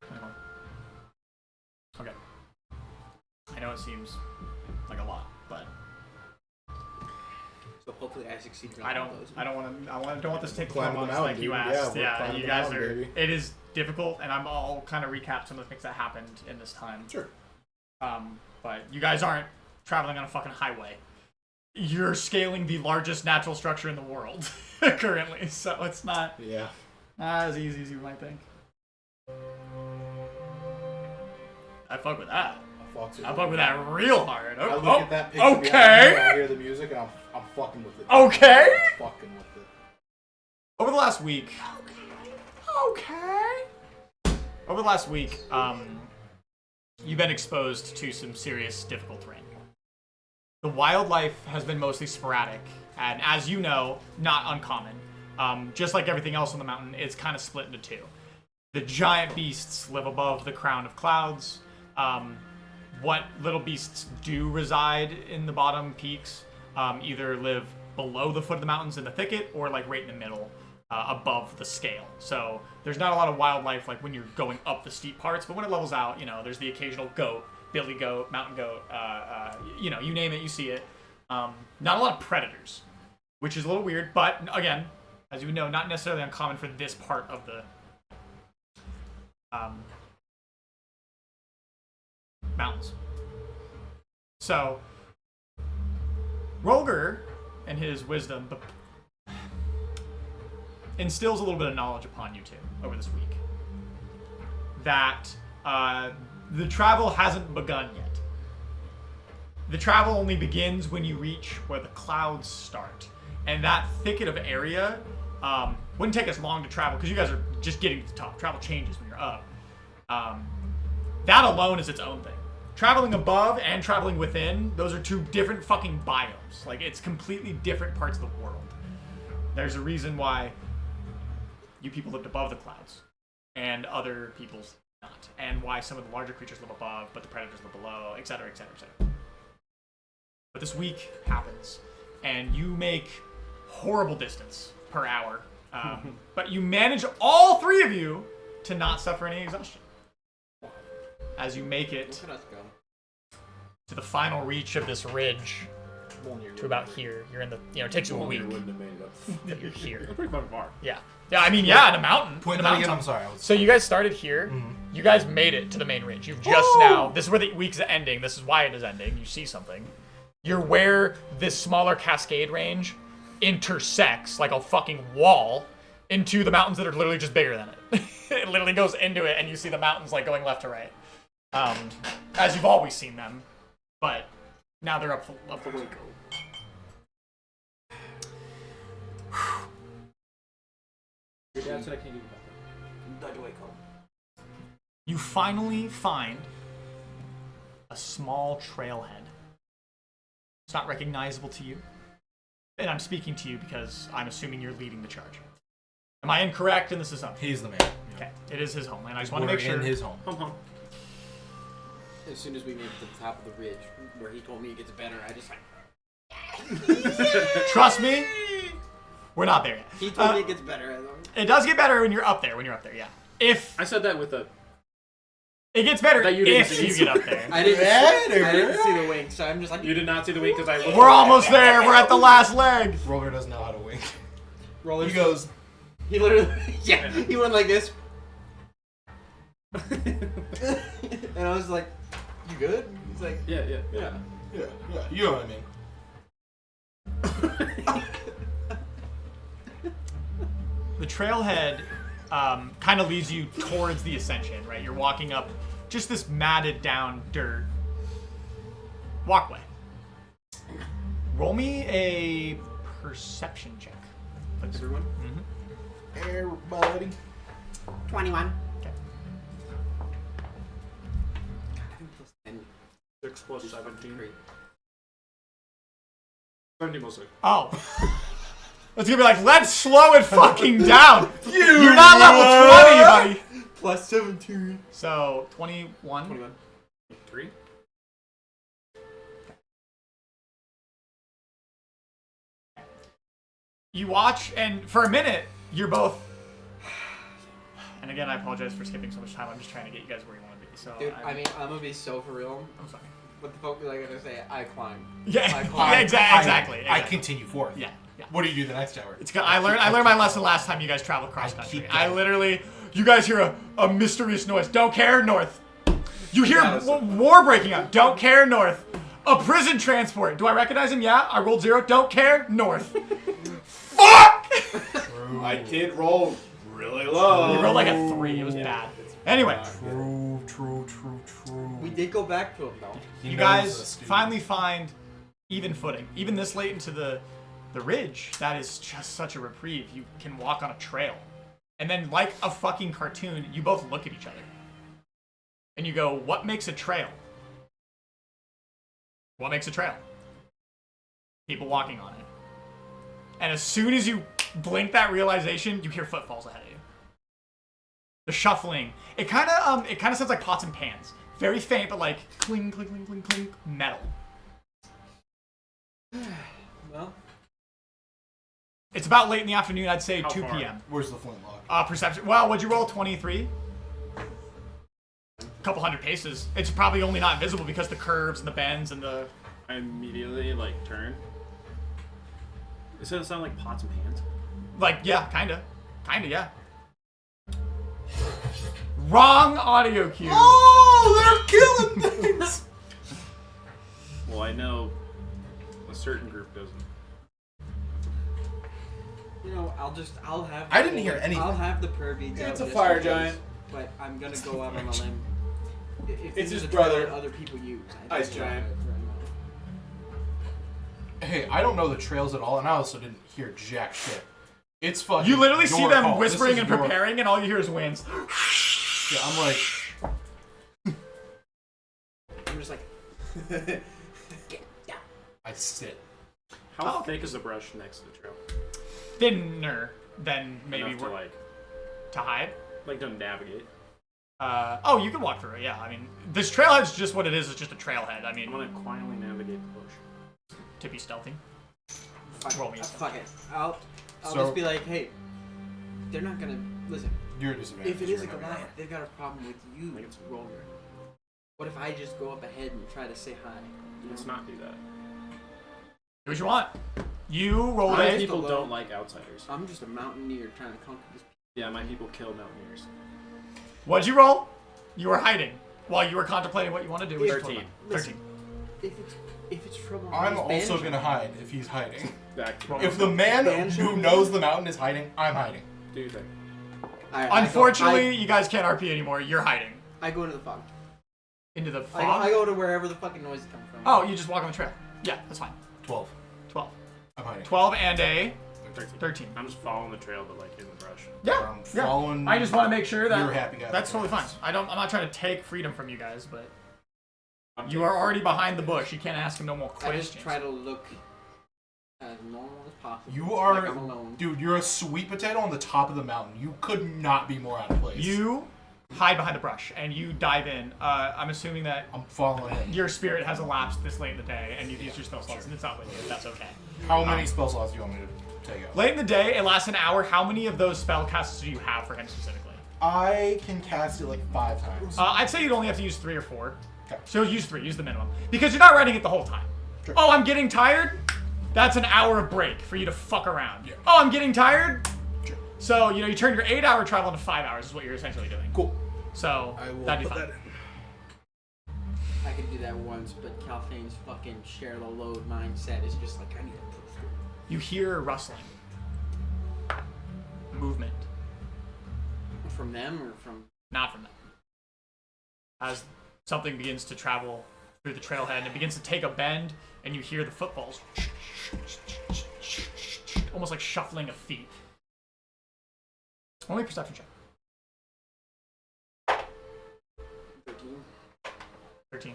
21. Okay. I know it seems like a lot, but So hopefully I succeed. I don't want this to take 4 Climbing the months mountain, like you dude. asked. Yeah, we're Yeah, climbing you the guys mountain, are. baby. It is difficult, and I'll kind of recap some of the things that happened in this time. Sure. But you guys aren't traveling on a fucking highway. You're scaling the largest natural structure in the world currently, so it's not Yeah. as easy as you might think. I fuck with that. I fuck with that real hard. I Oh, look at that picture behind me, I hear the music, and I'm fucking with it. Okay. I'm fucking with it. Over the last week. Okay. Over the last week, you've been exposed to some serious difficult terrain. The wildlife has been mostly sporadic, and as you know, not uncommon. Just like everything else on the mountain, it's kind of split into 2. The giant beasts live above the crown of clouds. What little beasts do reside in the bottom peaks either live below the foot of the mountains in the thicket or like right in the middle above the scale. So there's not a lot of wildlife like when you're going up the steep parts, but when it levels out, there's the occasional goat, billy goat, mountain goat, you name it, you see it. Not a lot of predators, which is a little weird, but again, as you know, not necessarily uncommon for this part of the mountains. So, Rolger and his wisdom instills a little bit of knowledge upon you two over this week. That the travel hasn't begun yet. The travel only begins when you reach where the clouds start. And that thicket of area wouldn't take us long to travel because you guys are just getting to the top. Travel changes when you're up. That alone is its own thing. Traveling above and traveling within, those are 2 different fucking biomes. Like, it's completely different parts of the world. There's a reason why you people lived above the clouds and other peoples not. And why some of the larger creatures live above, but the predators live below, etc., etc., etc. But this week happens, and you make horrible distance per hour. But you manage, all 3 of you, to not suffer any exhaustion. As you make it Look at us go. to the final reach of this ridge, to about here. You're in the, it takes you a week. Wouldn't have made it up. You're here. Pretty fucking far. Yeah. Yeah, I mean, yeah, in a mountain. Point in a that mountain again. top. I'm sorry. I was. So you guys started here. You guys made it to the main ridge. You've just now. This is where the week's ending. This is why it is ending. You see something. You're where this smaller cascade range intersects like a fucking wall into the mountains that are literally just bigger than it. It literally goes into it, and you see the mountains like going left to right, as you've always seen them, but now they're up the Waco. Your dad said I can't give you that. You finally find a small trailhead. It's not recognizable to you, and I'm speaking to you because I'm assuming you're leading the charge. Am I incorrect in this assumption? He's the man. Okay, it is his home, and I just want to We're make sure. in his home. Home. As soon as we made it to the top of the ridge, where he told me it gets better, I just like. Trust me, we're not there yet. He told me it gets better. It does get better when you're up there. Yeah. If I said that with a. it gets better That you didn't if see. you get up there. I didn't see the wing, so I'm just like. You did not see the week because I. We're almost there. We're at the last leg. Roller doesn't know how to wink. Roller. He goes, He literally. Yeah. He went like this. And I was like, "You good?" He's like, Yeah. yeah, you know what I mean. The trailhead kind of leads you towards the ascension, right? You're walking up just this matted down dirt walkway. Roll me a perception check, please. everyone. Everybody. 21. Okay. I think plus 10. 6 plus 17. Great. 17 plus 6. Oh. It's gonna be like, let's slow it fucking down. You're not level 20, buddy. Plus 17. So, 21. 21. 3. You watch, and for a minute, you're both. And again, I apologize for skipping so much time. I'm just trying to get you guys where you want to be. So, Dude, I mean, I'm gonna be so for real. I'm sorry. What the fuck was I gonna say? I climb. Yeah, I climb. yeah, exactly. I continue forth. Yeah. What do you do the next hour? It's good. I learned my lesson last time you guys traveled cross country. keep I going. literally, you guys hear a mysterious noise. Don't care, north. You hear That was so funny. war breaking out. Don't care, north. A prison transport. Do I recognize him? Yeah. I rolled 0. Don't care, north. Fuck! I did roll really low. You rolled like a 3. It was bad. Anyway, True. We did go back to him though. He you knows guys us, dude. finally find even footing. Even this late into the ridge, that is just such a reprieve. You can walk on a trail. And then, like a fucking cartoon, you both look at each other. And you go, what makes a trail? What makes a trail? People walking on it. And as soon as you blink that realization, you hear footfalls ahead of you. The shuffling. It kind of sounds like pots and pans. Very faint, but like cling, cling, cling, cling, cling, metal. Well, It's about late in the afternoon. I'd say How 2 far? p.m. Where's the flintlock? Perception. Well, would you roll 23? A couple hundred paces. It's probably only not visible because the curves and the bends and the. I immediately turn. Does it sound like pots and pans? Like, yeah, kinda, yeah. Wrong audio cue. Oh, they're killing things. Well, I know a certain group doesn't. you know, I'll have. I didn't hear anything. I'll have the prayer beads. It's out a just fire in case, giant. But I'm gonna go out on a limb. If It's this his is a trail brother. that other people use. Ice giant. Hey, I don't know the trails at all, and I also didn't hear jack shit. It's fucking. You literally see your them call. This whispering is and your- preparing, and all you hear is winds. Yeah, I'm like, I'm just like. I sit. How Oh. thick is the brush next to the trail? Thinner than maybe Enough to we're- to hide. to navigate. Oh, you can walk through it. Yeah, I mean, this trailhead's just what it is. It's just a trailhead. I I'm mean, gonna quietly navigate the bush. to be stealthy. Fuck, Roll me a fuck it. I'll So- just be like, hey, they're not gonna listen. You're a disadvantage. If it is a right now. Goliath, they've got a problem with you, Roller. What if I just go up ahead and try to say hi? You Let's know? not do that. Do what you want. You roll My a. people alone. don't like outsiders. I'm just a mountaineer trying to conquer this. Yeah, my people kill mountaineers. What'd you roll? You were hiding while you were contemplating what you want to do. Which is 13. 13. if it's trouble, I'm just also banish gonna him. hide if he's hiding. Back to If the man Banish who him? knows the mountain is hiding, I'm hiding. do your thing. Unfortunately, you guys can't RP anymore. You're hiding I go into the fog. into the I fog. go to wherever the fucking noise is coming from. Oh, you just walk on the trail. Yeah, that's fine. 12. 12. I'm hiding. 12 and a 13. I'm just following the trail, but like in the brush. Yeah. I'm following. I just want to make sure that You're happy guy. that's totally fine. I'm not trying to take freedom from you guys, but you are already behind the bush. You can't ask him no more I questions. just try to look as normal as possible. You are, like I'm alone. dude. You're a sweet potato on the top of the mountain. You could not be more out of place. You hide behind the brush and you dive in. I'm assuming that I'm following him. your spirit has elapsed this late in the day and you've used your spell slots and it's not with you. That's okay. How many spell slots do you want me to take out? Late in the day, it lasts an hour. How many of those spell casts do you have for him specifically? I can cast it like 5 times. I'd say you'd only have to use 3 or 4. Okay. So use 3, use the minimum. Because you're not writing it the whole time. Sure. Oh, I'm getting tired? That's an hour of break for you to fuck around. Yeah. Oh, I'm getting tired? Sure. So, you turn your 8-hour travel into 5 hours is what you're essentially doing. Cool. So, I will that'd be put fine. that in. I could do that once, but Calphane's fucking share the load mindset is just like I need to push through. You hear rustling. Movement. From them or from Not from them. As something begins to travel through the trailhead and it begins to take a bend, and you hear the footfalls. Almost like shuffling of feet. Only perception check. 13. 13.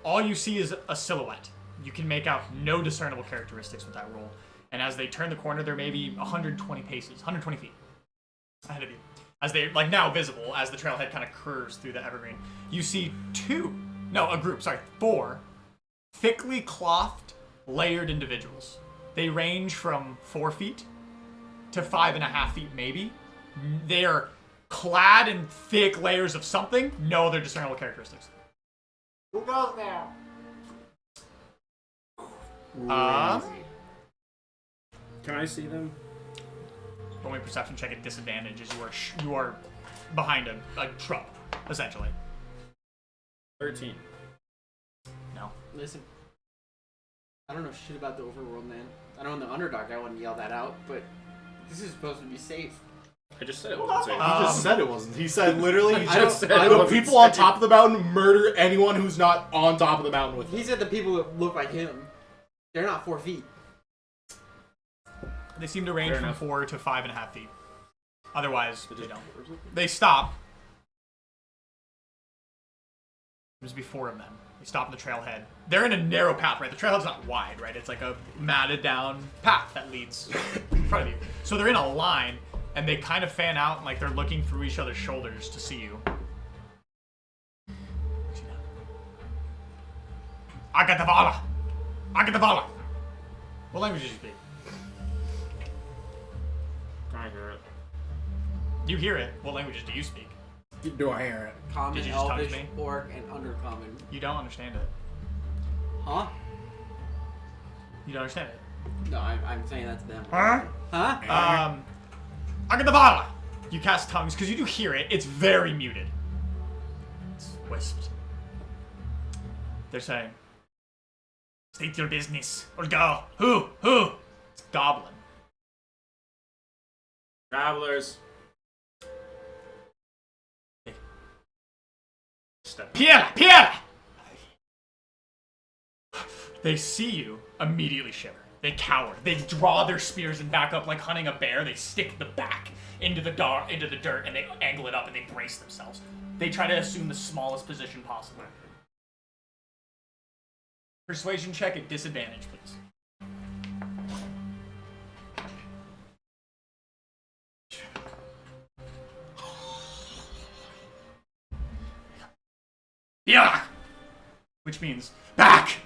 All you see is a silhouette. You can make out no discernible characteristics with that roll. And as they turn the corner, there may be 120 paces, 120 feet ahead of you. As they, now visible, as the trailhead kind of curves through the evergreen. You see 4 thickly clothed, layered individuals. They range from 4 feet to 5.5 feet, maybe. They are clad in thick layers of something. No other discernible characteristics. Who goes now? Can I see them? Roll me a perception check at disadvantage as you are behind a truck, essentially. 13. No. Listen, I don't know shit about the overworld, man. I know in the Underdark I wouldn't yell that out, but this is supposed to be safe. I just said it wasn't safe. He just said it wasn't. He said literally, I just said it the wasn't people on safe. top of the mountain murder anyone who's not on top of the mountain with He them. said the people that look like him, they're not 4 feet. They seem to range Fair from enough. 4 to 5.5 feet. Otherwise, they don't. Or something? They stop. There's be 4 of them. They stop in the trailhead. They're in a narrow path, right? The trailhead's not wide, right? It's like a matted down path that leads in front of you. So they're in a line, and they kind of fan out, and like they're looking through each other's shoulders to see you. Agatavala! Agatavala! What language did you speak? I hear it. You hear it. What languages do you speak? Do I hear it? Common, Did you just touch Elvish, me? Orc, and Undercommon. You don't understand it. Huh? You don't understand it. No, I'm saying that to them. Huh? Huh? Agatavala! You cast tongues, because you do hear it. It's very muted. It's wisped. They're saying, state your business, or go. Who? It's Goblin. Travelers. Step. Pierre! They see you, immediately shiver. They cower. They draw their spears and back up like hunting a bear. They stick the back into the dirt, and they angle it up and they brace themselves. They try to assume the smallest position possible. Persuasion check at disadvantage, please. Yeah! Which means back!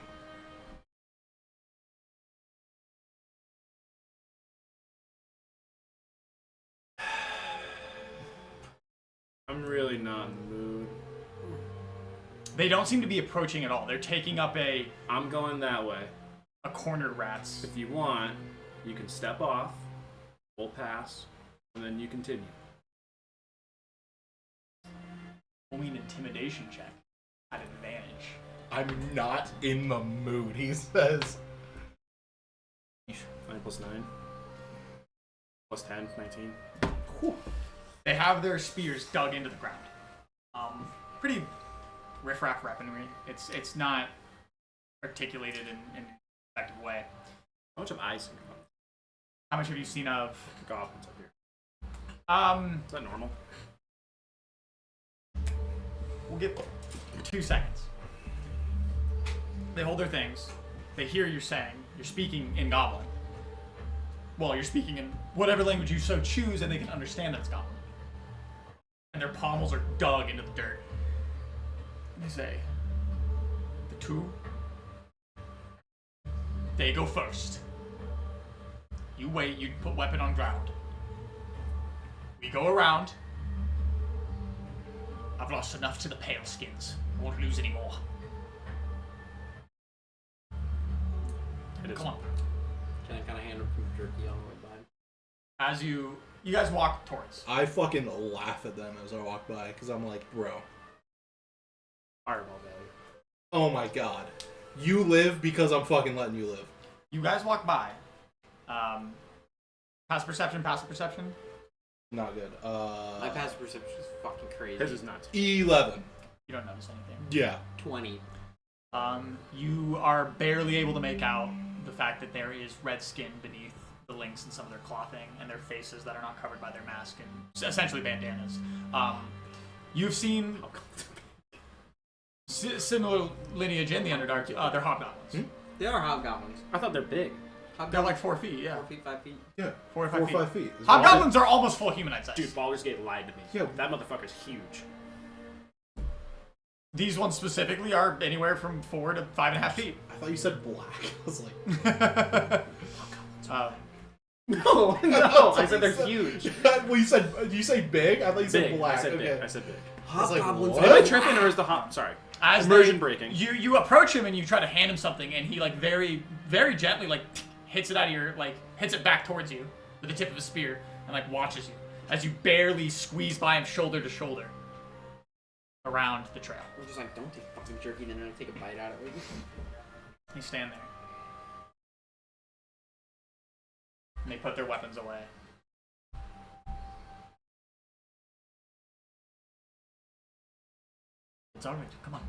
I'm really not in the mood. They don't seem to be approaching at all. They're taking up a I'm going that way. cornered rats. If you want, you can step off, we'll pass, and then you continue. Only an intimidation check at advantage. I'm not in the mood, he says. 9 plus 9. Plus 10, 19. They have their spears dug into the ground. Pretty riffraff weaponry. It's not articulated in an effective way. How much of eyes in How much have you seen of? goblins up here? Is that normal? We'll get 2 seconds. They hold their things. They hear you saying. You're speaking in Goblin. Well, you're speaking in whatever language you so choose, and they can understand that it's Goblin. And their pommels are dug into the dirt. And they say, the 2, they go first. You wait, you put weapon on ground. We go around. I've lost enough to the pale skins. I won't lose any more. It is. Come on. Can I kind of hand him some jerky on the way by? As you guys walk towards. I fucking laugh at them as I walk by, because I'm like, bro. Fireball value. Oh my god. You live because I'm fucking letting you live. You guys walk by. Passive perception. Not good. My passive perception is fucking crazy. His is not. 11. You don't notice anything. Yeah. 20. You are barely able to make out the fact that there is red skin beneath the links in some of their clothing and their faces that are not covered by their mask and essentially bandanas. You've seen similar lineage in the Underdark. They're hobgoblins. They are hobgoblins. I thought they're big. They're like 4 feet, yeah. 4 feet, 5 feet. Yeah. 4 or 5 4 or feet. 5 feet. Hobgoblins are almost full humanoid size. Dude, Baldur's Gate lied to me. Yeah. That motherfucker's huge. These ones specifically are anywhere from 4 to 5.5 feet. I thought you said black. I was like, No, I said they're huge. well, you said, did you say big? I thought you said Big. black. I said okay. big. I said big. I was like, Hobgoblins what? Am I tripping or is the hop? Sorry. As Immersion breaking. You approach him and you try to hand him something, and he like very very gently like hits it out of your hits it back towards you with the tip of his spear and like watches you as you barely squeeze by him shoulder to shoulder around the trail. I'm just like, don't take fucking jerky, then I take a bite out of it. You stand there. And they put their weapons away. It's alright, come on.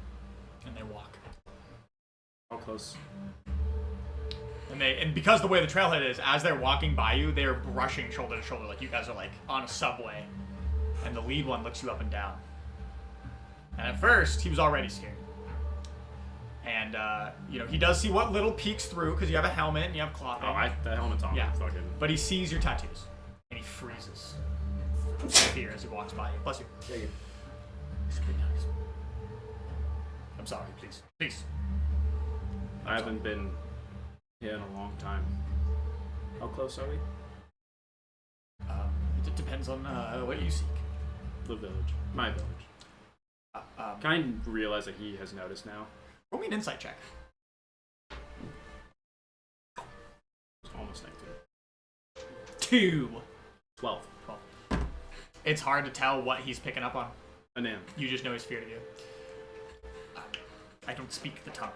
And they walk. How close? And because the way the trailhead is, as they're walking by you, they're brushing shoulder to shoulder, like you guys are like on a subway. And the lead one looks you up and down. And at first, he was already scared. And he does see what little peeks through because you have a helmet and you have clothing. Oh, the helmet's on. Yeah. Fucking. But he sees your tattoos, and he freezes in fear as he walks by you. Bless you. Take it. Be nice. I'm sorry, please. Please. I haven't been here in a long time. How close are we? It depends on what you seek. The village. My village. Can I realize that he has noticed now? Roll me an insight check. It's almost 19. 2. 12. It's hard to tell what he's picking up on. A nan. You just know he's feared of you. I don't speak the tongue.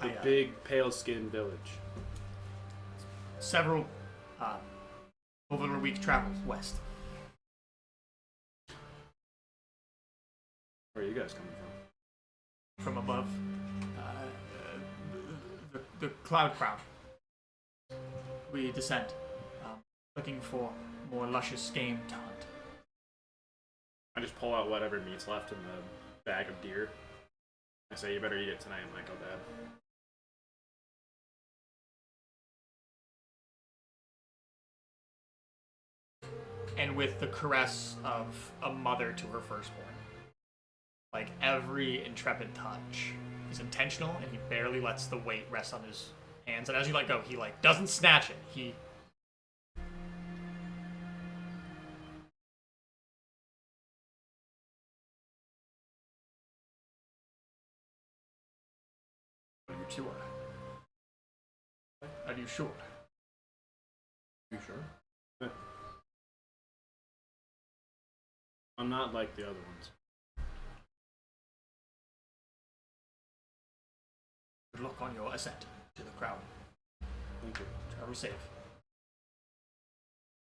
The big, pale-skinned village. Several over a week travels west. Where are you guys coming from? From above the cloud crown. We descend, looking for more luscious game to hunt. I just pull out whatever meat's left in the bag of deer. I say, you better eat it tonight, Michael, Dad. And with the caress of a mother to her firstborn. Like every intrepid touch is intentional, and he barely lets the weight rest on his hands. And as you let go, he doesn't snatch it. He Are you sure? Are you sure? You sure? I'm not like the other ones. Good luck on your ascent to the crown. Thank you. Travel safe.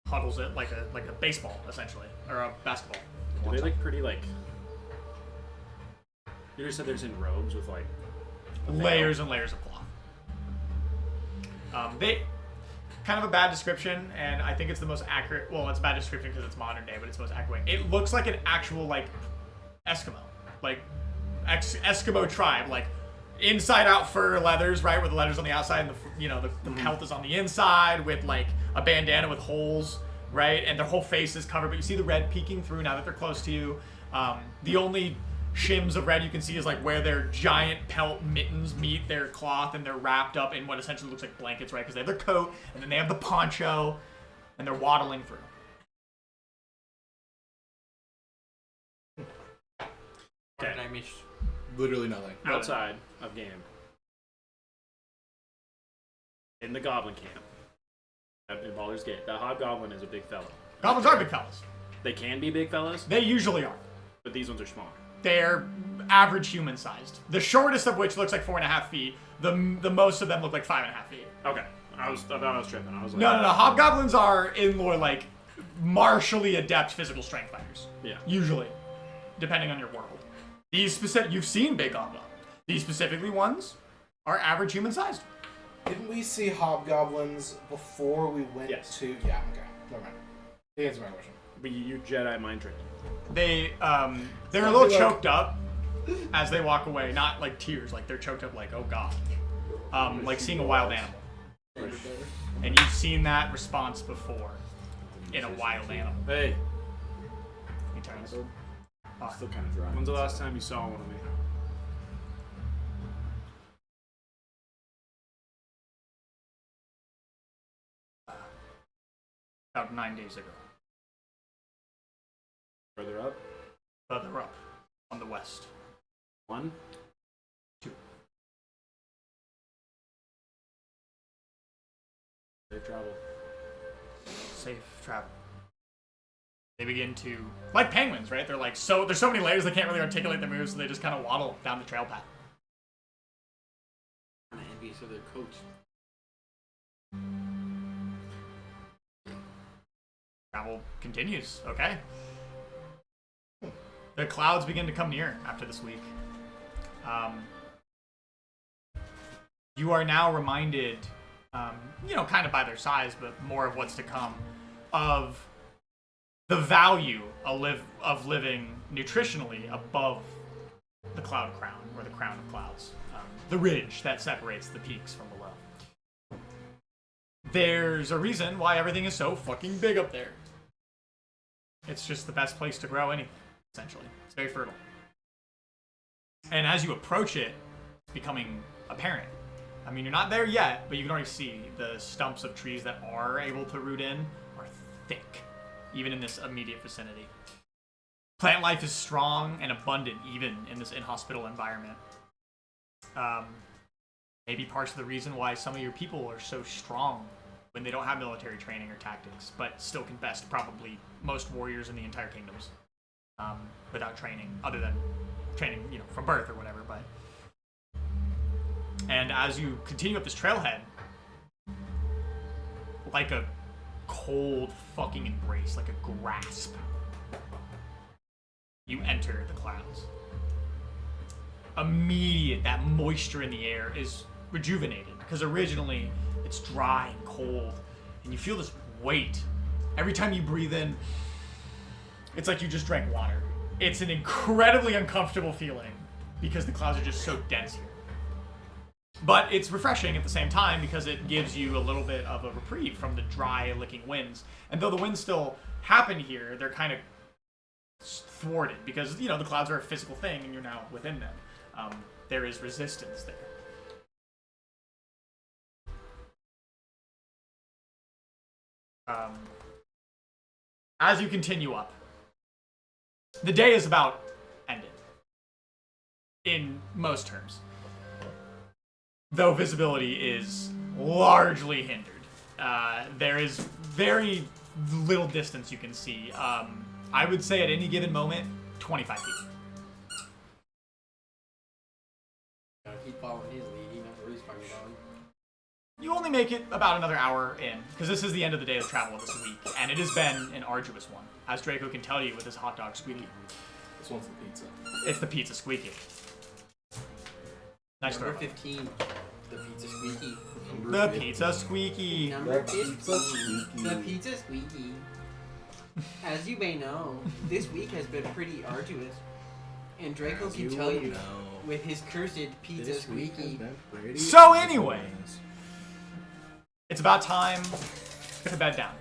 Huddles it like a baseball, essentially, or a basketball. Are they like pretty like? You just said there's in robes with like Layers and layers of cloth. They kind of a bad description, and I think it's the most accurate. Well, it's a bad description because it's modern day, but it's the most accurate way. It looks like an actual like Eskimo, like Eskimo tribe, like inside out fur leathers, right, where the leather's on the outside and the pelt is on the inside, with like a bandana with holes, right, and their whole face is covered, but you see the red peeking through now that they're close to you. The only shims of red you can see is like where their giant pelt mittens meet their cloth, and they're wrapped up in what essentially looks like blankets, right? Because they have their coat, and then they have the poncho, and they're waddling through. What did I miss? Literally nothing. outside of game. In the Goblin camp. In Baldur's Gate. That Hobgoblin is a big fella. Goblins are big fellas. They can be big fellas, They usually are. but these ones are smaller. They're average human sized. The shortest of which looks like 4.5 feet. The most of them look like 5.5 feet. Okay. I thought I was tripping. I was like, No. Hobgoblins are in lore like martially adept physical strength fighters. Yeah. Usually, depending on your world. These specific, you've seen big hobgoblins. These specifically ones are average human sized. Didn't we see hobgoblins before we went Yes. to? Yeah. Okay. Never mind. You answered my question. But you Jedi mind tricked. They're a little choked up as they walk away. Not like tears, like they're choked up, like oh god, like seeing a wild animal. And you've seen that response before in a wild animal. Hey, He turns. Still kind of dry. when's the last time you saw one of me? About 9 days ago. Further up? Further up on the west. 1? 2. Safe travel. Safe travel. They begin to, like penguins, right? They're like there's so many layers they can't really articulate their moves, so they just kind of waddle down the trail path. Kind of envious of their coach. Travel continues. Okay. The clouds begin to come near after this week. You are now reminded, kind of by their size, but more of what's to come, of the value of living nutritionally above the cloud crown, or the crown of clouds, the ridge that separates the peaks from below. There's a reason why everything is so fucking big up there. It's just the best place to grow anything, essentially. It's very fertile. And as you approach it, it's becoming apparent. I mean, you're not there yet, but you can already see the stumps of trees that are able to root in are thick, even in this immediate vicinity. Plant life is strong and abundant, even in this inhospitable environment. Maybe parts of the reason why some of your people are so strong when they don't have military training or tactics, but still can best probably most warriors in the entire kingdoms without training, other than training, from birth or whatever. But and as you continue up this trailhead, like a cold fucking embrace, like a grasp, you enter the clouds. Immediate, that moisture in the air is rejuvenated, because originally it's dry and cold, and you feel this weight. Every time you breathe in, it's like you just drank water. It's an incredibly uncomfortable feeling, because the clouds are just so dense here. But it's refreshing at the same time, because it gives you a little bit of a reprieve from the dry, licking winds. And though the winds still happen here, they're kind of thwarted, because, the clouds are a physical thing, and you're now within them. There is resistance there. As you continue up, the day is about ended, in most terms. Though visibility is largely hindered. There is very little distance you can see. I would say at any given moment, 25 feet. Keep following his lead. He never you only make it about another hour in, because this is the end of the day of travel of this week, and it has been an arduous one, as Draco can tell you with his hot dog squeaky. This one's the pizza. It's the pizza squeaky. Nice throw. Number 15. The pizza squeaky. The pizza squeaky. Number 15. The pizza squeaky. As you may know, this week has been pretty arduous. And Draco can tell you, with his cursed pizza squeaky. So anyway, it's about time to bed down.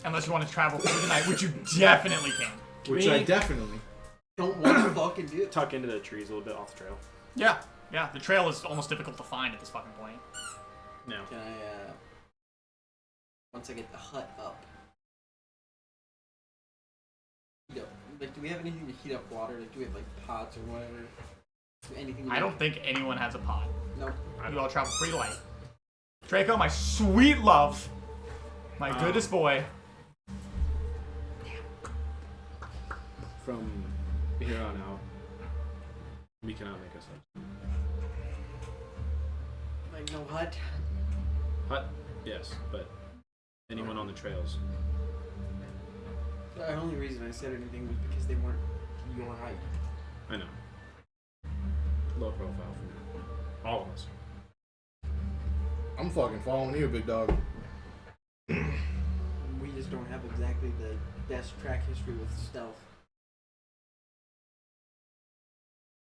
Unless you want to travel through the night, which you definitely can. Which I definitely. Don't want to fucking do. Tuck into the trees a little bit off the trail. Yeah, yeah. The trail is almost difficult to find at this fucking point. No. Can I, once I get the hut up. Heat up. Like, do we have anything to heat up water? Like, do we have, like, pots or whatever? Anything? I don't think anyone has a pot. Nope. You all travel pretty light. Draco, my sweet love, my goodest boy. From here on out, we cannot make us up. Like, no hut? Hut, yes, but anyone on the trails. The only reason I said anything was because they weren't your height. I know. Low profile for all of us. I'm fucking following you, big dog. We just don't have exactly the best track history with stealth.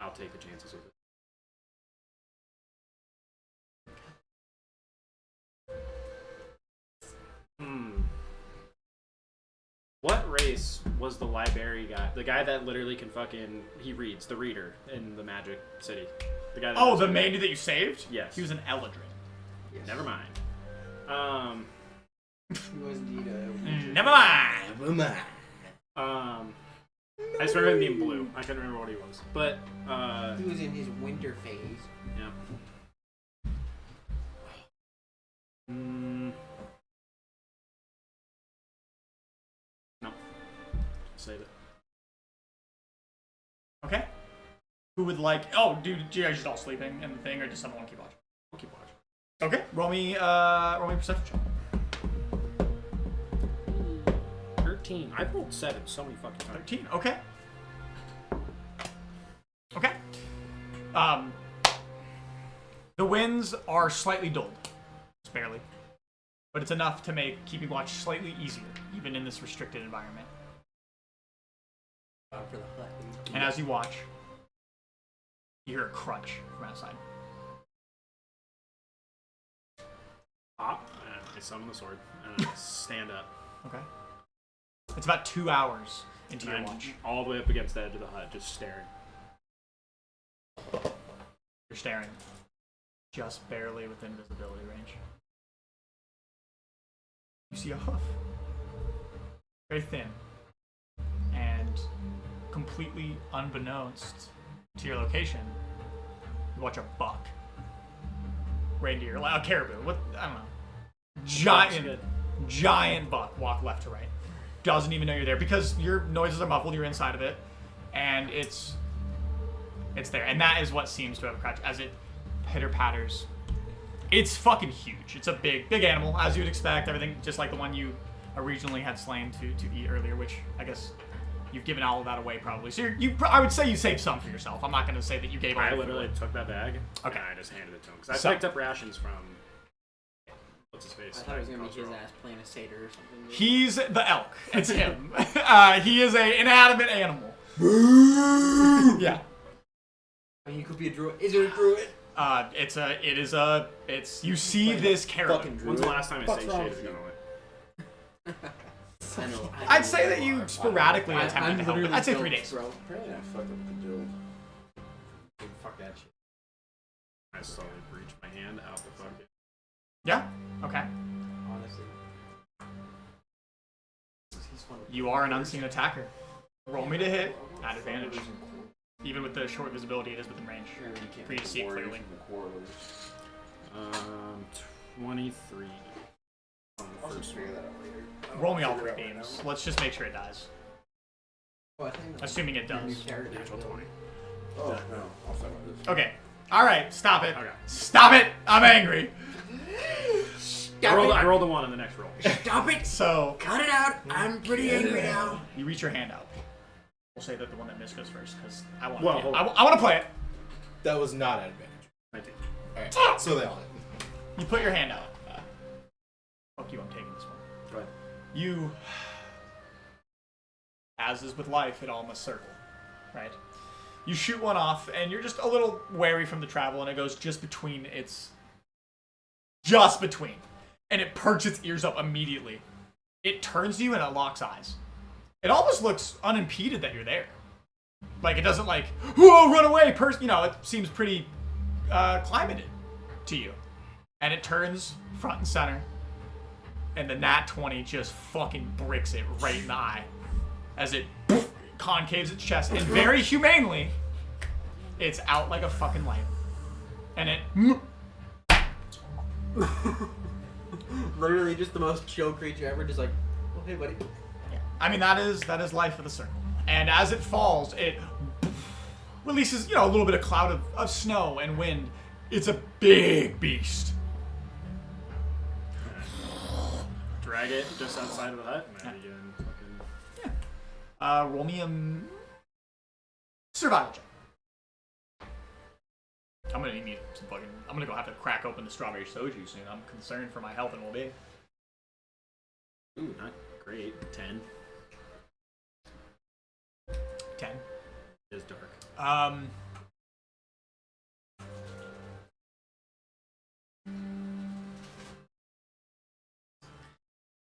I'll take the chances with it. What race was the library guy? The guy that literally can fucking... He reads, the reader in the Magic City. The guy that Oh, the maid that you saved? Yes. He was an Eldrin. Yes. Never mind. He was indeed a... Never mind. I just remember him being blue. I couldn't remember what he was. But, He was in his winter phase. yeah. No. Save it. Okay. Who would like... Oh, dude, you guys just all sleeping in the thing, or does someone want to keep watching? We'll keep watching. Okay. Roll me a perception check. 13. I rolled 7 so many fucking times. 13. Okay. Okay. The winds are slightly dulled, just barely, but it's enough to make keeping watch slightly easier, even in this restricted environment. For the hut. And as you watch, you hear a crunch from outside. I summon the sword and I stand up. Okay. It's about 2 hours into And your I'm watch. all the way up against the edge of the hut, just staring. You're staring, just barely within visibility range. You see a hoof, very thin, and completely unbeknownst to your location, you watch a buck, reindeer, like a caribou. What I don't know, giant buck walk left to right. Doesn't even know you're there because your noises are muffled. You're inside of it, and it's there, and that is what seems to have crouched as it pitter patters. It's fucking huge. It's a big animal, as you'd expect. Everything just like the one you originally had slain to eat earlier, which I guess you've given all of that away probably. So I would say you saved some for yourself. I'm not going to say that you gave all. I literally took that bag Okay. and I just handed it to him because I picked up rations from what's his face. I thought it was gonna be his ass playing a satyr or something. He's the elk. It's him. He is an inanimate animal. Yeah. I mean, he could be a druid. Is it a druid? You see this caribou. Fucking druid. When's the last time I What's say wrong shit with is you? gonna I know. I'd say that you sporadically attempted to help. literally I'd say built, 3 days. Bro. Apparently I fucked up the dude. Fuck that shit. I slowly reach my hand out the fucking. Yeah. Okay. Honestly. He's fun. You are an unseen attacker. Roll me to hit at advantage. Even with the short visibility, it is within range for you to see it clearly. 23. On the first one. Roll me all 3 beams. Let's just make sure it dies. Oh, I think Assuming it new does. character. Natural 20. Oh, no. I'll start with this. Okay. All right, stop it. Okay. Stop it. I'm angry. I rolled a 1 on the next roll. Stop it! So Cut it out! I'm pretty angry now. you reach your hand out. We'll say that the one that missed goes first because I want. Well, hold on. I want to play it. That was not an advantage. I did. Alright, so they all hit. You put your hand out. Fuck you. I'm taking this one. Go ahead. You, as is with life, it all must circle, right? You shoot one off, and you're just a little wary from the travel, and it goes just between and it perks its ears up immediately. It turns to you, and it locks eyes. It almost looks unimpeded that you're there. Like, it doesn't like, whoa, run away, it seems pretty climated to you. And it turns front and center, and the nat 20 just fucking bricks it right in the eye as it concaves its chest, and very humanely, it's out like a fucking light. And it Literally just the most chill creature ever, just like, oh, hey, buddy. I mean, that is life of the circle. And as it falls, it releases, a little bit of cloud of snow and wind. It's a big beast. Drag it just outside of the hut, and I begin fucking... Roll me a survival check. I'm gonna need some fucking. I'm gonna go have to crack open the strawberry soju soon. I'm concerned for my health and well-being. Ooh, not great. 10. 10. It is dark. I'm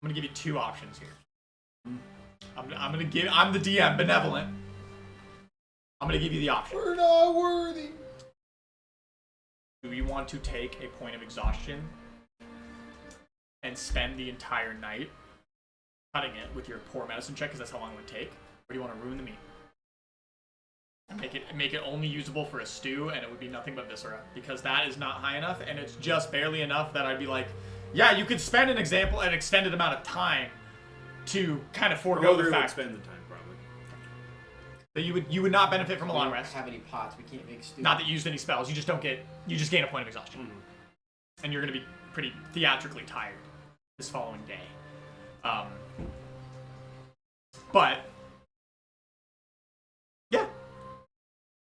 gonna give you two options here. I'm the DM, benevolent. I'm gonna give you the option. We're not worthy. Do you want to take a point of exhaustion and spend the entire night cutting it with your poor medicine check, because that's how long it would take? Or do you want to ruin the meat? And make it only usable for a stew, and it would be nothing but viscera, because that is not high enough, and it's just barely enough that I'd be like, yeah, you could spend an extended amount of time to kind of forego the fact spend the time probably. that you would not benefit from a We long don't rest. have any pots. We can't make stew. Not that you used any spells. You just gain a point of exhaustion, and you're going to be pretty theatrically tired this following day. But yeah,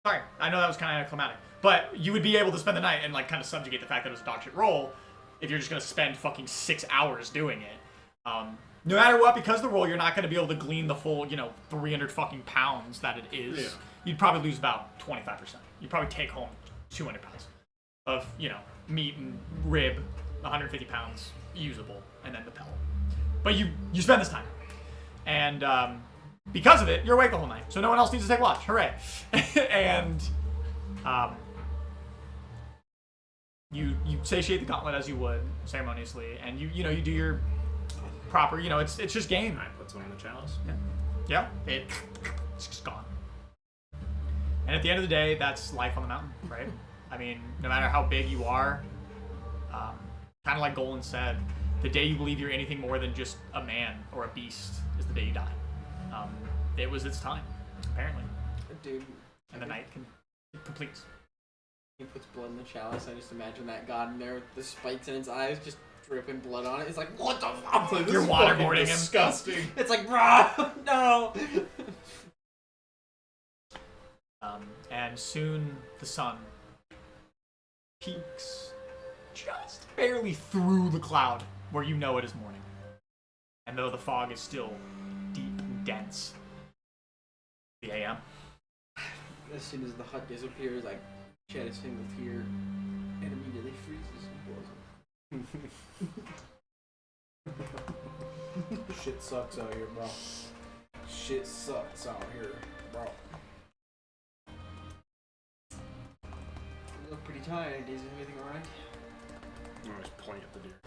sorry, I know that was kind of anticlimactic, but you would be able to spend the night and like kind of subjugate the fact that it was a dog shit roll if you're just going to spend fucking 6 hours doing it. No matter what, because of the roll, you're not going to be able to glean the full, 300 fucking pounds that it is. Yeah. You'd probably lose about 25%. You'd probably take home 200 pounds of, meat and rib, 150 pounds usable, and then the pellet. But you spend this time. And because of it, you're awake the whole night. So no one else needs to take watch. Hooray. And you satiate the gauntlet as you would ceremoniously, and you do your proper, it's just game. I put some in the chalice. Yeah, it's just gone. And at the end of the day, that's life on the mountain, right? I mean, no matter how big you are, kind of like Golan said, the day you believe you're anything more than just a man or a beast is the day you die. It was its time, apparently. Dude. And the night completes. He puts blood in the chalice. I just imagine that god in there with the spikes in its eyes, just dripping blood on it. It's like, what the fuck? Like, this You're is fucking waterboarding him. disgusting. It's like, bruh, no. And soon the sun peaks just barely through the cloud where you know it is morning. And though the fog is still deep and dense, the AM. As soon as the hut disappears, I shed a single tear and immediately freezes and boils. Shit sucks out here, bro. Shit sucks out here, bro. You look pretty tired. Is everything alright? I'm always pointing at the deer.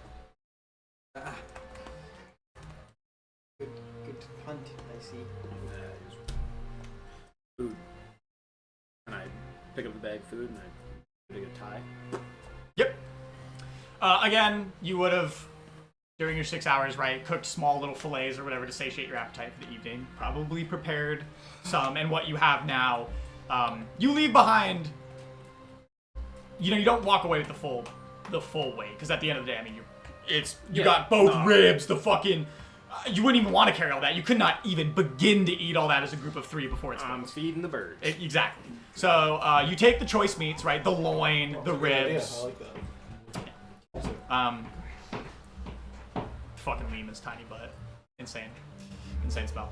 Good hunt, I see. Food. And I pick up the bag of food and I pick a tie. Yep. Again, you would have, during your 6 hours, right, cooked small little fillets or whatever to satiate your appetite for the evening. Probably prepared some, and what you have now, you leave behind you don't walk away with the full weight, because at the end of the day, I mean, you got both ribs, the fucking. You wouldn't even want to carry all that. You could not even begin to eat all that as a group of 3 before it's I'm feeding the birds. Exactly. So you take the choice meats, right? The loin, the ribs. I like that. Fucking Lehman's tiny butt. Insane spell.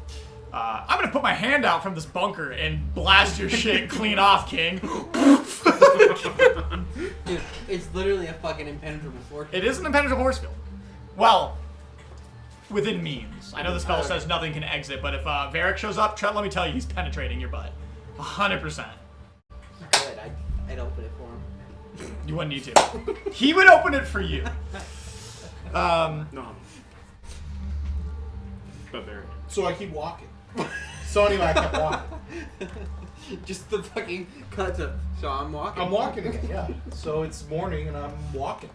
I'm gonna put my hand out from this bunker and blast your shit clean off, King. Dude, it's literally a fucking impenetrable force. It is an impenetrable force field. Well, within means. I know the spell says nothing can exit, but if Varric shows up, Trent, let me tell you, he's penetrating your butt. 100%. Good, I'd open it for him. You wouldn't need to. He would open it for you. No. But very. So I keep walking. So anyway, I kept walking. Just the fucking cut to. So I'm walking. I'm walking again, yeah. So it's morning and I'm walking.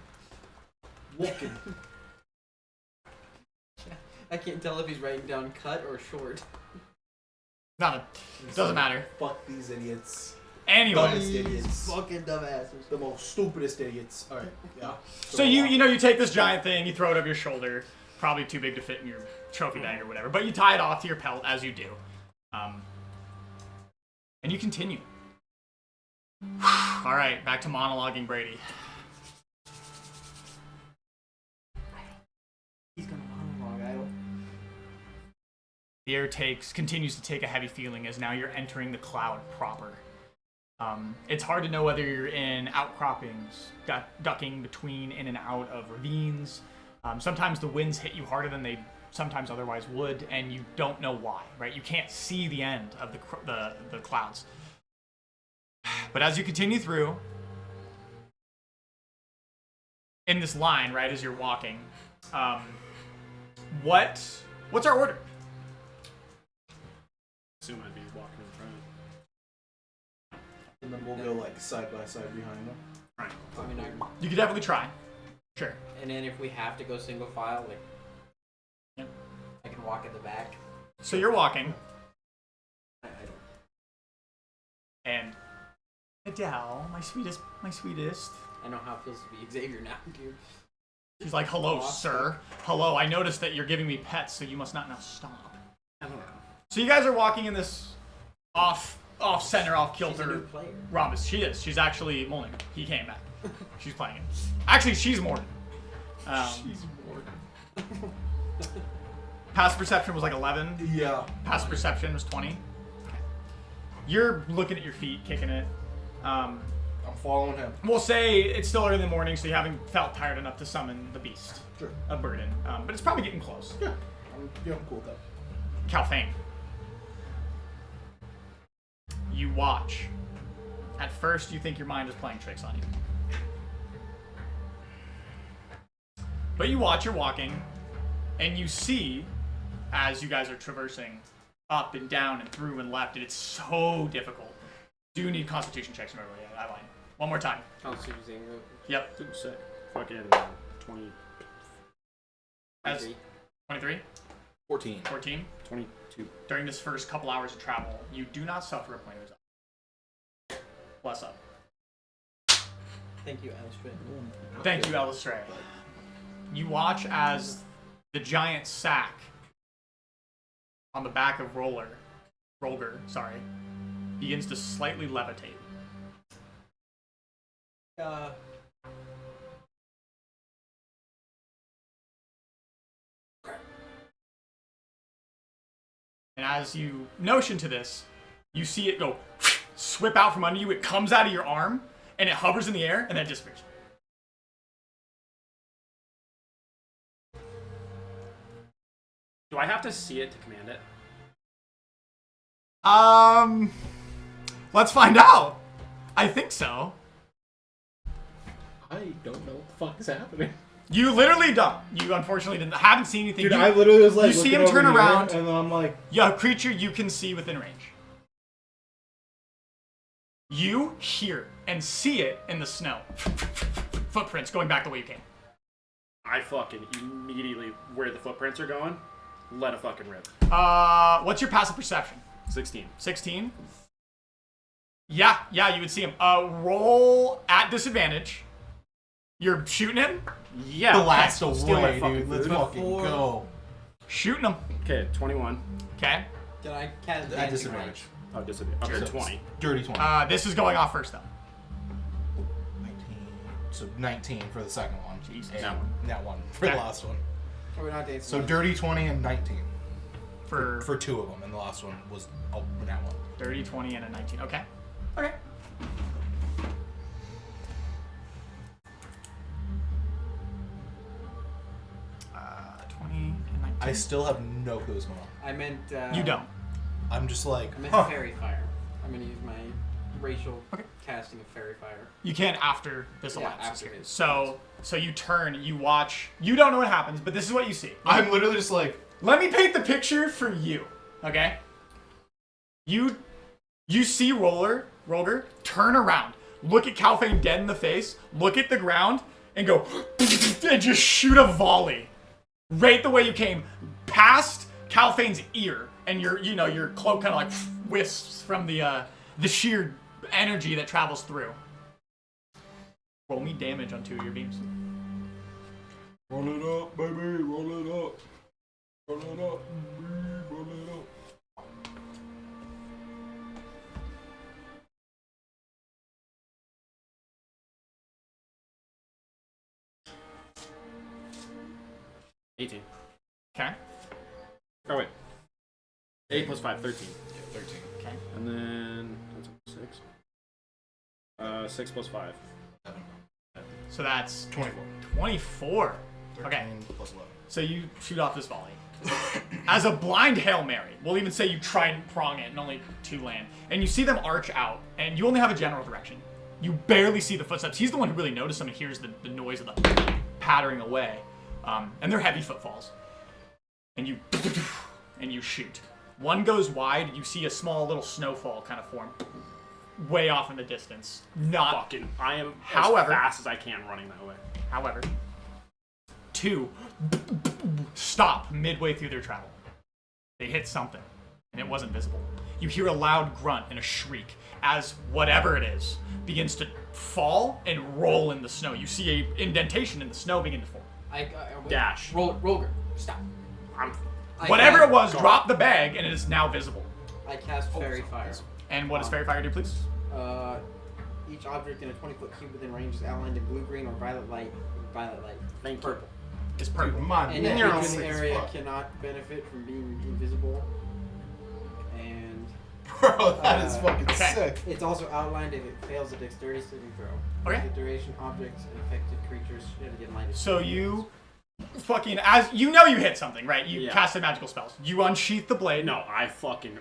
Walking. I can't tell if he's writing down cut or short. No, doesn't matter. Fuck these idiots. Anyway. Dumbest idiots. Fucking dumbasses. The most stupidest idiots. Alright, yeah. So you take this giant thing, you throw it over your shoulder, probably too big to fit in your trophy bag or whatever, but you tie it off to your pelt as you do. And you continue. Alright, back to monologuing Brady. He's gonna monologue, I don't. The air continues to take a heavy feeling as now you're entering the cloud proper. It's hard to know whether you're in outcroppings, ducking between in and out of ravines. Sometimes the winds hit you harder than they sometimes otherwise would, and you don't know why, right? You can't see the end of the clouds. But as you continue through, in this line, right, as you're walking, what's our order? Assume I'd be walking in front. And then we'll go like side by side behind them. Right. I mean, You could definitely try. Sure. and then if we have to go single file, like, Yep. I can walk at the back. So you're walking, I don't. and Adele, my sweetest. I know how it feels to be Xavier now, dude. She's like, hello, sir. Hello, I noticed that you're giving me pets, so you must not now stop. I don't know. So you guys are walking in this off-center, She's a off-kilter new player. rhombus. She is. She's actually Molden. He came back. She's playing it. Actually, she's Morden. She's Morden. Past perception was like 11. Yeah. Past perception was 20. You're looking at your feet, kicking it. I'm following him. We'll say it's still early in the morning, so you haven't felt tired enough to summon the beast, Sure. a burden. But it's probably getting close. Yeah. I'm cool with that. Calfane. You watch. At first, you think your mind is playing tricks on you. But you watch, you're walking, and you see, as you guys are traversing up and down and through and left, and it's so difficult. Do need constitution checks in order to get that line. One more time. Constitution. Yep. Super sick. Fucking 20. As 23, 14. 14. 22. During this first couple hours of travel, you do not suffer a point of anxiety. Bless up. Thank you, Alistair. Thank you, Alistair. You watch as the giant sack on the back of Rolger, begins to slightly levitate. And as you notion to this, you see it go swip out from under you. It comes out of your arm, and it hovers in the air, and then it disappears. Do I have to see it to command it? Let's find out. I think so. I don't know what the fuck is happening. You literally don't. You unfortunately haven't seen anything. Dude, You- I literally was like, you see looking him over turn here, around. and then I'm like, Yeah, a creature you can see within range. You hear and see it in the snow. Footprints going back the way you came. I fucking immediately, where the footprints are going, let a fucking rip. What's your passive perception? 16. 16? Yeah, you would see him. Roll at disadvantage. You're shooting him? Yeah. Blast Steal my away, fucking dude. Let's food. fucking go. Shooting him. Okay, 21. Okay. Can I cast At dancing disadvantage. Oh, disadvantage. Okay, 20. Dirty 20. This is going off first, though. 19. So 19 for the second one. Jesus. And That one. That one for Okay. the last one. Are we not dancing? So dirty 20 and 19 For for two of them, and the last one was that one. 30, 20, and a 19. Okay. Okay. Uh, 20 and 19. I still have no clue what's going on. I meant. You don't. I'm just like, I meant huh. fairy fire. I'm gonna use my racial Okay. casting of fairy fire. You can after this Yeah, elapses after here. this. So you turn, you watch. You don't know what happens, but this is what you see. I'm literally just like, Let me paint the picture for you, okay? You see Roger turn around, look at Calfane dead in the face, look at the ground, and go and just shoot a volley right the way you came, past Calfane's ear, and your cloak kind of like wisps from the sheer energy that travels through. Roll me damage on 2 of your beams. Roll it up, baby. Roll it up. Roll it up. Roll it up. $18. Okay. Oh, wait. 8 plus 5, 13. 13. Okay. And then, that's 6. 6 plus 5. So that's 24. 24. 13 Okay. plus 11. So you shoot off this volley. As a blind Hail Mary, we'll even say you try and prong it and only 2 land. And you see them arch out, and you only have a general direction. You barely see the footsteps. He's the one who really noticed them and hears the noise of the pattering away. And they're heavy footfalls. And you shoot. One goes wide, and you see a small little snowfall kind of form way off in the distance. I am However- as fast as I can running that way. However, 2 stop midway through their travel. They hit something, and it wasn't visible. You hear a loud grunt and a shriek as whatever it is begins to fall and roll in the snow. You see a indentation in the snow begin to form. Dash. Roger, stop. Whatever it was, drop the bag, and it is now visible. I cast fairy fire. And what does Fairy Fire do, please? Each object in a 20-foot cube within range is outlined in blue, green, or violet light. Purple. It's Dude, purple. my And man, the this human is area fuck. cannot benefit from being invisible. And Bro, that is fucking okay. sick. it's also outlined if it fails a dexterity saving throw. Okay. The duration, objects, and affected creatures should get lighted. So you fucking, as you know you hit something, right? You Yeah. casted magical spells. You unsheath the blade. No, I fucking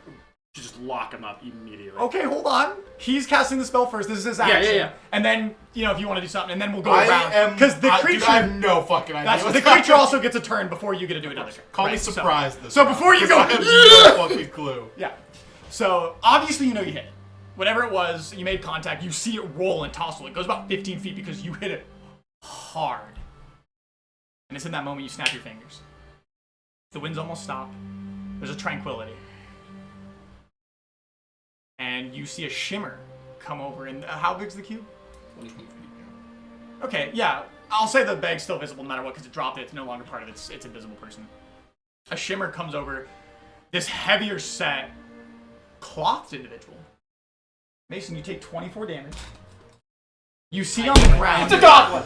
just lock him up immediately. Okay, hold on. He's casting the spell first. This is his action. yeah. And then, if you want to do something, and then we'll go I around. am. Because the Dude, creature, I have no fucking idea. that's, what's the creature happening. also gets a turn before you get to do another turn. Call me right? surprised this So time, before you 'cause go, I have no fucking clue. yeah. So obviously you know you hit it. Whatever it was, you made contact. You see it roll and tossle. It goes about 15 feet because you hit it hard. And it's in that moment you snap your fingers. The winds almost stop. There's a tranquility. And you see a shimmer come over. And how big's the cube? 20 feet. Okay, yeah. I'll say the bag's still visible no matter what because it dropped it. It's no longer part of it. It's a visible person. A shimmer comes over this heavier set, clothed individual. Mason, you take 24 damage. You see on the ground. It's a goblin!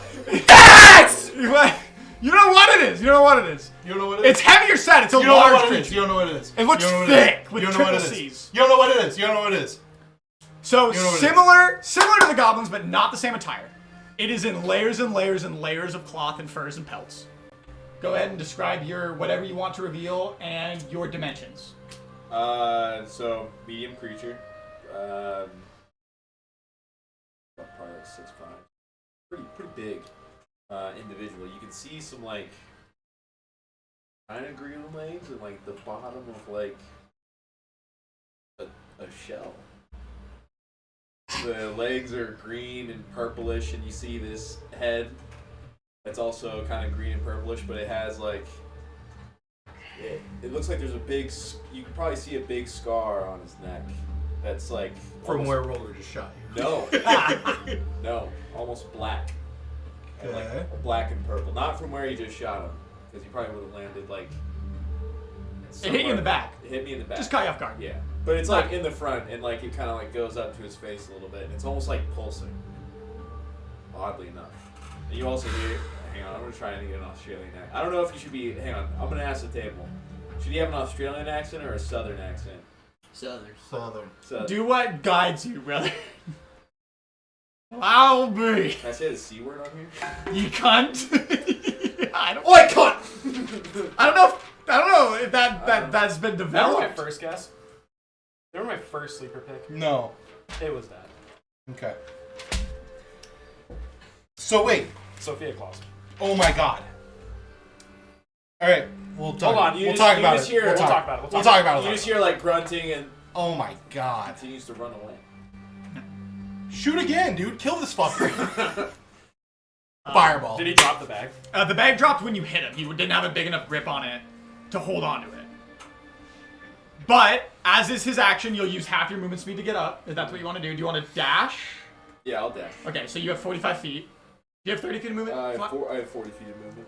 You know what it is. You know what it is. You don't know what it is? It's heavier set. It's a You don't know large what it creature. is. You don't know what it is. It looks You don't know what it is. thick with You don't know what triple it is. C's. You don't know what it is. You don't know what it is. So You know what it similar to the goblins, but not the same attire. It is in layers and layers and layers of cloth and furs and pelts. Go ahead and describe your whatever you want to reveal and your dimensions. So medium creature. Probably like 6'5". Pretty big individual. You can see some like kind of green legs and like the bottom of like a shell. The legs are green and purplish, and you see this head that's also kind of green and purplish, but it has like it looks like there's a big. You can probably see a big scar on his neck. that's like From almost- where Roller just shot you. No, no, almost black. And, Okay. like black and purple. Not from where he just shot him, because he probably would have landed like. It hit you in the back. It hit me in the back. Just caught you off guard. Yeah, but it's like in the front, and like it kind of like goes up to his face a little bit, and it's almost like pulsing. Oddly enough, and you also hear. Hang on, I'm gonna try and get an Australian accent. I don't know if you should be. Hang on, I'm gonna ask the table. Should he have an Australian accent or a Southern accent? Southern. Southern. Do what guides you, brother. I'll be. Can I say the C word on here? You cunt. I don't. Oi, cunt! I don't know if that's been That was my developed. first guess. They were my first sleeper pick. No. It was that. Okay. So wait. Sophia Claus. Oh my god. All right. We'll talk. Hold on, you we'll just- talk you about just it. hear- We'll We'll talk talk about it. We'll talk about it. You just hear like grunting and Oh my god. continues to run away. Shoot again, dude. Kill this fucker. Fireball. Did he drop the bag? The bag dropped when you hit him. You didn't have a big enough grip on it to hold on to it. But, as is his action, you'll use half your movement speed to get up, if that's what you want to do. Do you want to dash? Yeah, I'll dash. Okay, so you have 45 feet. Do you have 30 feet of movement? I have, Fly- I have 40 feet of movement.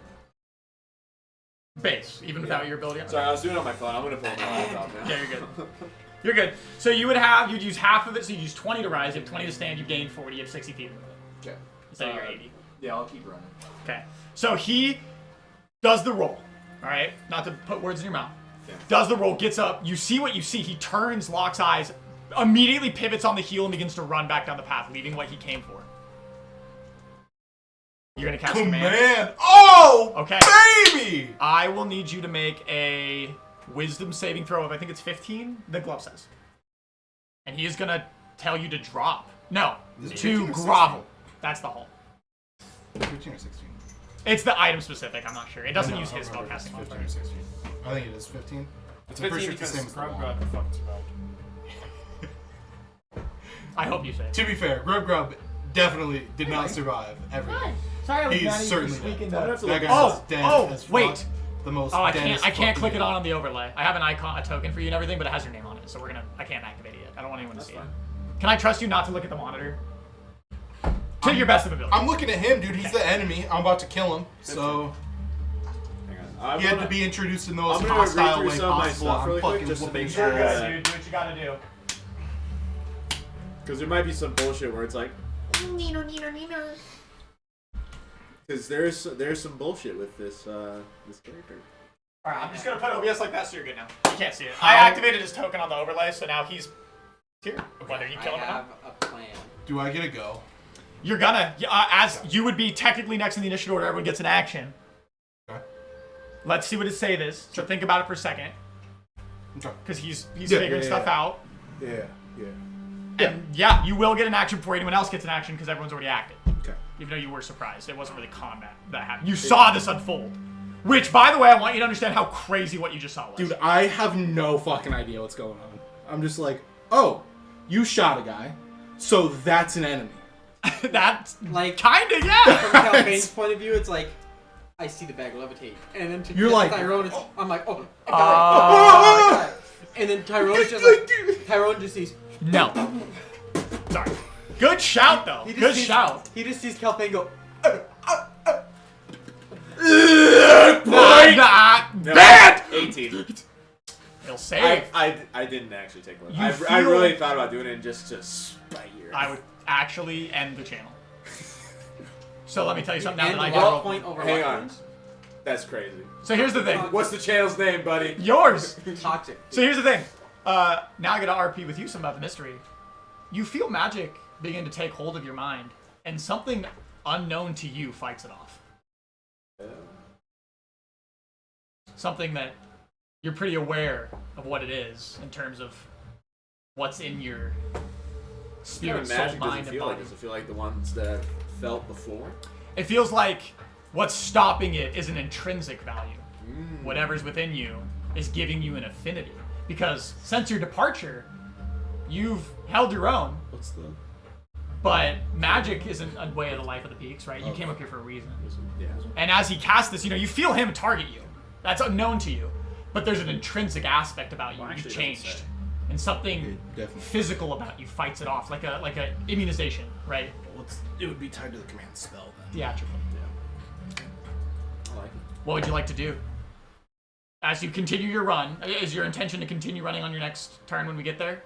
Base, even without your ability. Sorry, I was doing it on my phone. I'm gonna pull my laptop now. Yeah, you're good. You're good. So you'd use half of it, so you use 20 to rise, you have 20 to stand, you gain 40, you have 60 feet of movement. Okay. Instead of your 80. Yeah, I'll keep running. Okay. So he does the roll. Alright? Not to put words in your mouth. Yeah. Does the roll, gets up, you see what you see, he turns, locks eyes, immediately pivots on the heel and begins to run back down the path, leaving what he came for. You're gonna cast command. Command. Oh. Okay. Baby. I will need you to make a wisdom saving throw of, I think it's 15, the glove says. And he is gonna tell you to drop. No, Is it to 15 or 16? grovel. That's the whole. 15 or 16. It's the item specific, I'm not sure. It doesn't I know, use I his remember if spellcasting it's 15 modifier. or 16. I think it is 15. It's I'm pretty 15 sure it's the because same as the Grub wall. Grub fucking survived. I hope you say it. To be fair, Grub definitely did not survive everything. Sorry, I was He's mad at you for certainly squeaking dead. the- That guy Oh, is dead oh, as fuck. wait. The most Oh, I deadest can't click it fucking on the overlay. I have an icon, a token for you and everything, but it has your name on it, so I can't activate it yet. I don't want anyone to see it. Can I trust you not to look at the monitor? To your best of ability. I'm looking at him, dude. He's the enemy. I'm about to kill him. So Hang on. he had to be introduced in the most I'm gonna read hostile through way some of my possible. stuff I'm really quick fucking just to whooping make his sure ass. that- Dude, do what you gotta do. Because there might be some bullshit where it's like, because there's some bullshit with this this character. Alright, I'm just gonna put OBS like that so you're good now. You can't see it. I activated his token on the overlay, so now he's here. Whether you I kill him or have not. a plan. Do I get a go? You're gonna, as you would be technically next in the initiative order, everyone gets an action. Okay. Let's see what his save is. So think about it for a second, Okay. because he's Yeah, figuring yeah, stuff yeah. out. Yeah. And yeah, you will get an action before anyone else gets an action because everyone's already acted. Okay. Even though you were surprised, it wasn't really combat that happened. You saw this unfold, which, by the way, I want you to understand how crazy what you just saw was. Dude, I have no fucking idea what's going on. I'm just like, oh, you shot a guy, so that's an enemy. That's Like, kinda yeah. from Calvain's point of view, it's like, I see the bag levitate. And then to You're like, Tyrone, I'm like, oh, a guy. And then Tyrone's just like, Tyrone just sees, No. Sorry. Good shout though. he just Good sees, shout. He just sees Calvain go, Bad. 18. He'll save. I didn't actually take one. You I feel- really thought about doing it just to spite your. I would actually end the channel. So let me tell you something now and that I luck got. point over Hang luck on. points. That's crazy. So here's the thing. What's the channel's name, buddy? Yours. Toxic. So here's the thing. Now I gotta RP with you some about the mystery. You feel magic begin to take hold of your mind, and something unknown to you fights it off. Something that you're pretty aware of what it is in terms of what's in your What kind spirit, of soul, magic does mind, it and feel like? body. Does it feel like the ones that I've felt before? It feels like what's stopping it is an intrinsic value. Whatever's within you is giving you an affinity. Because since your departure, you've held your own. What's the? But magic isn't a way of the life of the peaks, right? You came up here for a reason. Yeah. And as he casts this, you feel him target you. That's unknown to you. But there's an intrinsic aspect about you. Well, You've actually, it doesn't changed. say. and something It definitely. physical about you fights it off, like a immunization, right? Well, it would be tied to the command spell then. Theatrical. I like it. What would you like to do? As you continue your run, is your intention to continue running on your next turn when we get there?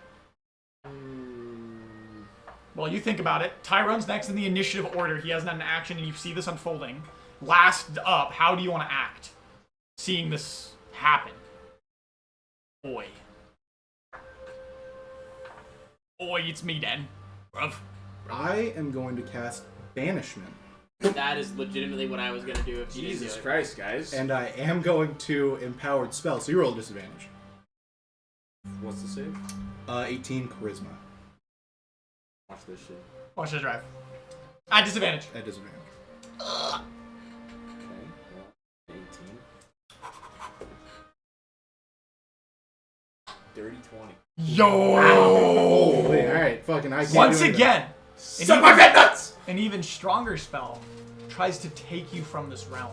Well, you think about it. Tyrone's next in the initiative order. He hasn't had an action, and you see this unfolding. Last up, how do you want to act? Seeing this happen. Oi. Oi, it's me, Den. Bruv. I am going to cast Banishment. That is legitimately what I was gonna do if you didn't Jesus do it. Christ, guys. And I am going to Empowered Spell, so you roll a disadvantage. What's the save? 18 Charisma. Watch this shit. Watch the drive. At disadvantage. At disadvantage. Okay. Well, 18. Dirty 20. Yo! Holy, alright, fucking I can't Once do anything. again, Suck my fat nuts! an even stronger spell tries to take you from this realm.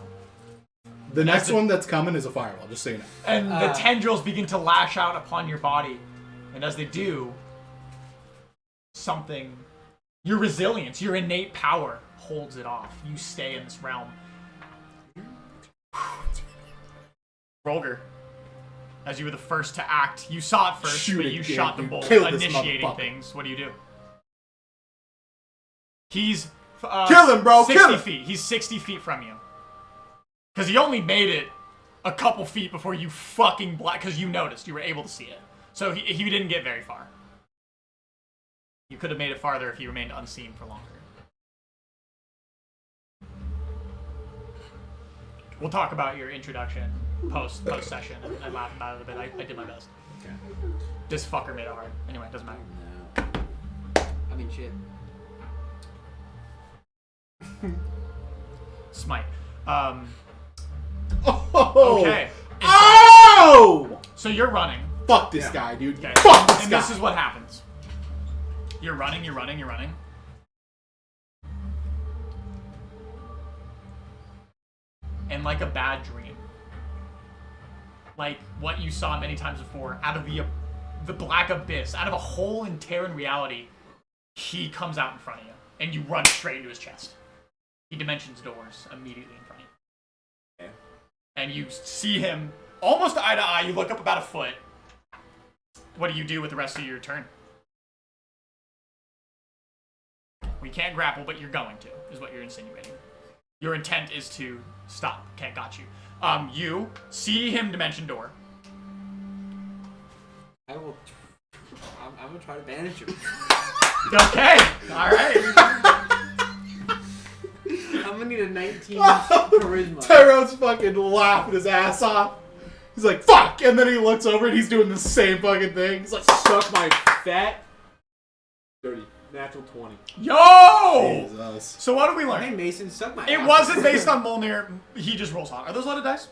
The next one that's coming is a fireball, just so you know. And the tendrils begin to lash out upon your body. And as they do, something, your resilience, your innate power holds it off. You stay in this realm. Rolger, as you were the first to act, you saw it first, Shoot but it, you kid. shot the You bolt, killed this initiating motherfucker. things. What do? He's Kill him, bro, 60 kill him. feet. He's 60 feet from you. Because he only made it a couple feet before you fucking because you noticed. You were able to see it. So he didn't get very far. You could have made it farther if he remained unseen for longer. We'll talk about your introduction post session and laugh about it a bit. I did my best. Okay. This fucker made it hard. Anyway, it doesn't matter. No. I mean, shit. Smite. Oh! Okay. Oh! So you're running. Fuck this Yeah. guy, dude. Okay. Fuck this And guy. this is what happens. You're running. And like a bad dream, like what you saw many times before, out of the black abyss, out of a hole in Terran reality, he comes out in front of you, and you run straight into his chest. He dimensions doors immediately in front of you. Okay. And you see him almost eye to eye. You look up about a foot. What do you do with the rest of your turn? We can't grapple, but you're going to, is what you're insinuating. Your intent is to stop. Okay, got you. You see him dimension door. I will. I'm gonna try to banish him. Okay, all right. I'm gonna need a 19 charisma. Tyrone's fucking laughing his ass off. He's like, fuck! And then he looks over and he's doing the same fucking thing. He's like, Suck my fat. Dirty. Natural 20. Yo! Jesus. So what did we Hey learn? Mason, suck my. It ass. wasn't based on Molnir. He just rolls hot. Are those loaded dice?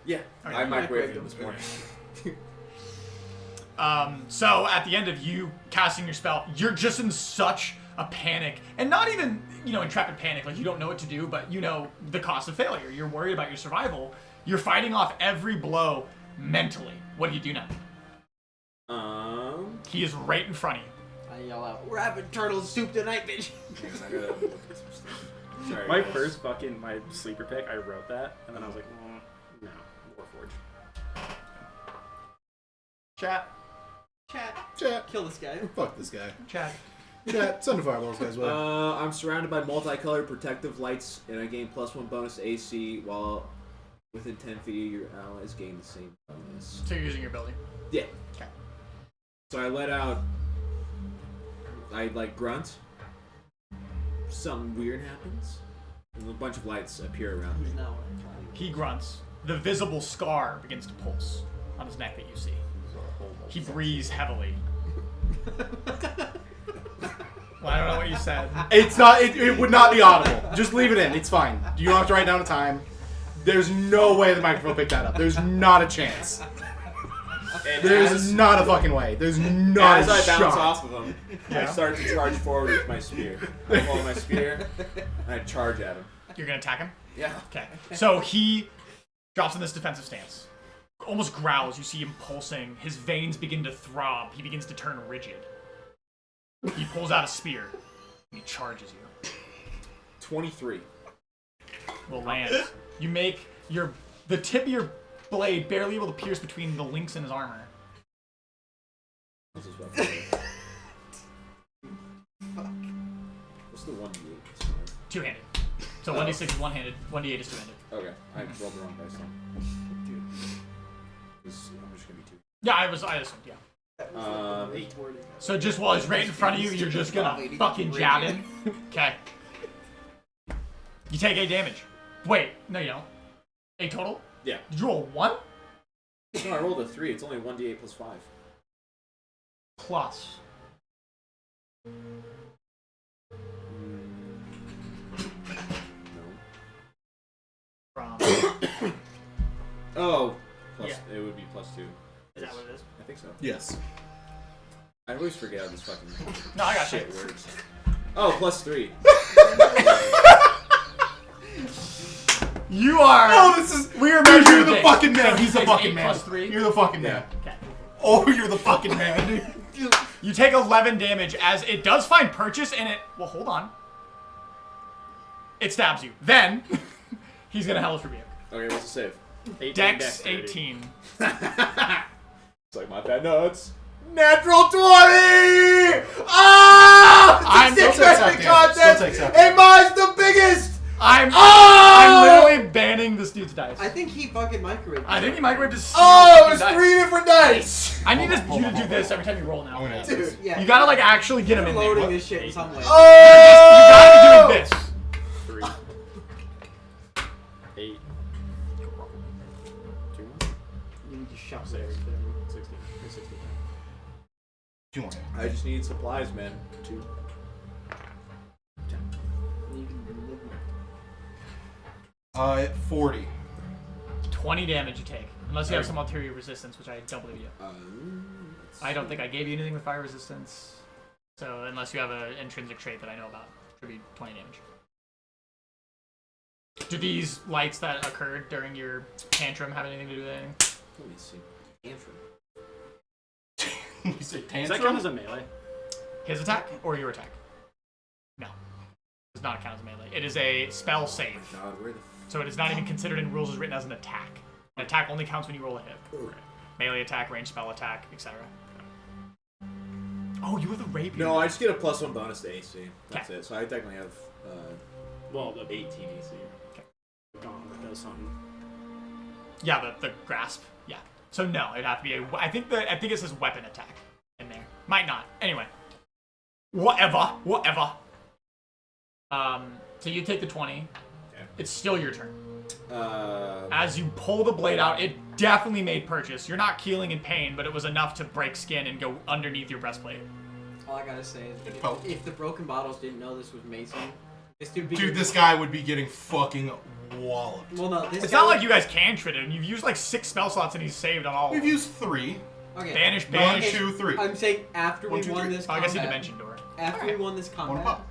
Yeah. Okay. I microwaved him this morning. So at the end of you casting your spell, you're just in such a panic, and not even, intrepid panic, like you don't know what to do, but you know the cost of failure. You're worried about your survival. You're fighting off every blow mentally. What do you do now? He is right in front of you. I yell out, "We're having turtle soup tonight, bitch!" I gotta look at some stuff. Sorry. My guys. first fucking my sleeper pick, I wrote that, and then I was like, no, Warforged. Chat. Chat. Kill this guy. Fuck this guy. Chat. Chat. Send the fireballs, guys. What? I'm surrounded by multicolored protective lights, and I gain +1 bonus to AC while within 10 feet of your allies gain the same bonus. So you're using your ability. Yeah. Okay. So I let out. I grunt. Something weird happens. And a bunch of lights appear around me. No. He grunts. The visible scar begins to pulse on his neck that you see. He breathes heavily. Well, I don't know what you said. It's not. It would not be audible. Just leave it in. It's fine. You don't have to write down a time. There's no way the microphone picked that up. There's not a chance. And There's not a fucking way. There's not as a I bounce shot. off of him, I start to charge forward with my spear. I hold my spear, and I charge at him. You're gonna attack him? Yeah. Okay. So he drops in this defensive stance. almost growls. You see him pulsing. His veins begin to throb. He begins to turn rigid. He pulls out a spear. And he charges you. 23. Will land. You make the tip of your blade barely able to pierce between the links in his armor. What's his weapon? What's the 1d8? Two-handed. So 1d6 is one-handed, 1d8 is two-handed. Okay, I rolled the wrong dice then. Dude. I'm just gonna be 2. Yeah, I assumed, yeah. 8. So just while he's right in front of you, you're just gonna fucking jab him. Okay. You take 8 damage. Wait, no you don't. 8 total? Yeah. Did you roll 1? No, I rolled a 3. It's only 1d8 plus 5. Plus. No. From... Oh, plus, Yeah. it would be plus 2. Is that what it is? I think so. Yes. I always forget how this fucking No, I got shit you. works. Oh, plus 3. You are... Oh, this is... We are Dude, you're measuring the it. fucking So man. he He's the takes fucking 8 man. plus 3? You're the fucking man. Okay. Oh, you're the fucking man. You take 11 damage as it does find purchase and it... Well, hold on. It stabs you. Then, he's gonna Hellish Rebuke. Okay, what's the save? 18 Dex dexterity. 18. It's like my bad nuts. Natural 20! Ah! I'm Still takes half damage. Still takes half Hey, mine's the biggest! I'm Oh! literally banning this dude's dice. I think he fucking microwaved. I think he microwaved his Oh, it was 3 different dice! I need you to do this every time you roll now. I'm gonna Dude, yeah. You gotta like actually get him in there. loading You this shit in some way. Oh! gotta be doing this. 3. 8. 2. You need to shove 6. it. 16. 16. 2 more. I just need supplies, man. 2. You can live with it. 40. 20 damage you take. Unless you have some ulterior resistance, which I don't believe you. I don't think I gave you anything with fire resistance. So unless you have an intrinsic trait that I know about, it should be 20 damage. Do these lights that occurred during your tantrum have anything to do with anything? Let me see. Tantrum. You say Does that count as a melee? His attack or your attack? No. It does not count as a melee. It is a spell save. God, where the So it is not even considered in rules as written as an attack. An attack only counts when you roll a hit. Melee attack, ranged spell attack, etc. Oh, you have the rapier. No, I just get a +1 bonus to AC. That's Okay. it. So I technically have Well, the 18 AC. gauntlet does something. Yeah, the grasp. Yeah. So no, it'd have to be a. I think it says weapon attack in there. Might not. Anyway. Whatever. So you take the 20. Okay. It's still your turn. Uh, As you pull the blade out, it definitely made purchase. You're not keeling in pain, but it was enough to break skin and go underneath your breastplate. All I gotta say is, poked. if the broken bottles didn't know this was Mason, this dude be Dude, this guy would be getting fucking walloped. Well, no, this It's guy not would- like you guys can trid him. You've used like 6 spell slots and he's saved on all of We've them. used 3. Okay. Banish, 1, banish. 2, 3. I'm saying after One, we two, won three. this Oh, I combat, guess he dimension door. after we won this One combat, up.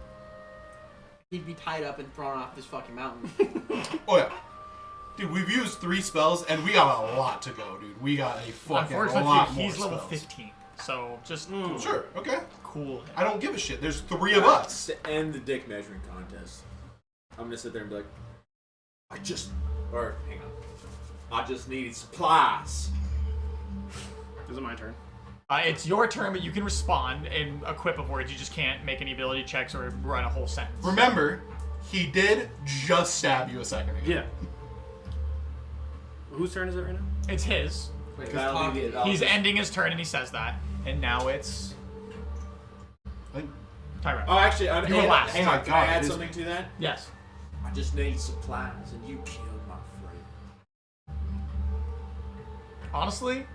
he'd be tied up and thrown off this fucking mountain. Oh, yeah. Dude, we've used 3 spells, and we got a lot to go, dude. We got a fucking lot Unfortunately, more he's level spells. 15. So just Sure, okay. cool. I don't give a shit. There's 3 of us. To end the dick measuring contest, I'm gonna sit there and be like, hang on. I just need supplies. Is it my turn? It's your turn, but you can respond and equip of words. You just can't make any ability checks or run a whole sentence. Remember, he did just stab you a second ago. Yeah. Whose turn is it right now? It's his. Wait, That'll be it. I'll He's just- ending his turn and he says that. And now it's Tyrone. Oh, actually, You were last. Hang Oh on. my Can I God, add it is something to that? Yes. I just need supplies, and you killed my friend. Honestly,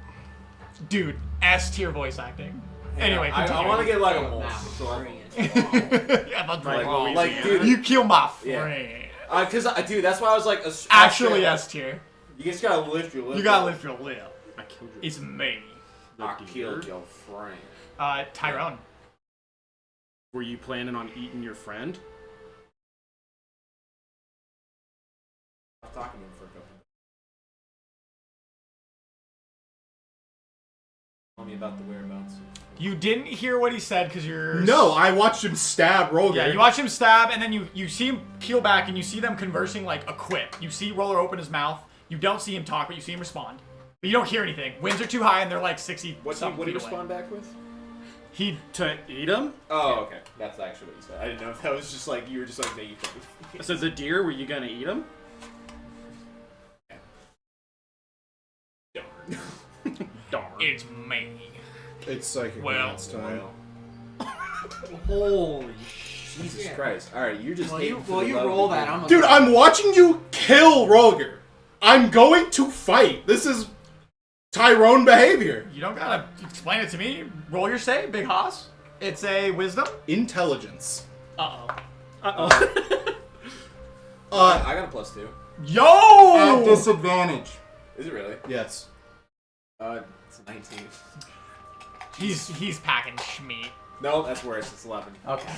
dude, S tier voice acting. Anyway, I continue. want to get like a Nah, wolf. So Yeah, that's Like wrong. Louisiana? Like, dude, You kill my Yeah. friend. Cause dude, that's why I was like, Actually, S tier. You just gotta lift your lip. You gotta lift your lip. I killed your It's me. I killed your friend. Tyrone. Were you planning on eating your friend? I was talking to him for a couple. me about the whereabouts. You didn't hear what he said because you're... No, I watched him stab Roger. Yeah, you watch him stab, and then you see him peel back, and you see them conversing like a quip. You see Roller open his mouth. You don't see him talk, but you see him respond. But you don't hear anything. Winds are too high, and they're like 60 What something did he feet away. respond back with? To eat him? Oh, okay. That's actually what you said. I didn't know if that was just like you were just like making fun of me. So the deer, were you gonna eat him? Darn. It's me. It's psychic Well, dance time. Holy Jesus shit. Christ! All right, you're just. Well, hating you, for well, the you love of roll the that. game. I'm Dude, I'm watching you kill Roger. I'm going to fight. This is Tyrone behavior. You don't gotta explain it to me. Roll your save, Big Hoss. It's a wisdom. Intelligence. Uh-oh. I got a +2. Yo! At disadvantage. Is it really? Yes. It's 19. He's packing schmeat. No, that's worse. It's 11. Okay.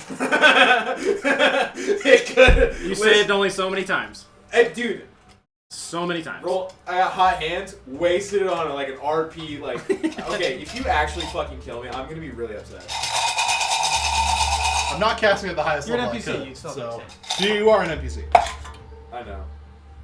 It could. You saved only so many times. Hey, dude, So many times. roll. I got hot hands. Wasted it on like an RP. Like, okay, if you actually fucking kill me, I'm gonna be really upset. I'm not casting at the highest You're an level I NPC. could, You still so have you are an NPC. I know.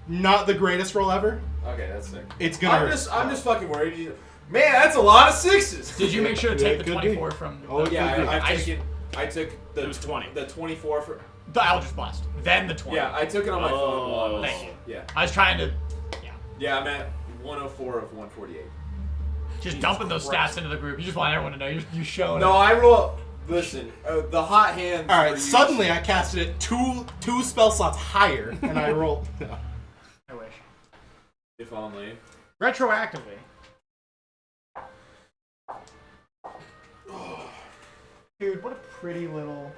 Not the greatest roll ever. Okay, that's sick. It's gonna I'm hurt. just fucking worried. Man, that's a lot of 6s. Did you make sure to Yeah, take it the could be. 24 from... Oh, it Yeah, could be. I took the It was 20. The 24 for. The Eldritch Blast. Then the 20. Yeah, I took it on my phone while I was. Thank you. Yeah. I was trying to... Yeah. Yeah, I'm at 104 of 148. Just dumping those stats into the group. You just want everyone to know you're showing No, it. I roll. Listen, the hot hands. All were right. used- Suddenly, I casted it two spell slots higher, and I rolled. No. I wish. If only. Retroactively. Dude, what a pretty little...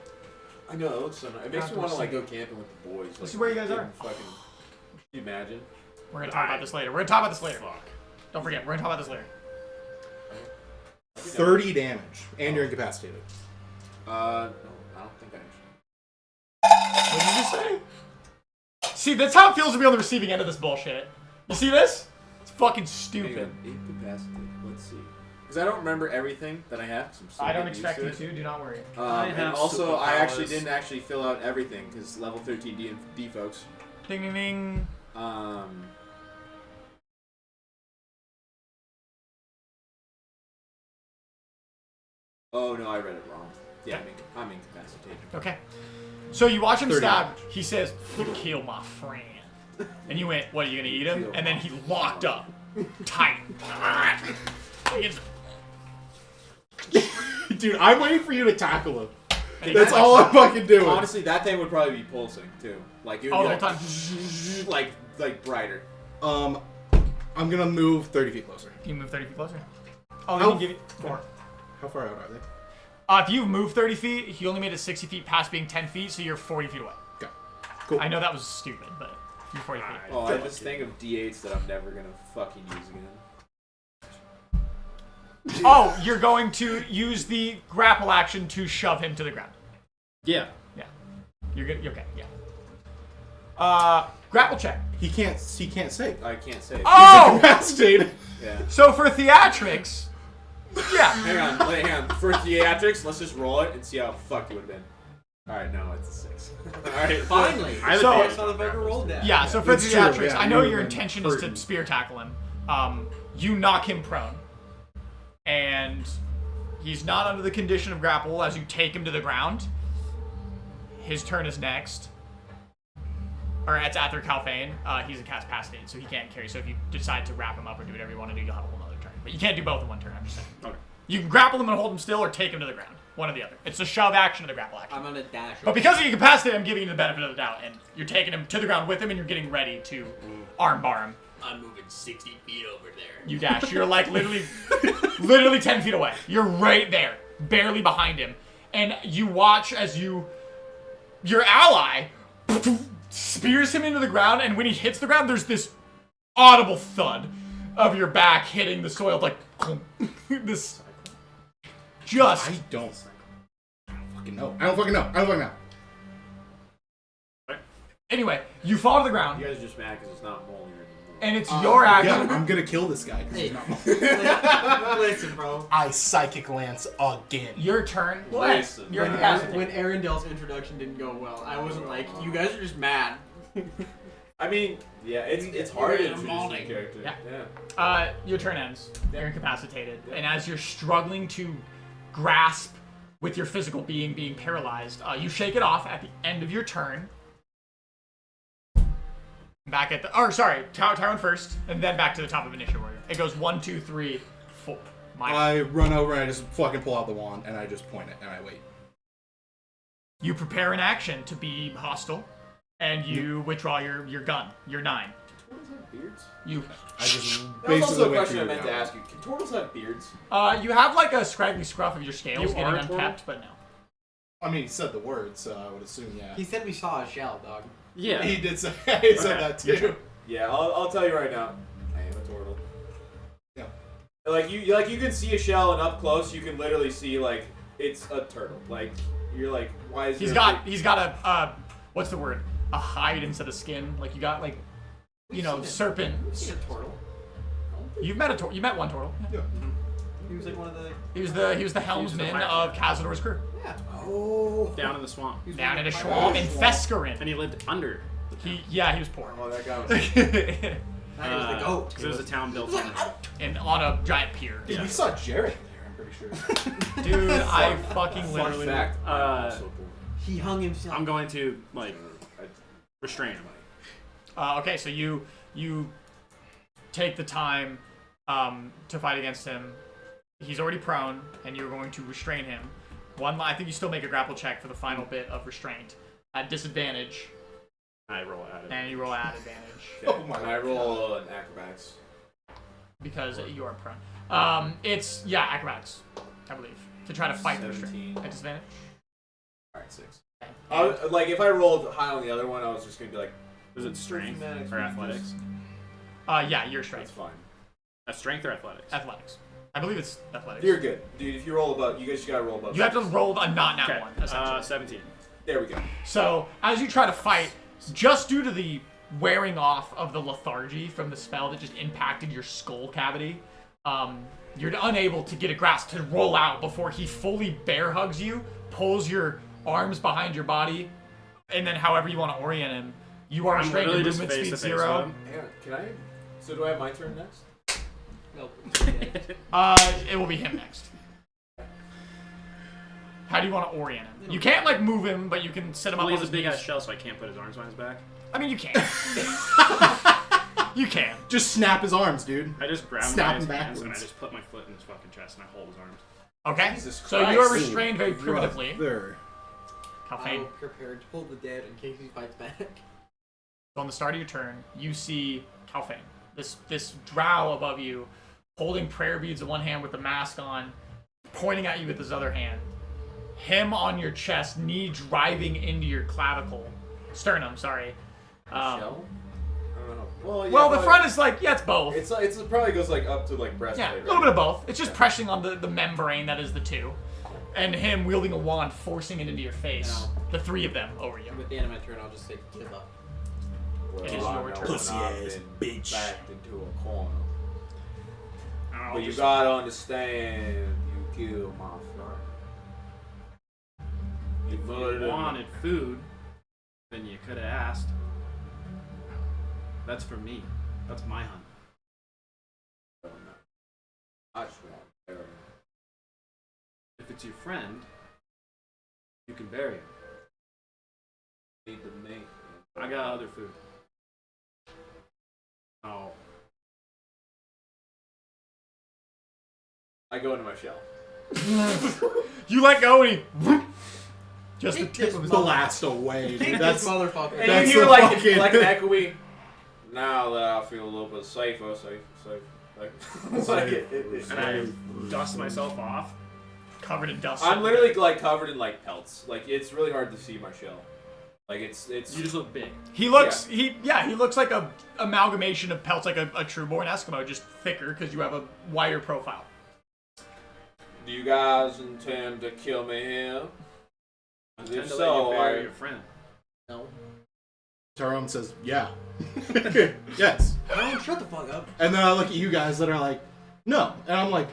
I know it looks so nice. It makes me want to like go camping with the boys. Let's like, see where you guys big are. Fucking. Can you imagine? We're gonna talk about this later. We're gonna talk about this later. Fuck. Don't forget, we're gonna talk about this later. 30 damage, and you're incapacitated. No, I don't think I actually. What did you just say? See, that's how it feels to be on the receiving end of this bullshit. You see this? It's fucking stupid. Incapacitated. Let's see. Because I don't remember everything that I have. 'Cause I'm still I don't getting expect you used to. Do not worry. I And have also, I actually superpowers. didn't actually fill out everything because level 13 D&D folks. Ding ding ding. Oh no, I read it wrong. Yeah, I'm incapacitated. Okay. So you watch him 30 stab. damage. He says, "You kill my friend," and you went, "What? Are you gonna eat him?" And then he locked up, tight. Against- Dude, I'm waiting for you to tackle him. and he That's goes, all I'm fucking doing. Honestly, that thing would probably be pulsing too. Like it would Oh, be the whole like, like brighter. I'm gonna move 30 feet closer. You move 30 feet closer. Oh, How- he give you 4. How far out are they? If you've moved 30 feet, he only made it 60 feet past being 10 feet, so you're 40 feet away. Okay. Cool. I know that was stupid, but you're 40 feet. Oh, I have this thing of D8s that I'm never gonna fucking use again. Oh, you're going to use the grapple action to shove him to the ground. Yeah. Yeah. You're good. Okay. Yeah. Grapple check. He can't save. I can't say. Oh! Incapacitated. Yeah. So for theatrics, yeah. Hang on. For theatrics, let's just roll it and see how fucked it would have been. Alright, no, it's a 6. Alright, Finally. I have So- advantage This motherfucker rolled that. Yeah, so for It's true, theatrics, yeah, I know you your would've intention been is to hurting. spear tackle him. You knock him prone. And he's not under the condition of grapple as you take him to the ground. His turn is next. Or it's after Calphane. He's incapacitated, so he can't carry. So if you decide to wrap him up or do whatever you want to do, you'll have a whole other turn. But you can't do both in one turn, I'm just saying. Okay. You can grapple him and hold him still or take him to the ground. One or the other. It's the shove action or the grapple action. I'm gonna dash. But because you're incapacitated, I'm giving you the benefit of the doubt, and you're taking him to the ground with him, and you're getting ready to armbar him. I'm moving 60 feet over there. You dash. You're like literally 10 feet away. You're right there, barely behind him, and you watch as your ally spears him into the ground, and when he hits the ground, there's this audible thud of your back hitting the soil, like this. Just I don't fucking know. I don't fucking know. anyway, you fall to the ground. You guys are just mad because it's not Mjolnir anymore. and it's your action. Yeah, I'm gonna kill this guy. 'Cause Hey. he's not Listen, bro. I psychic lance again. Your turn. Listen, You're man. incapacitated. When Arundel's introduction didn't go well, I wasn't like, you guys are just mad. I mean, yeah, it's hard to You're introduce a new molding. character. Yeah. Your turn ends. You're incapacitated, and as you're struggling to grasp with your physical being paralyzed, you shake it off at the end of your turn. Back at the. Or sorry, Tyrone first, and then back to the top of Initiative Warrior. It goes 1, 2, 3, 4. I run over and I just fucking pull out the wand and I just point it and I wait. You prepare an action to be hostile, and you withdraw your gun. Your 9. Can turtles have beards? You. I just That was also a wait for question you I meant to go. ask you. Can turtles have beards? You have like a scraggly scruff of your scales You getting are a unkept, but no. I mean, he said the word, so I would assume yeah. He said we saw a shell, dog. Yeah. He did say he said that too. Yeah, I'll tell you right now. I am a turtle. Yeah. Like you can see a shell, and up close you can literally see like it's a turtle. Like you're like, why is He's there got a what's the word? A hide instead of skin. Like you got like, serpent. He's a turtle. You met one turtle. Yeah. He was like one of the. He was the helmsman pirate. of Cazador's crew. Yeah. Oh. Down in the swamp. Down in a swamp in Fescarin. And he lived under. He was poor. Oh, that guy was. That was the goat. Because it was a town built on it. And on a giant pier. Dude, we saw Jared there. I'm pretty sure. Dude, I fucking Fun literally. fact. I'm Uh, also poor. He hung himself. I'm going to, restrain him. Okay, so you take the time to fight against him. He's already prone, and you're going to restrain him. I think you still make a grapple check for the final bit of restraint at disadvantage, I roll at it. and you roll at advantage Oh my And I roll an acrobatics. because you are prone. It's acrobatics, I believe, to try to fight the restraint 17. at disadvantage. Alright, 6. Okay. Like if I rolled high on the other one, I was just gonna be like, Is it strength Mathematics, or athletics? Yeah, your that's strength, fine. Strength or athletics? athletics. I believe it's athletics. You're good, dude. If you roll above, you guys gotta roll above. You have to 6. roll a not nat Okay. one, essentially. 17. There we go. So, as you try to fight, just due to the wearing off of the lethargy from the spell that just impacted your skull cavity, you're unable to get a grasp to roll out before he fully bear hugs you, pulls your arms behind your body, and then however you want to orient him, you are I'm restrained literally to just movement face speed to face 0. with him. Hang on, can I? So do I have my turn next? Nope. It will be him next. How do you want to orient him? You can't like move him, but you can set him Well, up he on has a his big ass knees. shell, so I can't put his arms on his back. I mean, you can. You can. Just snap his arms, dude. I just grab him Snap by his him hands and I backwards. just put my foot in his fucking chest and I hold his arms. Okay. Jesus So you are Christ. restrained very primitively. There. I'm Calfain. prepared to pull the dead in case he fights back. So on the start of your turn, you see Calfain, this drow above you, holding prayer beads in one hand with the mask on, pointing at you with his other hand. Him on your chest, knee driving into your sternum. Sorry. Shell? I don't know. Well, yeah, Well, the probably- front is like it's both. It's it probably goes like up to like breastplate. Yeah, a right? little bit of both. It's just pressing on the membrane that is the two, and him wielding a wand, forcing it into your face. The three of them over you. At the end of my turn, I'll just say, give up. Well, It is I your know turn. when Pussy I've ass been bitch. backed into a corner. I'll But you just- gotta understand, you killed my friend. You If murdered you him. wanted food, then you could have asked. That's for me. That's my hunt. I just want to bury him. If it's your friend, you can bury him. Need to make. I got other food. Oh. I go into my shell. You let go and he just the Get tip this of his Blast away, dude. Take That's this motherfucker. And That's you hear the like fucking- like an echoey. Now that I feel a little bit safer, safe. Like, like And I dust myself off. covered in dust. I'm literally like covered in like pelts. Like it's really hard to see my shell. Like it's You just look big. He looks he looks like a amalgamation of pelts, like a trueborn Eskimo, just thicker because you have a wider profile. Do you guys intend to kill me here? I If intend to so, let you bury I- your friend. No. Tyrone says, yeah. Yes. Tyrone, shut the fuck up. And then I look at you guys that are like, no. And I'm like,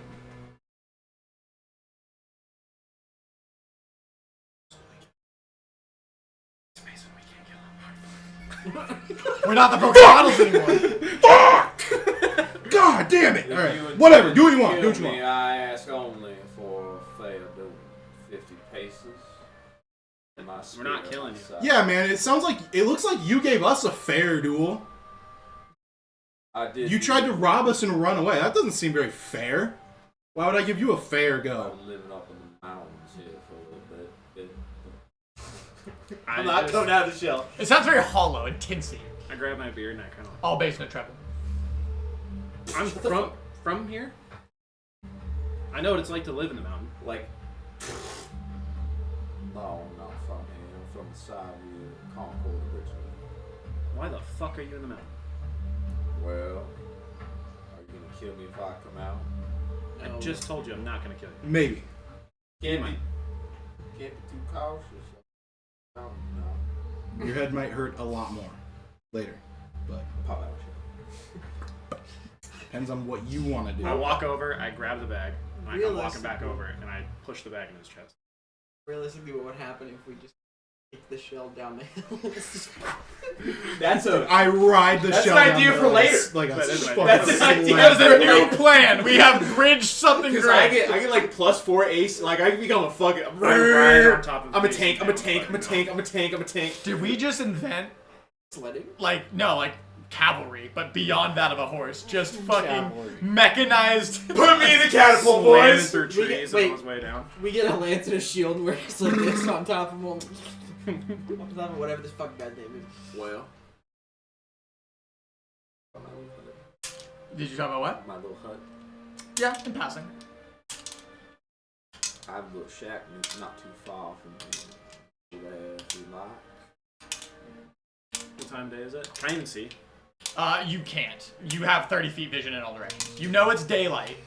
We're not the Pocahontas anymore. fuck! God damn it! If Alright, you whatever. intend Do what you to want. Do kill what you me, want. I ask only for a fair do 50 paces. And my We're not spear killing on you. my side. Yeah, man, it looks like you gave us a fair duel. I did. You tried to rob us and run away. That doesn't seem very fair. Why would I give you a fair go? I'm living up in the mountains here for a little bit. I'm not coming out of the shell. It sounds very hollow and tinsy. I grab my beard and I kind of. All based on treble. I'm from here. I know what it's like to live in the mountain. Like, no, I'm not from here. I'm from the side of the Concord originally. Why the fuck are you in the mountain? Well, are you gonna kill me if I come out? I just told you I'm not gonna kill you. Maybe. Can't be too cautious. No. Your head might hurt a lot more later. But Pop out. depends on what you want to do. I walk over, I grab the bag, and I come walking back Realistically- over, and I push the bag in his chest. Realistically, what would happen if we just kick the shell down the hill? That's I ride the That's shell an down idea the for hill later. like a That is an fucking idea. That's an idea. sled. That is a new plan. We have bridged something Because great. I get like +4 ace. Like I can become a fucking. I'm riding on top of I'm a the tank. base I'm a and tank. I'm a fucking tank. I'm a tank. I'm a tank. Did we just invent Sledding? like cavalry, but beyond that of a horse? Just fucking Cavalry. mechanized. Put me in the catapult, slamming boys. through We get- trees wait. on his way down. We get a lance and a shield and we're just like this on top of him. On top of whatever this fucking guy's name is. Well, Did you talk about what? my little hut. Yeah, in passing. I have a little shack and it's not too far from here. If you like. What time of day is it? Can I even see? You can't. You have 30 feet vision in all directions. You know it's daylight.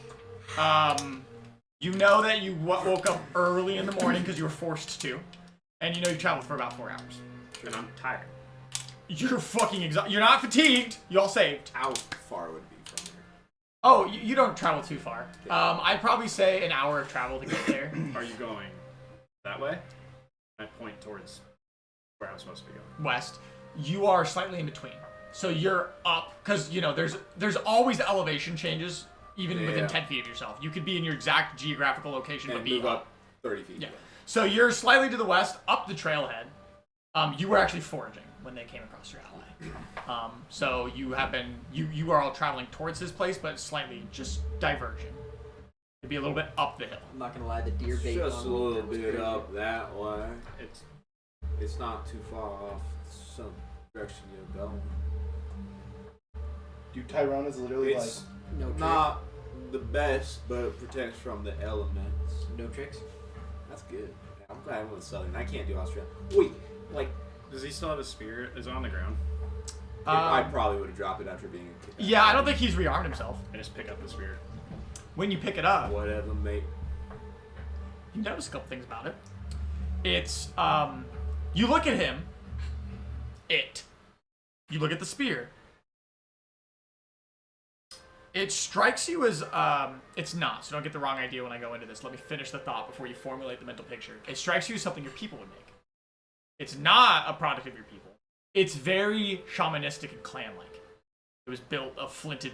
You know that you woke up early in the morning because you were forced to. And you know you traveled for about 4 hours. And I'm tired. You're fucking exhausted. You're not fatigued. You all saved. How far would it be from here? Oh, you don't travel too far. I'd probably say an hour of travel to get there. Are you going that way? I point towards where I'm supposed to be going. West. You are slightly in between. So you're up, because, you know, there's always elevation changes, even within 10 feet of yourself. You could be in your exact geographical location, And but be move up 30 feet. Yeah. So you're slightly to the west, up the trailhead. You were actually foraging when they came across your ally. So you have been, you are all traveling towards this place, but slightly just diversion. It'd be a little bit up the hill. I'm not gonna lie, the deer bait Just a on little that was bit crazy. up that way. It's It's not too far off some direction you're going. Dude, Tyrone is literally It's No tricks. not the best, but it protects from the elements. No tricks. That's good. I'm glad I went Southern. I can't do Australia. Wait, like, does he still have his spear? Is it on the ground? I probably would have dropped it after being a kid. Yeah, I don't think he's rearmed himself. I just pick up the spear. When you pick it up, Whatever, mate. you notice a couple things about it. It's, you look at him, you look at the spear. It strikes you as, it's not, so don't get the wrong idea when I go into this. Let me finish the thought before you formulate the mental picture. It strikes you as something your people would make. It's not a product of your people. It's very shamanistic and clan-like. It was built of flinted,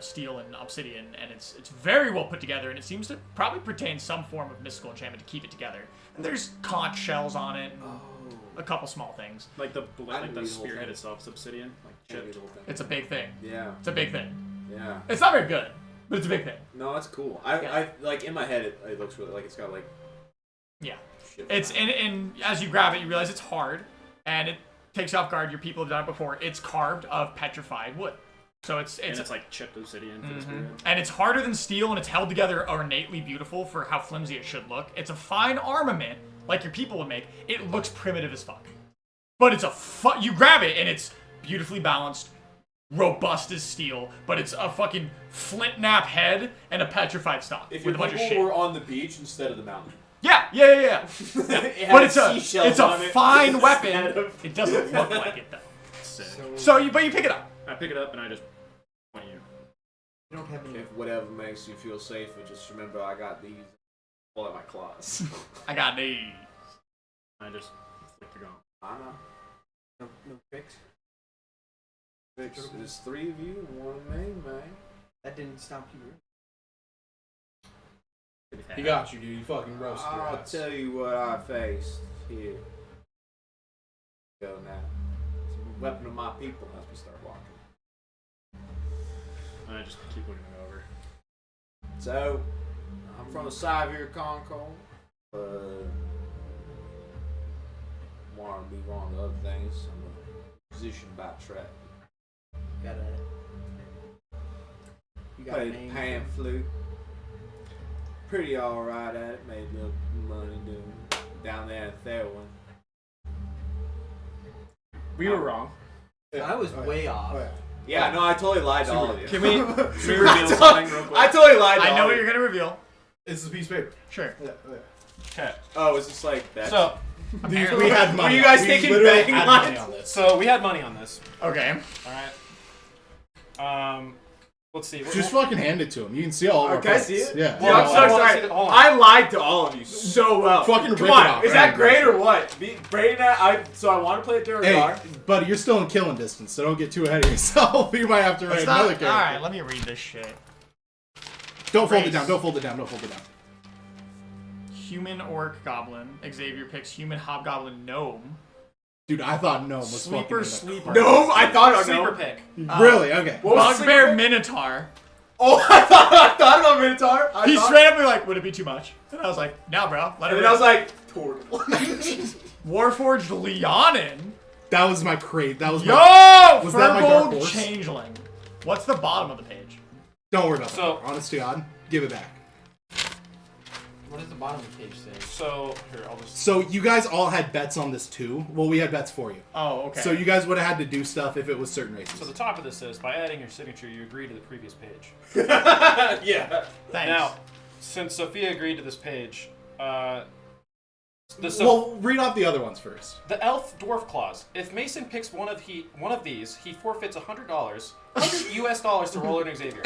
steel and obsidian, and it's very well put together, and it seems to probably pertain some form of mystical enchantment to keep it together. And there's conch shells on it, and a couple small things. Like the I like knew the the whole spearhead thing. itself is obsidian, like Can't chipped. read the whole thing. It's a big thing. Yeah, It's a big thing. yeah. It's not very good, but it's a big thing. No, that's cool. Yeah. I like in my head it looks really like it's got like Yeah. shit. It's and as you grab it, you realize it's hard, and it takes you off guard. Your people have done it before. It's carved of petrified wood, so it's And it's like chipped obsidian for the spearhead. and it's harder than steel, and it's held together ornately beautiful for how flimsy it should look. It's a fine armament, like your people would make. It looks primitive as fuck, but it's you grab it, and it's beautifully balanced, robust as steel, but it's a fucking flint knap head and a petrified stock if with your a bunch of people shit. were on the beach instead of the mountain. Yeah. It had But it's seashells a on it fine instead weapon. of- It doesn't look like it though. sick. But you pick it up. I pick it up and I just point you. You don't have any. If whatever makes you feel safer, just remember I got these. Pull out my claws. I got these. I just flick the gong. I know. No tricks. There's 3 of you and 1 of me, man. That didn't stop you. He got you, dude. He fucking roasted your I'll ass. tell you what I faced here. Go now. It's a weapon of my people as we start walking. And I just keep looking it over. So, I'm from the side of your Concord, but want to move on to other things. I'm a musician by trade. You got a Played name? pan flute. Pretty alright at it. Made a little money doing it. Down there in Thelwyn. We were wrong. I was way off. Oh, yeah. Yeah, no, I totally lied to all of you. Can we reveal something real quick? I totally lied to I know all what of you're you. gonna reveal. It's a piece of paper. Sure. Yeah, yeah. Okay. Oh, is this like that? So We had money. Were you guys We taking literally betting had money lines? on this. we had money on this. Okay. All right. Let's see. Just fucking hand it to him. You can see all of our Okay, points. see it? Yeah. Dude, I'm Well, so I wanna sorry. see the- hold on. I lied to all of you so well. Fucking Come rip on, it off. is that Right, great right. or what? Brain so I want to play it during Hey, guard. buddy, you're still in killing distance, so don't get too ahead of yourself. You might have to write It's another not, character. alright, let me read this shit. Don't fold it Race. down. Don't fold it down. Don't fold it down. Human orc goblin. Xavier picks human hobgoblin gnome. Dude, I thought gnome was Sleeper fucking sleeper. No, I thought I Sleeper know. pick. Really? Okay. What was the Bugbear sleeper? minotaur. Oh, I thought about Minotaur. He straight up be like, would it be too much? And I was like, no, bro. Let it And then I was rip. like, Tortle. Warforged Leonin. That was my crate. That was Yo! my. Was that my dark Furbolg horse? changeling. What's the bottom of the page? Don't worry about So- that. Honest to God, give it back. What does the bottom of the page say? So here, I'll just. So you guys all had bets on this too. Well, we had bets for you. Oh, okay. So you guys would have had to do stuff if it was certain races. So the top of this says, by adding your signature, you agree to the previous page. Yeah. Thanks. Now, since Sophia agreed to this page, Well, read off the other ones first. the elf dwarf clause. If Mason picks one of these, he forfeits $100, $100 to roll an Xavier.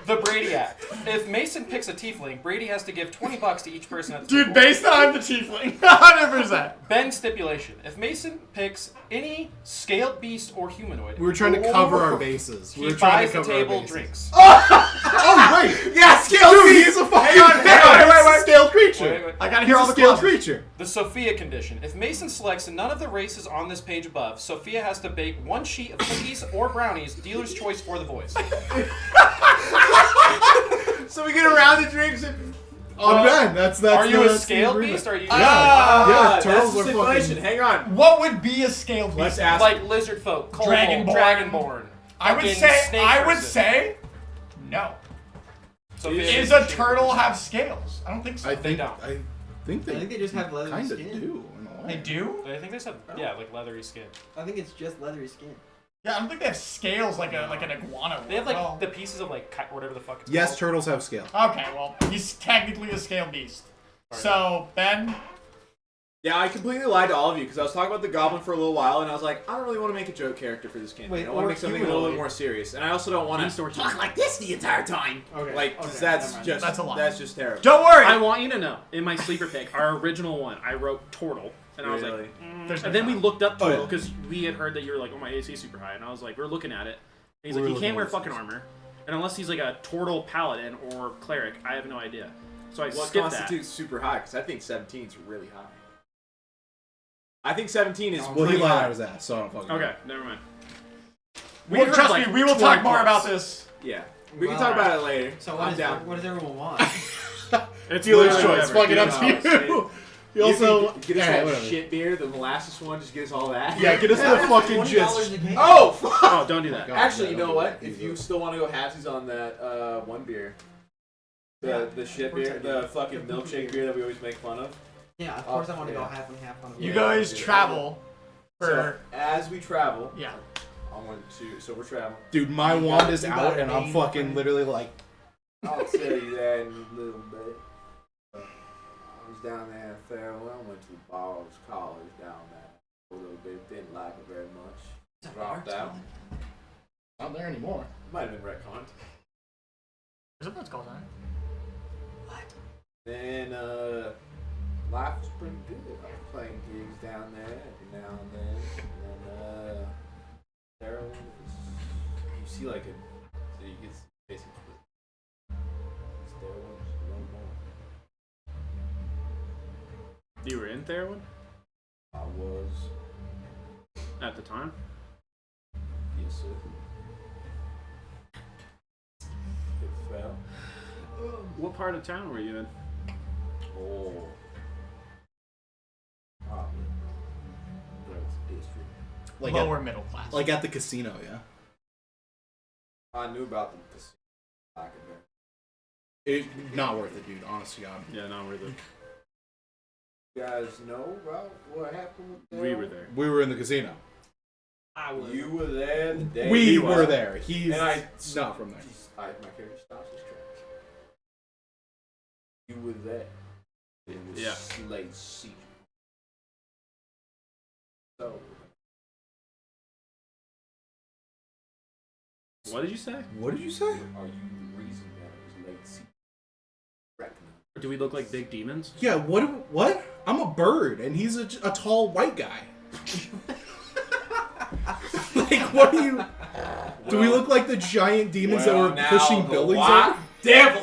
The Brady Act. If Mason picks a tiefling, Brady has to give $20 to each person at the Dude, table. based on the tiefling. 100%. Ben stipulation. If Mason picks any scaled beast or humanoid, We were trying to cover our bases. We he were trying buys to the cover our table bases. drinks. Oh wait! Yeah, scale Dude, beast. he's a fucking. Hang on, wait. Scaled creature. Wait. I gotta He's hear all a the scaled clauses. creature. The Sophia condition. If Mason selects none of the races on this page above, Sophia has to bake one sheet of cookies or brownies, dealer's choice for the boys. So we get around the drinks and. On Ben, that's. Are you a that's the scaled agreement. beast? Or are you Yeah, that's turtles the are stipulation. fucking. Hang on. What would be a scaled Let's beast? ask. like lizard folk, cold Dragonborn. I would fucking snake say no. Sophia Is says a she turtle agrees. have scales? I don't think so. I think. don't. I think they. I think they just have leathery kind of skin. do. In a way. They do? I think they said like leathery skin. I think it's just leathery skin. Yeah, I don't think they have scales like an iguana would. They have like Well, the pieces of like whatever the fuck it's Yes, called. turtles have scale. okay, well, he's technically a scaled beast. So, Ben, Yeah, I completely lied to all of you because I was talking about the goblin for a little while and I was like, I don't really want to make a joke character for this campaign. Wait, I want to or make something a little bit humanoid. more serious, and I also don't want to talk like this the entire time. Okay. Like, 'cause Okay, that's never mind. just That's a lot. That's just terrible. don't worry. I want you to know, in my sleeper pick, our original one, I wrote Tortle, and I was Really? like, There's no and then we time. looked up Oh, yeah. Tortle because we had heard that you were like, oh, my AC is super high, and I was like, we're looking at it. And he's We like, were he looking can't wear at it. fucking armor, and unless he's like a Tortle paladin or cleric, I have no idea. So I What skipped that. constitutes super high? Because I think 17 is really high. I think 17 is Well, pretty he lied high. out his ass, so I don't fucking. know. Okay, never mind. Well, heard, trust like, me, we will 20 talk more parts. about this. Yeah, we can Well, talk about it later. So I'm down. what does everyone want? It's Dealer's literally choice. whatever. Fuck it up Dude, to you. You You also can get us yeah, that whatever. shit beer, the molasses one. Just get us all that. Yeah, get us the fucking $20 gist. a game. Oh, fuck. Oh, don't do that. God. Actually, you Yeah, know what? okay. If you still want to go halvesies on that one beer, the shit beer, the fucking milkshake beer that we always make fun of. Yeah, of course I want to go yeah. half and half on the You Yeah, guys dude. travel So for as we travel, yeah. I want to. So we're traveling. Dude, my You wand got- is you out, got a and I'm name fucking already? literally like. I'll tell you that in a little bit. I was down there in Farewell. I went to the bars, college down there. a little bit. Didn't like it very much. Is that Dropped Bart's out. calling? Not there anymore. Might have been retconned. There's a what's called on it. What? Then life was pretty good. I was playing gigs down there every now and then. And then heroin was, you see like a, so you get basically steroids, no more. You were in Theroin I was, at the time? yes sir. It fell. What part of town were you in? Oh. Ah, Growth district. Like Lower middle class. like at the casino, yeah. I knew about the casino. Like it very. Not worth it, dude. Honest to God. Yeah, not worth it. You guys know about what happened with We Daryl? were there. We were in the casino. I was. You were there the day We he were was. there. He's And I not from there. My character stops his tracks. You were there. It was Yeah. late season. So What did you say? What did you say? are you the reason that it was late season? Recognize. Do we look like big demons? Yeah. What? I'm a bird, and he's a tall white guy. Like, what do you? Do we look like the giant demons that were now pushing the buildings? white Over? devil.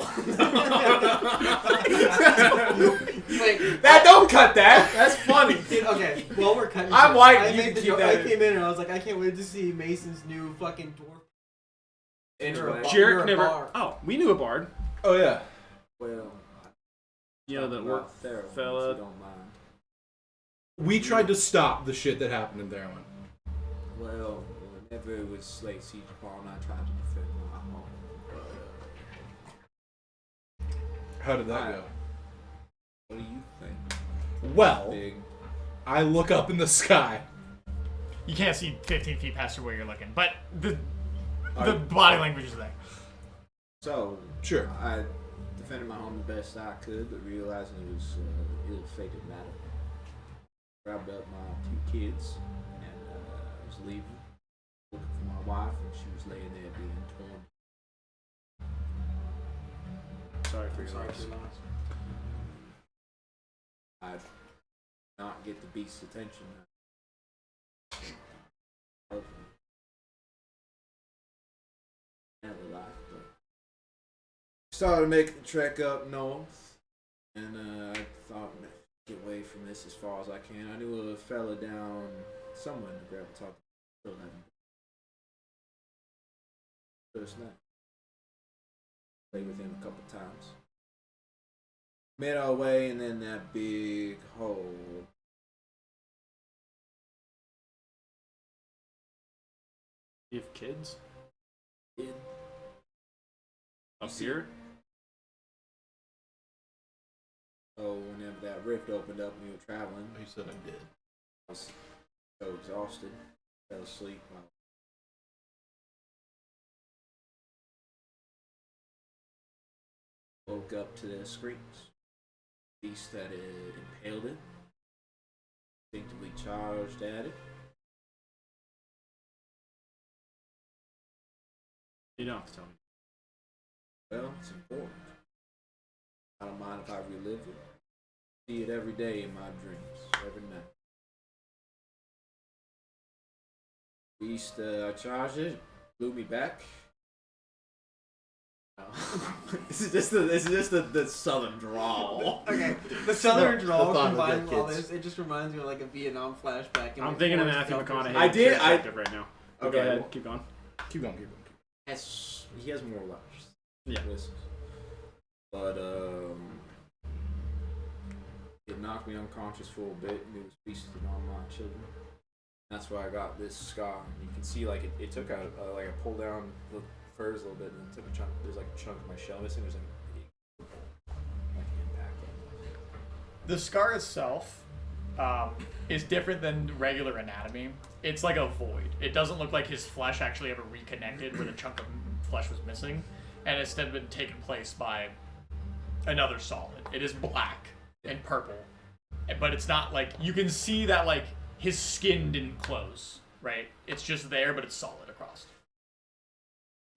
Wait, That don't cut that. That's funny. dude, okay, while we're cutting I'm shit, white, I you made can the keep joke. that I in. came in and I was like, I can't wait to see Mason's new fucking dwarf. Anyway, You're Jarek a never. bar. Oh, we knew a bard. Oh yeah. well, You know that work there, fella. If you don't mind. We tried to stop the shit that happened in Theron. Well, whenever it was late siege upon, I tried to defend my home. How did that Alright. go? What do you think? Well, Big. I look up in the sky. You can't see 15 feet past where you're looking, but the Alright. body language is there. So, Sure. I defended my home the best I could, but realizing it was an ill-fated matter. Grabbed up my 2 kids and was leaving, looking for my wife, and she was laying there being torn. Sorry for your loss. I did not get the beast's attention. Love him. Never life, but started making the trek up north, and I thought, get away from this as far as I can. I knew a fella down somewhere in the gravel top. Still haven't. First night. Played with him a couple times. Made our way, and then that big hole. You have kids Kid. up here? So whenever that rift opened up and we were traveling, You said I did. I was so exhausted, fell asleep. Woke up to the screams. Beast that had impaled it, instinctively charged at it. You don't have to tell me. Well, it's important. I don't mind if I relive it. See it every day in my dreams, every night. Beast, I charged it, blew me back. This is just the southern drawl. Okay, the southern The drawl thought of combined with dead all kids. this, it just reminds me of like a Vietnam flashback. and I'm like thinking of Forrest Matthew Gump or McConaughey. something. I did- I- perspective right now. Okay, Go ahead. well- Keep going. Keep going. He has more lives. Yeah. But it knocked me unconscious for a bit, and it was feasting on my children. That's why I got this scar. And you can see like it took out like I pulled down the furs a little bit, and it took a chunk. There's like a chunk of my shell missing. There's like impact. The scar itself is different than regular anatomy. It's like a void. It doesn't look like his flesh actually ever reconnected where the chunk of flesh was missing, and instead been taken place by another solid. It is black and purple, but it's not like you can see that like his skin didn't close, right? It's just there, but it's solid across.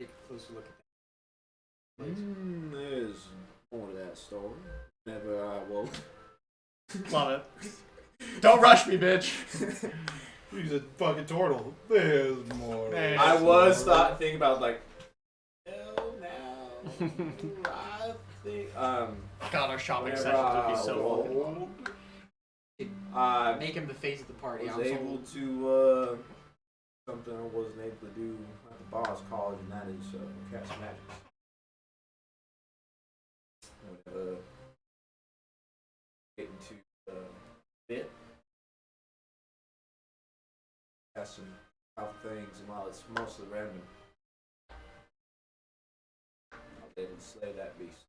Take a closer look at that. There's more to that story. Never I woke. Love it. Don't rush me, bitch. He's a fucking turtle. There's more. Hey. I was thinking about like, hell no. I think God, our shopping whenever sessions would be I so fucking woke, fun. I Make him the face of the party. was I'm able sold. to something I wasn't able to do at the boss college, and that is cast magic. Get into bit. Cast some powerful things, and while it's mostly random, I was able to slay that beast.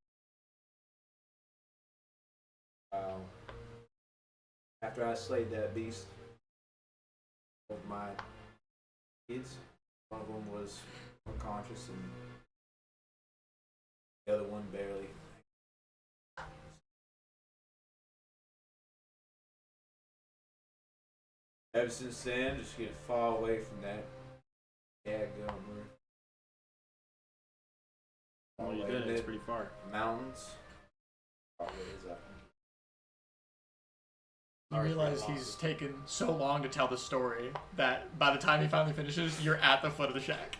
After I slayed that beast, of my kids, one of them was unconscious and the other one barely. Ever since then, just get far away from that dadgum roof. Well, you did. It's pretty far. Mountains. Always up. You realize he's taken so long to tell the story that by the time he finally finishes, you're at the foot of the shack.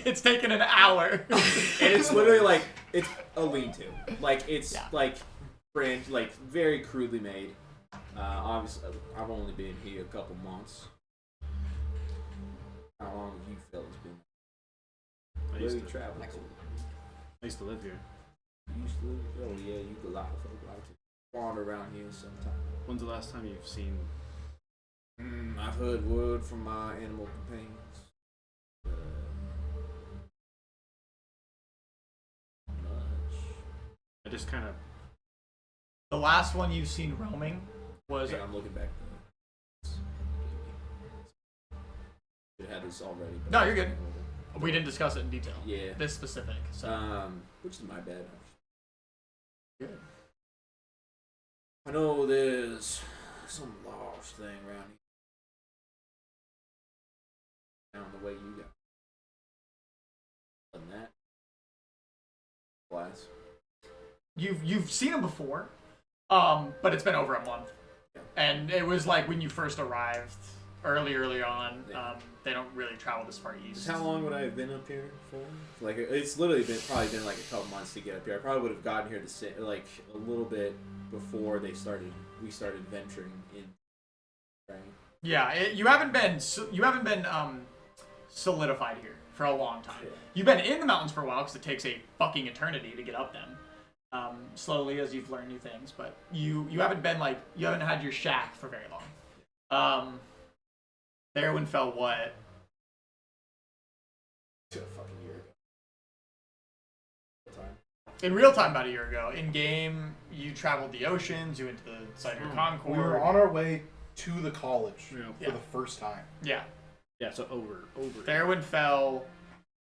It's taken an hour. And it's literally like, it's a lean-to. Like, it's Yeah. like fringe, like very crudely made. Obviously, I've only been here a couple months. How long have you fellas been? I Where used you to, traveling to? I used to live here. You used to live? Oh yeah, you a lot of folk like to wander around here sometime. When's the last time you've seen? I've heard word from my animal companions. Much. I just kind of. The last one you've seen roaming was I'm looking back. Should have had this already. but No, I you're good. can't remember. we didn't discuss it in detail. Yeah. This specific. So Which is my bad. Good. I know there's some lost thing around here. Down the way you got. Other than that. Glass. you've seen him before, but it's been over a month, and it was like when you first arrived early on. They don't really travel this far east. How long would I have been up here for? Like, it's literally probably been like a couple months to get up here. I probably would have gotten here to sit like a little bit before we started venturing in. Right. Yeah, you haven't been solidified here for a long time. Yeah. You've been in the mountains for a while because it takes a fucking eternity to get up them. Slowly as you've learned new things, but you haven't been you haven't had your shack for very long. Therein fell what? A fucking year ago. In real time, about a year ago. In game, you traveled the oceans. You went to the Cider Concord. We were on our way to the college Yeah. for the first time. Yeah. Yeah, so over. Therein fell.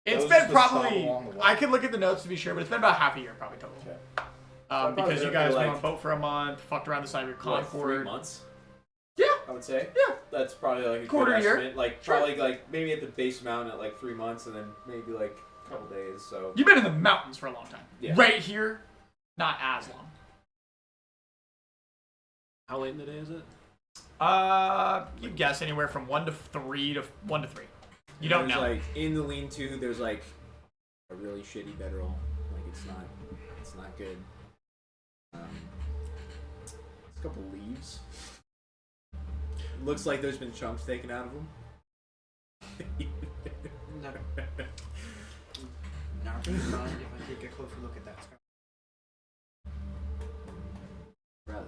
It's was been just a stop probably. along the way. I could look at the notes to be sure, but it's been about half a year, probably total. Probably Because you been guys went like- on a boat for a month, fucked around the Cider What, 3 Concord. months? Yeah. I would say. Yeah. That's probably like a Quarter good year. estimate. Like Sure. probably like maybe at the base mountain at like 3 months, and then maybe like a couple days. So You've been in the mountains for a long time. Yeah. Right here, not as long. How late in the day is it? You guess anywhere from 1 to 3 to 1 to 3. You don't there's know. like in the lean-to, there's like a really shitty bedroll. Like it's not good. It's a couple leaves. Looks like there's been chunks taken out of them. No. Now, keep in mind if I take a closer look at that scar. Rather,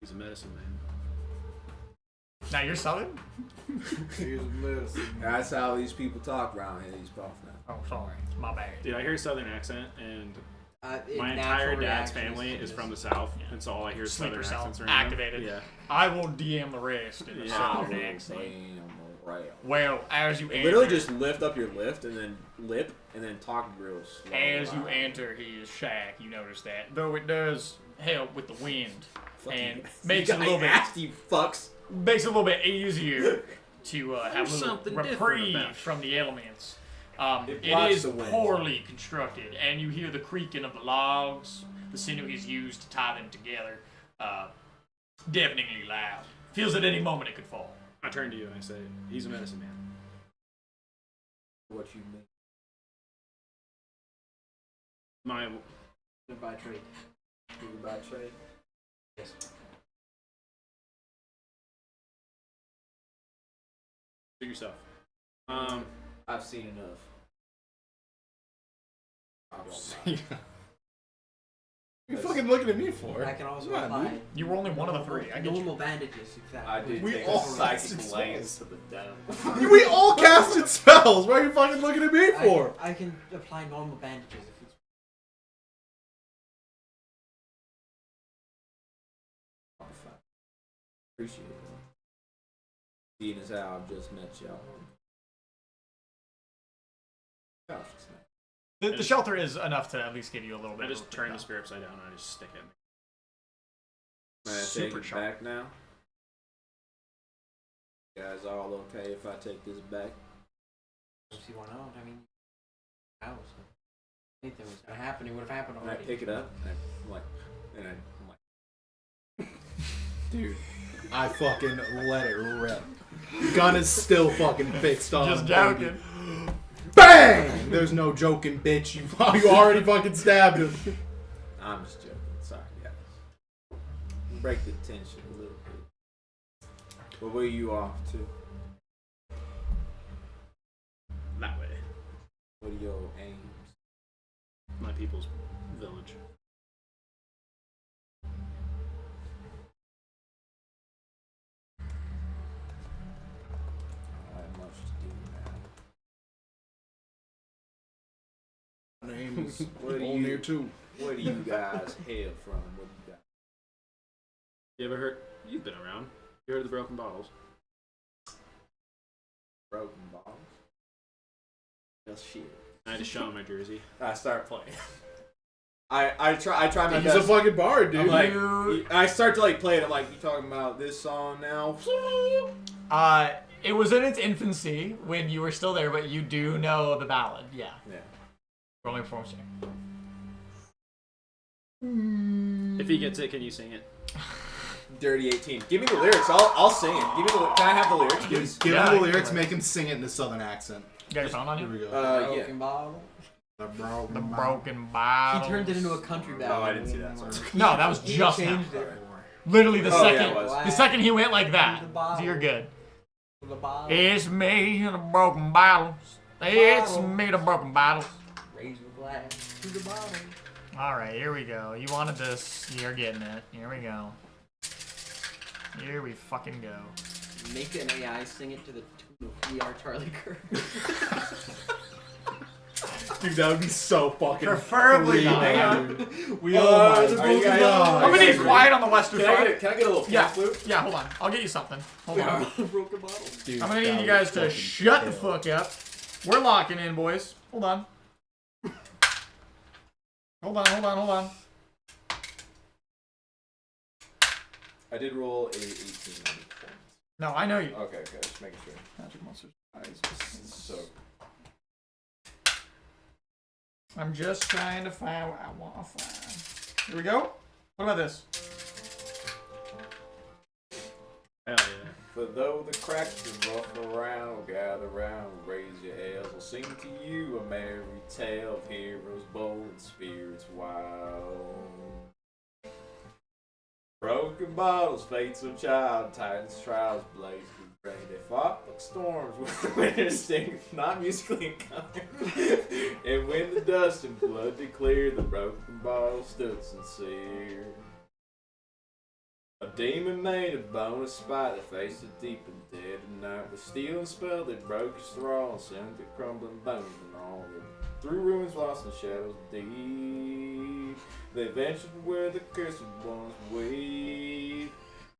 He's a medicine man. Now you're Southern? Here's medicine. that's how these people talk around here. These buff now. Oh, sorry. My bad. Dude, I hear a Southern accent, and Natural my entire dad's reaction family to is this. from the South, Yeah. and so all I hear is Sleeper Southern cell accents around. activated. Yeah. I will DM the rest in a Yeah. Southern accent. Damn, right. Well, as you enter, Literally just lift up your lift and then lip and then talk real slow. as you enter his shack, you notice that though it does help with the wind Fuck and you. makes it a little bit. nasty fucks. makes it a little bit easier to have a There's little something different reprieve about it. from the elements. It It blocks is the wind. poorly constructed, and you hear the creaking of the logs, the sinew he's used to tie them together, deafeningly loud. Feels at any moment it could fall. I turn to you and I say, he's a medicine man. What you mean? My They're by trade. You by trade? Yes. do yourself. I've seen enough. I don't What mind. are you fucking looking at me for? I can also Yeah, apply You were only one of the three. I get you. normal bandages if that. I did We take all a psychic casted lens spells. to the down. We all casted spells. What are you fucking looking at me for? I can apply normal bandages if it's. Appreciate it. Seeing as how I've just met y'all. Gosh, it's nice. The shelter is enough to at least give you a little bit. I of just a turn the breath. spear upside down and I just stick it in. May I Super take it sharp. back now? You guys all okay if I take this back? If you want out, I mean, house. Anything was gonna happen, it would have happened And I already. pick it up and I'm like, Dude, I fucking let it rip. Gun is still fucking fixed on. Just him, joking. baby. Bang! There's no joking, bitch. You already fucking stabbed him. I'm just joking. Sorry, guys. Break the tension a little bit. But where you off to? That way. What are your aims? My people's village. I have much to do now. My name is What do all you- near too. Where do you guys hail from? What do you got? You ever heard? You've been around. You heard of the broken bottles? Broken bottles? Just shit. I just show him my jersey. I start playing. I try my He's best. a fucking bard, dude. I'm like, I start to like play it. I'm like, you talking about this song now? It was in its infancy when you were still there, but you do know the ballad. Yeah. Yeah. Rolling performance check. If he gets it, can you sing it? Dirty 18. Give me the lyrics. I'll sing it. Give me the. Can I have the lyrics, please? Give Yeah, him I the can lyrics, play. make him sing it in a southern accent. You got your phone on Here you? we go. Yeah. Broken bottle. The broken The bottle. broken bottle. He turned it into a country ballad. Oh, I didn't see that. Sorry. No, that was He just now. changed it. Literally the Oh, yeah, second. it was. The second he went like that, The bottle. so you're good. The bottle. It's me and the broken bottles. It's me the broken bottles. Raise the glass to the bottle. All right, here we go. You wanted this. You're getting it. Here we go. Here we fucking go. Make an AI sing it to the tune of We Are Charlie Kirk. Dude, that would be so fucking. Preferably not. creepy, Hang on. dude. We Oh all my might. Are you guys- God. I'm gonna need quiet on the western Can I front. get a little Yeah, flute? yeah. Hold on. I'll get you something. Hold on. Broken bottle. Dude, I'm gonna that need you would guys to fucking shut the kill. fuck up. We're locking in, boys. Hold on. Hold on. I did roll a 18 on the performance. No, I know you. Okay, just making sure. Magic monsters. So I'm just trying to find what I want to find. Here we go. What about this? Hell yeah. For though the cracks are rough around, gather round, raise your hells. I'll sing to you a merry tale of heroes bold and spirits wild. Broken bottles, fates of child, titans, trials, blaze with rain. They fought like storms with the winter sting, not musically inclined. And when the dust and blood did clear, the broken bottle stood sincere. A demon made a bone of spite that faced the deep and dead of night. With steel and spell they broke his thrall and sent the crumbling bones and all. Through ruins lost in shadows deep, they ventured where the cursed ones wait.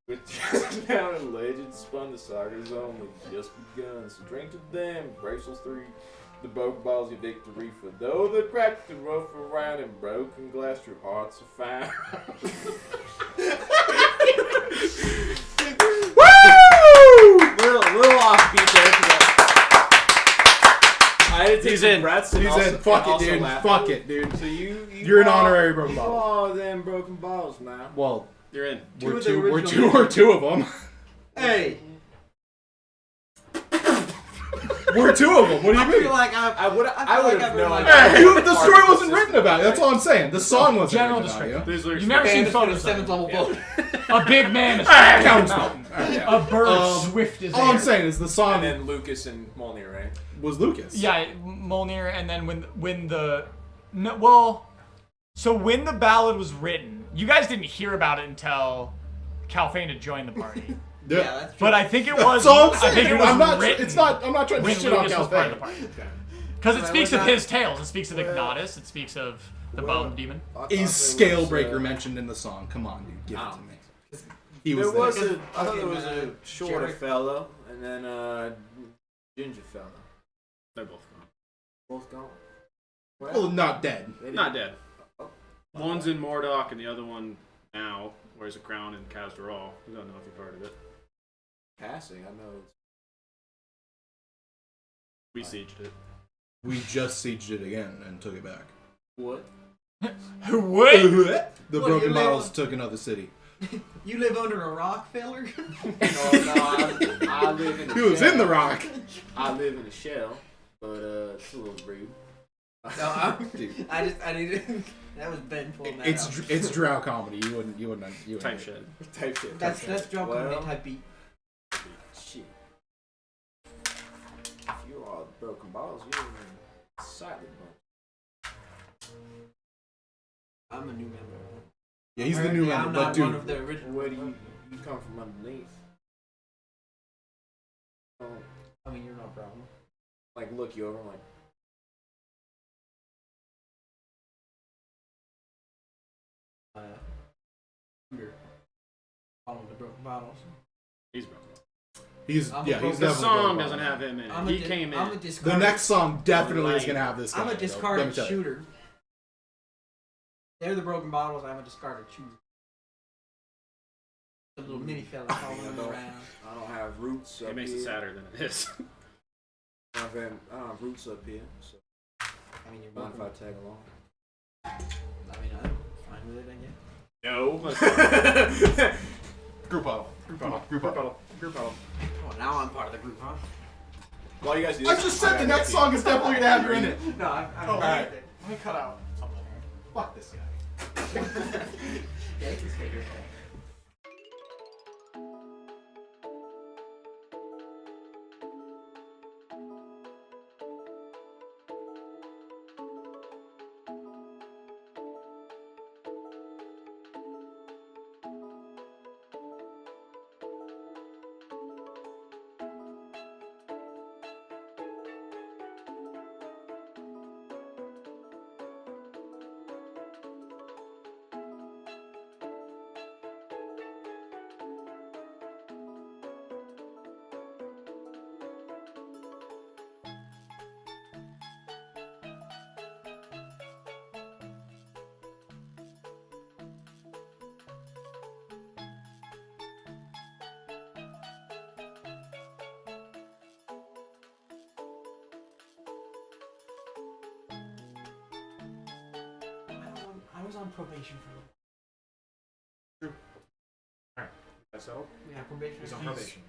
With just down and legend spun, the saga's only just begun. So drink to them, bracelets three. The broken balls your victory, for though the cracked and rough around and broken glass, your hearts are found. Woo! take He's some in. breaths and He's also, in. Fuck and it, also dude. laugh. Fuck it, dude. So You're an honorary broken bottle. Oh, them broken bottles now. Well, You're in. we're of the two. We're original- two. We're two of them. Hey, We're two of them. What do you I feel mean? like I would feel like have I've been known. like- Hey, the story wasn't written about it. That's all I'm saying. The song wasn't General written about description. you. These lyrics. You've never Okay, seen let's put a photos of seventh him. level boat. A big man is Counterspell. mountain. Yeah. A bird Um, swift as All I'm air. saying is the song And then Lucas and Molnir, right? was Lucas. Yeah, Molnir, and then when the no, well, so when the ballad was written, you guys didn't hear about it until Calfane had joined the party. Yeah. that's true. But I think it was. That's all I'm I saying. think it dude. was I'm not. written It's not. I'm not trying to when shit on Lucas was part of the Calfane. party. Because it Well, speaks we're of not- his tales. It speaks of Ignatus. It speaks of the Bone Demon. I thought Is there was, Scalebreaker mentioned in the song? Come on, dude. Give it to me. He There was was there. a. I thought there was a Fucking, shorter Jared. fellow, and then ginger fellow. They're both gone. Both gone. Well, not dead. they Not didn't- dead. One's in Mordock and the other one now wears a crown in Kazdaral. I don't know if you've heard of it. Passing, I know. We sieged it. We just sieged it again and took it back. What? Who would? The What, broken you bottles live- took another city. You live under a rock, feller? No, I live in. He was in the rock. I live in a shell, but it's a little rude. No, I'm, Dude. I need to. That was Ben pulling that out. It's drow comedy. You wouldn't. Type shit. Type shit. That's drunk Well, comedy type beat. Shit. If you are broken bottles, you're in silent mode. I'm a new member. Yeah, he's the new Yeah, member, I'm but not dude, one of the original. Where do you come from underneath? Oh, I mean, you're no problem. like look you over, like You're following the broken bottles. He's broken. he's I'm a yeah, broken- he's The definitely song broken doesn't bottle. have him in it. I'm He came I'm a in. The discarded. next song definitely is Like, gonna have this guy. I'm a though. Let me discarded tell you. shooter. They're the broken bottles. I'm a discarded shooter. The little mini fella following them around. I don't have roots up It makes here. it sadder than it is. I don't have roots up here, so I mean, you're mind if welcome. I tag along? I mean, I'm fine with it, I guess. No. Group huddle. Group huddle. Group huddle. Group huddle. Oh, now I'm part of the group, huh? While you guys do I this, just said the next song is definitely gonna have you in it. No, I'm alright. Let me cut out something here. Fuck this guy. Yeah, you can stay here. I was on probation for That's all. yeah, probation. He's on He's- probation.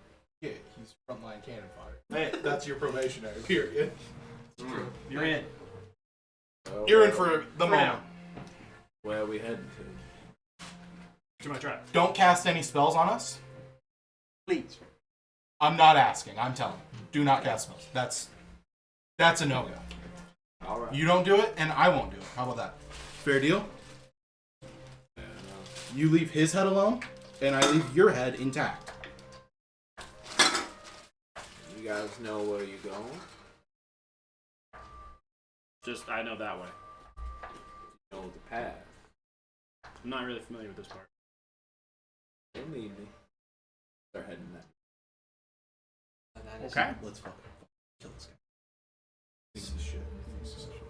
Yeah, he's frontline cannon fodder. Hey, that's your probationary period. You're in. Oh, You're in for the moment. where are we heading to? Too much right. Don't cast any spells on us. Please. I'm not asking. I'm telling you. Do not cast spells. That's a no-go. All right. You don't do it, and I won't do it. How about that? Fair deal? You leave his head alone, and I leave your head intact. You guys know where you're going. Just I know that way. You know the path. I'm not really familiar with this part. Don't need me. They're heading that. Okay. Let's fucking kill this guy. Piece of shit.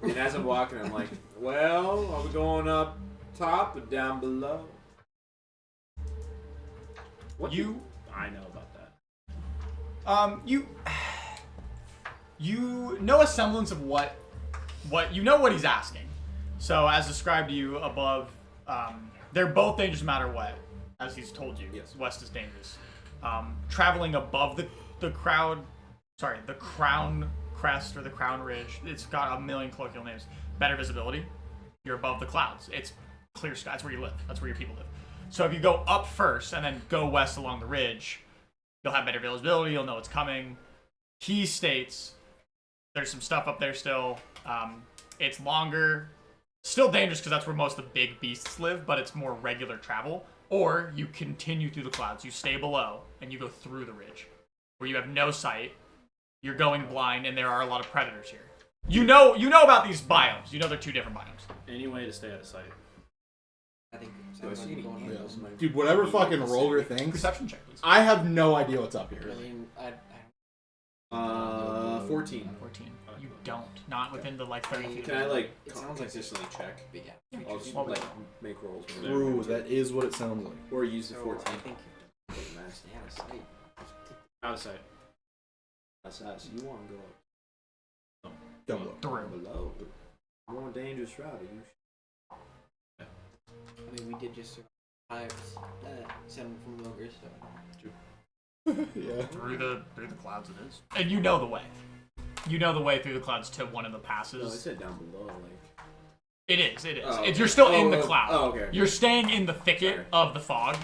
And as I'm walking, I'm like, well, are we going up top or down below? What You I know about that. You you know a semblance of what you know what he's asking. So as described to you above, they're both dangerous no matter what, as he's told you. Yes. West is dangerous. Traveling above the crown crest or the crown ridge, it's got a million colloquial names. Better visibility. You're above the clouds. It's clear sky. That's where you live. That's where your people live. So if you go up first and then go west along the ridge, you'll have better visibility. You'll know what's coming. He states there's some stuff up there still. It's longer. Still dangerous because that's where most of the big beasts live, but it's more regular travel. Or you continue through the clouds. You stay below and you go through the ridge where you have no sight. You're going blind and there are a lot of predators here. You know about these biomes. You know they're two different biomes. Any way to stay out of sight. I think. Do I sounds see like any going eagles? on. Dude, whatever fucking roller things. Perception check, please. I have no idea what's up here. Really, 14. 14. You don't. Not within the 30 feet. Can I like It sounds like consistently check? yeah. I'll just Well, like make rolls. Ooh, that is what it sounds like. Or use the So 14. I think you have to stay out of sight. Out of sight. That's us. You want to go Don't look. Through. below? More dangerous route. You I mean, we did just survive seven from ogres, so. Yeah. Through the clouds it is. And you know the way. You know the way through the clouds to one of the passes. No, it said down below. Like. It is. Oh, You're still okay. in the cloud. Oh, okay. You're staying in the thicket Sorry. of the fog,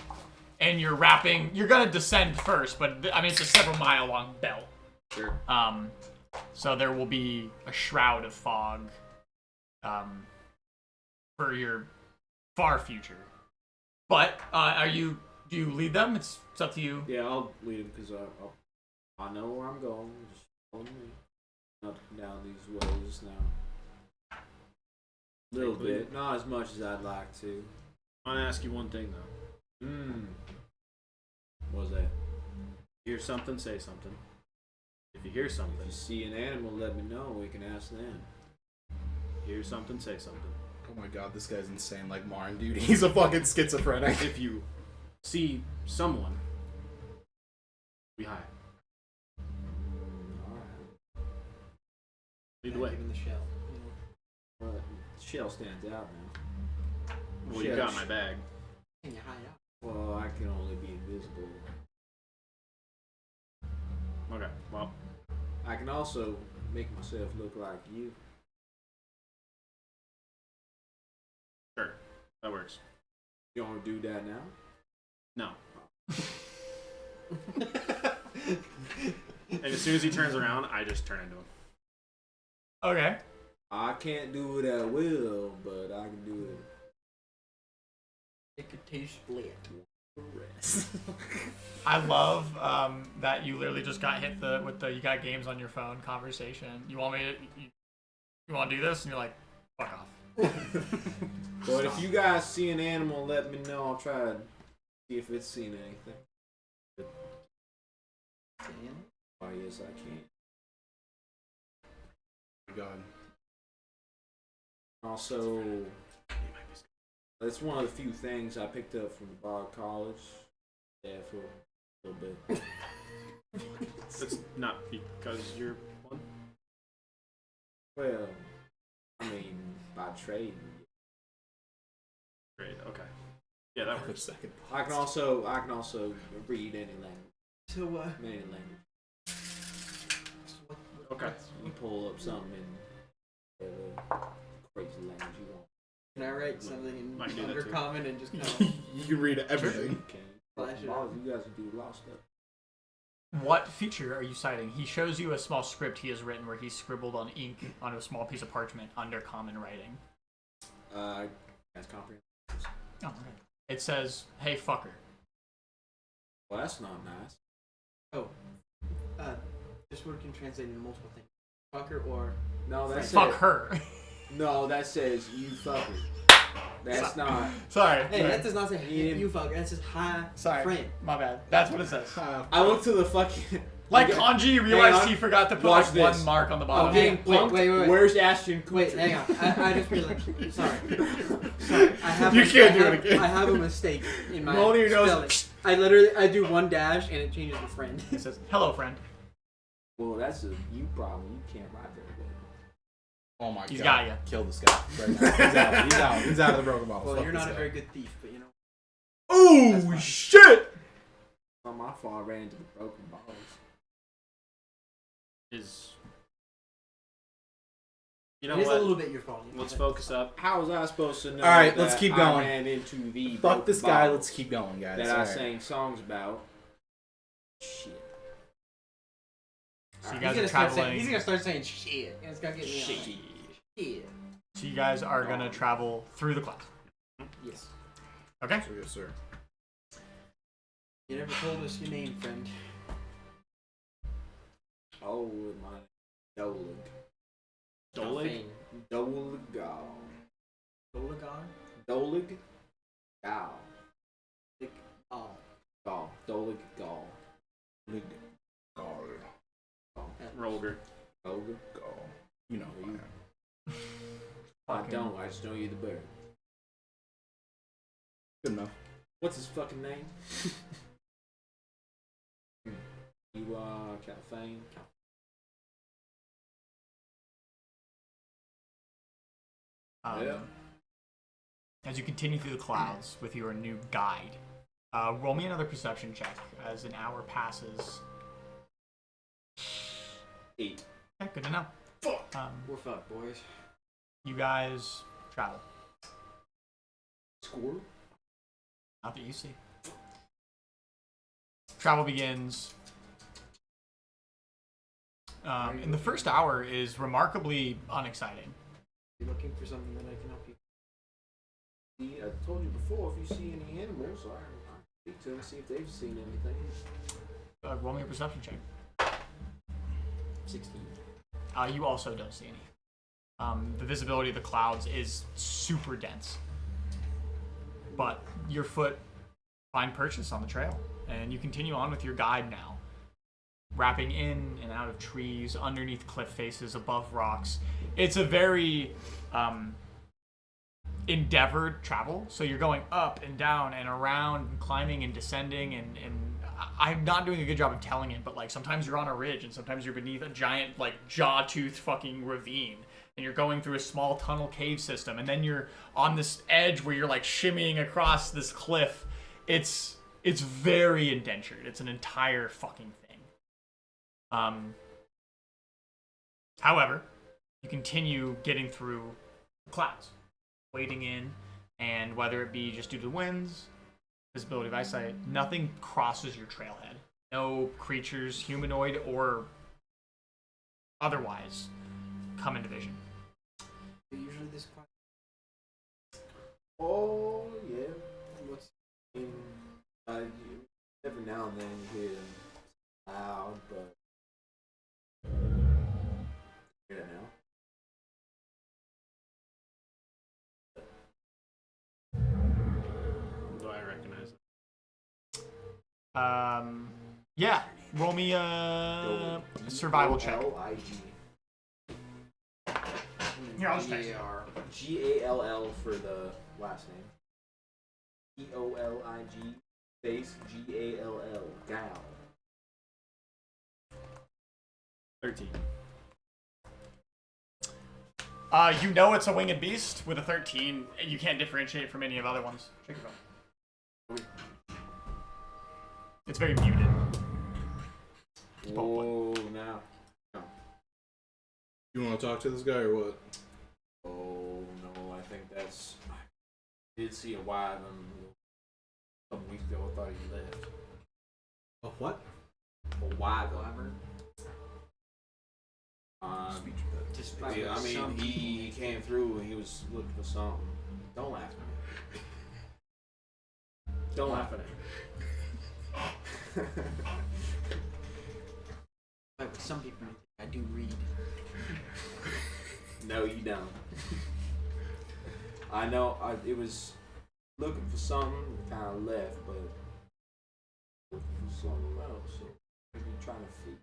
and you're wrapping. You're gonna descend first, but I mean it's a several mile long belt. Sure. So there will be a shroud of fog, for your far future. But do you lead them? It's up to you. Yeah, I'll lead him because I know where I'm going. Just follow me. Up and down these ways now. A little bit, not as much as I'd like to. I want to ask you one thing though. What was that? Hear something, say something. If you hear If something, you see an animal, let me know. We can ask them. hear something, say something. Oh my god, this guy's insane. Like Marn, dude. He's a fucking schizophrenic. If you see someone, be high. Alright. Lead the way. Even the shell. Well, the shell stands out now. Well, you got my bag. Can you hide out? Well, I can only be invisible. Okay, well, I can also make myself look like you. sure. That works. You want to do that now? No. And as soon as he turns around, I just turn into him. Okay. I can't do it at will, but I can do it. It could taste split. I love that you literally just got hit with the you got games on your phone conversation. You want me to you want to do this? And you're like, fuck off. But if you guys see an animal, let me know. I'll try to see if it's seen anything. Oh yes, I can. God. Also, that's one of the few things I picked up from the bar college. Yeah, for a little bit. That's not because you're one. Well, I mean, by trade. Great, okay. Yeah, that For a works. second. I can also read any language. So, Any language. Okay. You pull up something in whatever crazy language you want. can I write something in Might do that too. undercommon and just kind of You can read everything. Okay. flash it Balls, out? you guys can do lost stuff. What feature are you citing? He shows you a small script he has written where he scribbled on ink on a small piece of parchment under common writing. That's comprehensive. Oh, okay. It says, "Hey fucker." Well, that's not nice. This word can translate into multiple things. Fucker or No, that Fuck says, her. no, that says you fucker. That's not. Sorry. hey, that does not say Yeah. you fucker. That says hi Sorry. friend. My bad. That's what it says. I look to the fucking. Like you got- kanji, you realized on. he forgot to put Watch like this. one mark on the bottom. I'm getting Wait, punked. wait. Where's Ashton Kutcher? Wait, hang on. I just realized. Sorry. I have. You a- can't I do have- it again. I have a mistake in my Roll your nose. spelling. I do one dash and it changes to friend. It says, "Hello, friend." Well, that's a you problem. You can't ride very well. Oh my He's god. got ya. Kill this guy right now. He's out. He's out. He's out of the broken bottles. Well, Fuck you're this not a guy. very good thief, but you know. Oh fine. shit! Not my fault. I ran into the broken bottles. You know It is a what? little bit your fault. You know, Let's that- focus up. How was I supposed to know? All right, that let's keep I going. ran into the Fuck broken this guy. bottles Let's keep going, guys. that I Alright. sang songs about. Shit. So you He's guys gonna are start saying. traveling. He's gonna start saying shit, and it's gonna get me Shit. on. Shit. So you guys are gonna travel through the clouds. Yes. Okay. So, yes, sir. You never told us your name, friend. Oh my Dolig. Dolig? Doligal. Dolagar? Dolig Gal. Oh. Gal. Dolig Gal. Rolger. Dolig. You know who I am. I Fucking- don't. I just know you're the bird. Good enough. What's his fucking name? You Calfane. Yeah. As you continue through the clouds with your new guide, roll me another perception check as an hour passes. 8. Okay, good to know. We're fucked, boys. You guys travel. Score. Not that you see. Travel begins. In the first hour is remarkably unexciting. You're looking for something that I can help you. See, I told you before, if you see any animals, I speak to them, see if they've seen anything. Roll me a perception check. 16. You also don't see any. The visibility of the clouds is super dense. But your foot find purchase on the trail, and you continue on with your guide now, wrapping in and out of trees, underneath cliff faces, above rocks. It's a very endeavored travel, so you're going up and down and around and climbing and descending, and I'm not doing a good job of telling it, but like sometimes you're on a ridge and sometimes you're beneath a giant like jaw-toothed fucking ravine, and you're going through a small tunnel cave system, and then you're on this edge where you're like shimmying across this cliff. It's very indentured. It's an entire fucking thing. However, you continue getting through the clouds, wading in, and whether it be just due to the winds, visibility of eyesight, nothing crosses your trailhead. No creatures, humanoid or otherwise, come into vision. Usually this quiet. Oh, yeah. What's in, every now and then you hear them loud, but hear it now. Do I recognize it? Yeah, roll me a survival check. G-O-L-I-G. Here, I'll just text you. G-A-L-L for the last name. E-O-L-I-G space G-A-L-L. Gal. 13. You know it's a winged beast with a 13. You can't differentiate from any of the other ones. Check your phone. It's very muted. Whoa, now. You want to talk to this guy or what? Oh, no, I think that's... I did see a wyvern a couple weeks ago. I thought he left. A what? A wyvern. Just Yeah, I mean, he came through and he was looking for something. Don't laugh at me. Don't laugh at him. But some people I do read. No, you don't. I know. It was looking for something, kind of left, but looking for something else. So maybe trying to feed.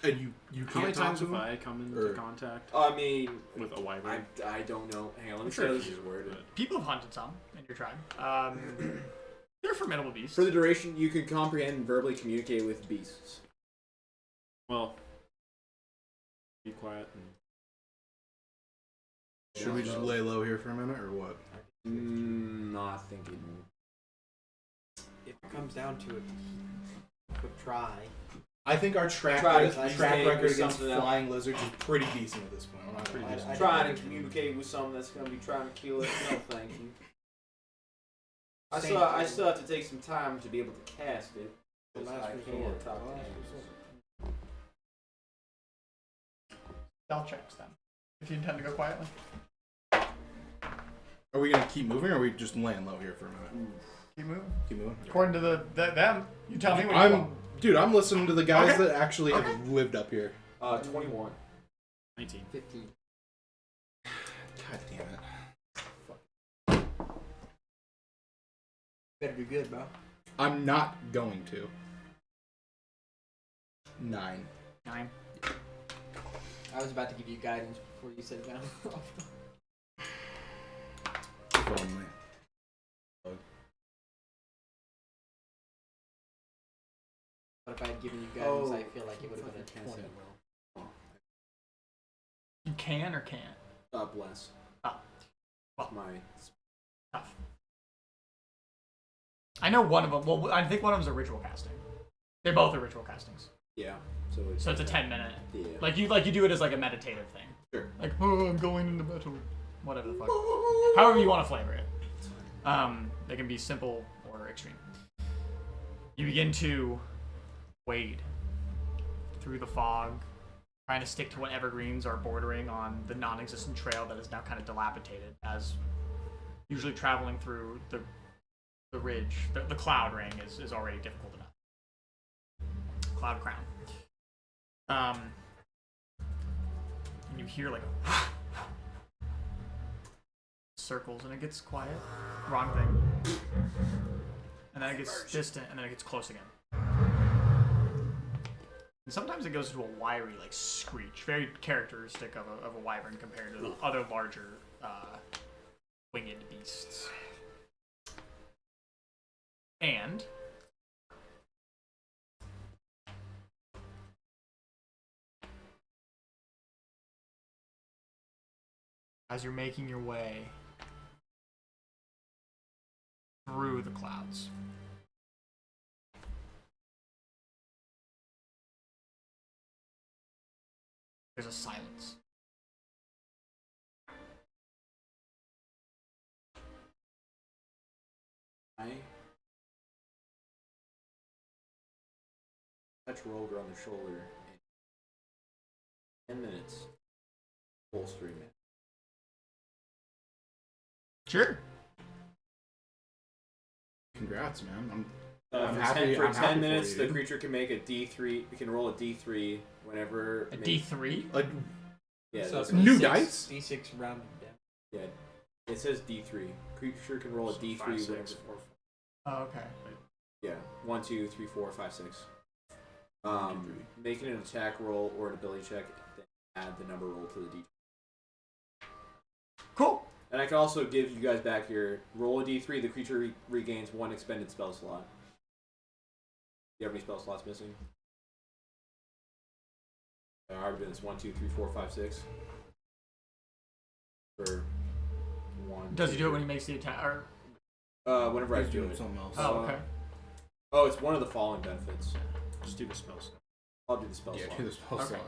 And you How many can't talk times to have him? I come into Or- contact I mean, with a wyvern? I don't know. Hang on, let me I'm see sure how a this few, is worded. but- People have hunted some in your tribe. They're formidable beasts. For the duration, you could comprehend and verbally communicate with beasts. Well, be quiet and Should we just lay low here for a minute, or what? Not thinking. If it comes down to it, could try. I think our track Try to record communicate with against something else. flying lizards is pretty decent at this point. I'm not gonna lie. Trying to communicate with someone that's going to be trying to kill us. No, thank you. I still have to take some time to be able to cast it. The I last can't resort. talk to Last animals. Stealth checks then. If you intend to go quietly. Are we gonna keep moving, or are we just laying low here for a minute? Keep moving. Keep moving. According to them, you tell me what you want. Dude, I'm listening to the guys Okay. that actually have lived up here. 21. 19. 15. God damn it. Better do good, bro. I'm not going to. 9. 9. I was about to give you guidance before you said that. If only. But if I had given you guidance, I feel like it would have been a 20. You can or can't? Bless. Oh. Well. My. Tough. I know one of them. Well, I think one of them's a ritual casting. They're both are ritual castings. Yeah. So it's a 10-minute. Yeah. Like you do it as like a meditative thing. Sure. Like, oh, I'm going into battle. Whatever the fuck. However you want to flavor it. They can be simple or extreme. You begin to wade through the fog, trying to stick to what evergreens are bordering on the non-existent trail that is now kind of dilapidated, as usually traveling through the ridge, the cloud ring is already difficult enough. Cloud crown. And you hear like a circles, and it gets quiet. Wrong thing. And then it gets distant, and then it gets close again. And sometimes it goes to a wiry, like, screech, very characteristic of a wyvern compared to the other larger winged beasts. And as you're making your way through the clouds, there's a silence. I touch Roger on the shoulder. 10 minutes. Full stream it. Sure. Congrats, man. For I'm happy 10 for minutes, you, the dude. creature can make a D3. It can roll a D3 whenever. A D3? Yeah. So that's New what- dice? D6 rounded down. Yeah. It says D3. Creature can roll a D3 5, 6, whenever. 4. Oh, okay. Yeah. 1, 2, 3, 4, 5, 6. Making an attack roll or an ability check, then add the number roll to the D. Cool. And I can also give you guys back here. Roll a D3. The creature regains 1 expended spell slot. Do you have any spell slots missing? I already did this. 1, 2, 3, 4, 5, 6. For 1. Does 2, he do it when 3. he makes the attack? Or... Whenever I He's do doing it. something else. Oh, okay. Oh, it's one of the following benefits. Just do the spells. I'll do the spell Yeah, slot. do the spell Okay. slot.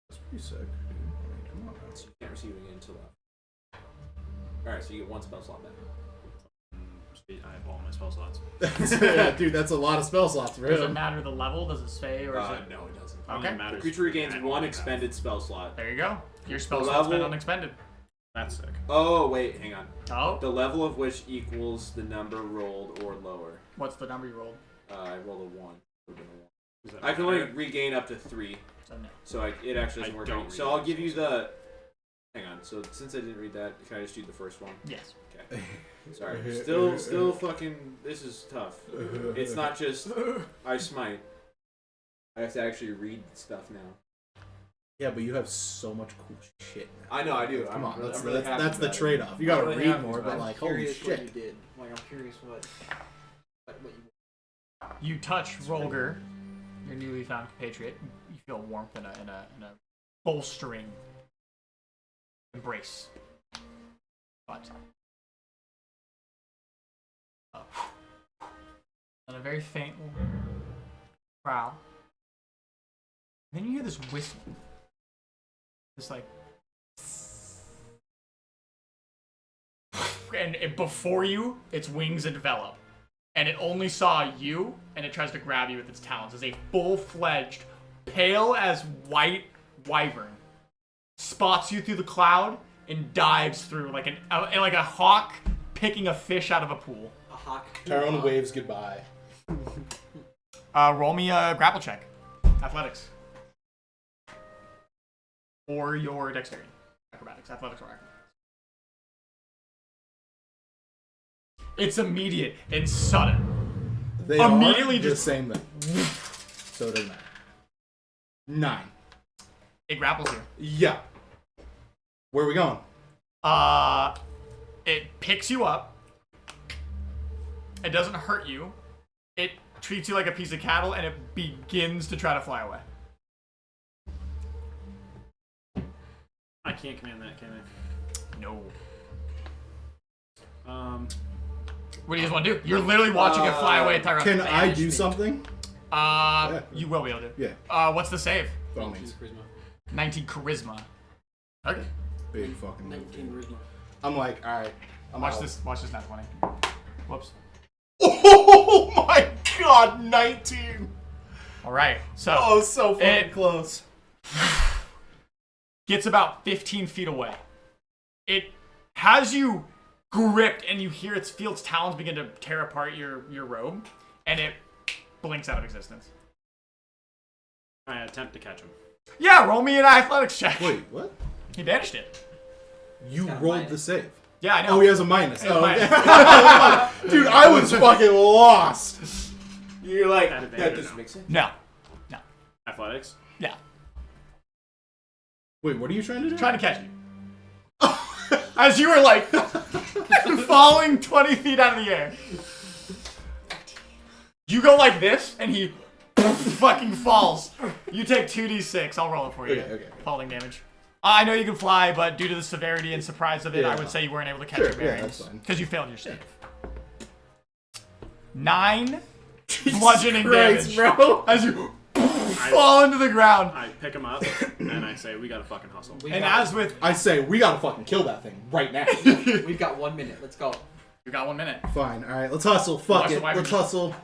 That's pretty sick, dude. I mean, come on, man. So you can't receive it again until that. Alright, so you get 1 spell slot back. Sweet, I have all my spell slots. Yeah, dude, that's a lot of spell slots for Does it him. matter the level? Does it say, or is it? No, it doesn't. It only Okay. The matters creature regains I 1 only have. expended spell slot. There you go. Your spell The slot's been level- unexpended. That's sick. Oh, wait, hang on. Oh, The level of which equals the number rolled or lower. what's the number you rolled? I rolled a 1. Would've been a 1. Does that I can only matter? regain up to 3, So no. so it actually doesn't I work. don't Out. read So I'll those give you spells. the. Hang on. So since I didn't read that, can I just do the first one? Yes. Okay. Sorry. Still fucking. This is tough. It's not just I smite. I have to actually read stuff now. Yeah, but you have so much cool shit now. I know, I do. Come on, I'm that's, really that's, happy that's the about it. trade-off. You gotta I'm really read happy more, about but it. like, I'm holy curious what you shit. did. Like, I'm curious what you. You touch Rolger, your newly found compatriot. You feel warmth in a bolstering embrace. But and a very faint growl. And then you hear this whistle. This like, and before you, its wings envelop. And it only saw you, and it tries to grab you with its talons as a full-fledged, pale as white wyvern spots you through the cloud and dives through like a hawk picking a fish out of a pool. A hawk. Tyrone waves goodbye. Roll me a grapple check, athletics, or your dexterity, acrobatics, athletics or acrobatics. It's immediate and sudden. They Immediately are the just- same thing. So it doesn't matter. 9. It grapples you. Yeah. Where are we going? It picks you up. It doesn't hurt you. It treats you like a piece of cattle, and it begins to try to fly away. I can't command that, can I? No. What do you guys want to do? You're literally watching it fly away at Tyrone. Can I do something? You will be able to. Yeah. What's the save? By all means. 19 charisma. Okay. Big fucking move. 19 charisma. I'm like, alright. Watch this nat 20. Whoops. Oh my god, 19! Alright, so. Oh, so fucking it close. Gets about 15 feet away. It has you gripped, and you feel its talons begin to tear apart your robe, and it blinks out of existence. I attempt to catch him. Yeah, roll me an athletics check. Wait, what? He vanished it. You got a rolled minus. the save. Yeah, I know. Oh, he has a minus. He has a Oh, minus. okay. Dude, I was fucking lost. You're like, At that advantage doesn't now. make sense. No. Athletics? Yeah. Wait, what are you trying to do? Trying to catch you. As you were like falling 20 feet out of the air. You go like this, and he fucking falls. You take 2d6. I'll roll it for you. Okay. Falling damage. I know you can fly, but due to the severity and surprise of it, Yeah. I would say you weren't able to catch Sure, your yeah, bearings. that's fine. Because you failed your save. 9 bludgeoning damage. bro. As you fall into the ground. I pick him up and I say, we gotta fucking hustle. We And got, as with... I say, we gotta fucking kill that thing right now. we've got 1 minute. Let's go. You got 1 minute. Fine, alright, let's hustle. Fuck Watch the it. wyvern. Let's hustle.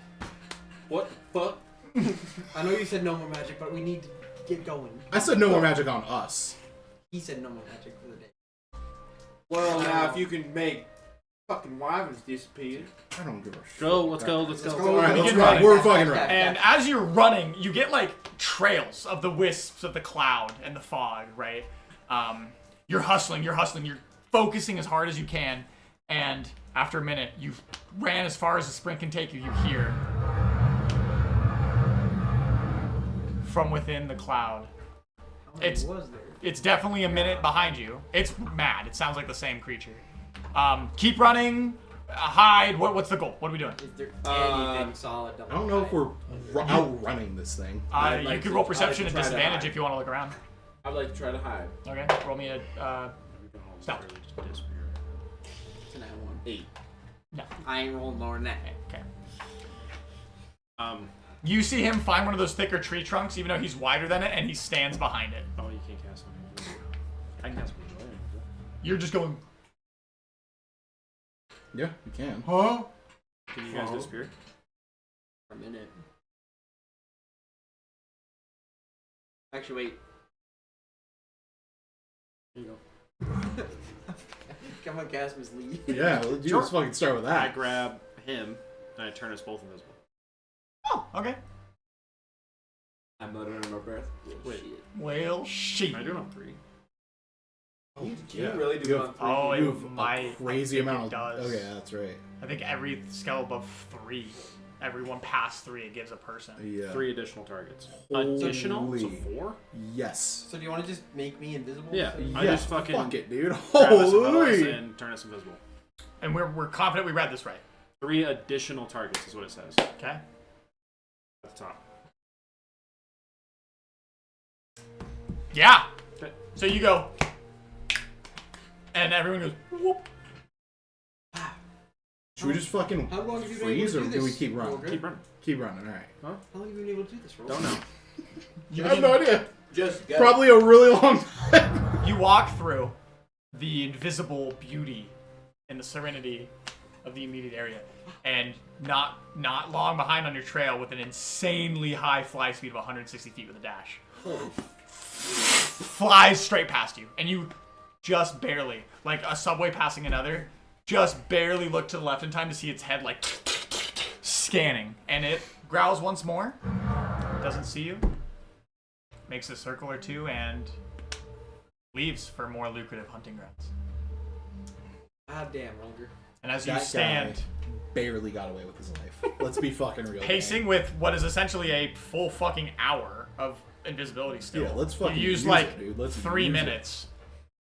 What the fuck? I know you said no more magic, but we need to get going. I said no more magic on us. He said no more magic for the day. Well, now if you can make fucking wyverns disappear. I don't give a shit. Go, let's go, let's go. Alright, let's Begin run. running. We're fucking running. And as you're running, you get like trails of the wisps of the cloud and the fog, right? You're hustling, you're focusing as hard as you can, and after a minute, you've ran as far as the sprint can take you. You hear from within the cloud. How many It's- was there? It's definitely a minute behind you. It's mad. It sounds like the same creature. Keep running. Hide. What's the goal? What are we doing? Is there anything solid? I don't know if we're outrunning this thing. I'd You like could to- roll I'd perception like at to try to disadvantage hide. if you want to look around. I'd like to try to hide. Okay. Roll me a stealth. It's an one. 8. No. I ain't rolling lower than that. Okay. Um, You see him find one of those thicker tree trunks, even though he's wider than it, and he stands behind it. oh, you can't cast on him. I can cast on him. You're just going, Yeah, you can. huh? Can you guys disappear? For a minute. Actually, wait. Here you go. Come on, cast Miss Lee. Yeah, let's Sure. fucking start with I that. grab him and I turn us both invisible. Oh, okay. I mutter under my breath. Wait. Shit. Well, shit. I do it on 3. Can you Yeah. really do You it have- on 3? Oh, You it have might. a crazy I think amount it of. does. Okay, that's right. I think every skill above 3. everyone past 3 it gives a person. Yeah. 3 additional targets. Holy. Additional? So 4? Yes. So do you want to just make me invisible? Yeah. So- I just fucking fuck it, dude. grab us above us Holy. and turn us invisible. And we're confident we read this right. 3 additional targets is what it says Okay. at the top. Yeah. Okay. So you go, and everyone goes, whoop. Should we just fucking How long have you been freeze, able or to do do we this? keep running? Roger? Keep running. Keep running. All right. How long have you been able to do this, Roll? Don't know. You I have no idea. Just go. Probably a really long time. You walk through the invisible beauty and the serenity of the immediate area, and not long behind on your trail with an insanely high fly speed of 160 feet with a dash. Flies straight past you, and you just barely, like a subway passing another, just barely look to the left in time to see its head like scanning, and it growls once more, doesn't see you, makes a circle or two, and leaves for more lucrative hunting grounds. Ah, damn, Roger. And as you That stand guy barely got away with his life. Let's be fucking real. pacing with what is essentially a full fucking hour of invisibility still. Yeah, let's fucking You used use like it, dude. Let's 3 use it. minutes,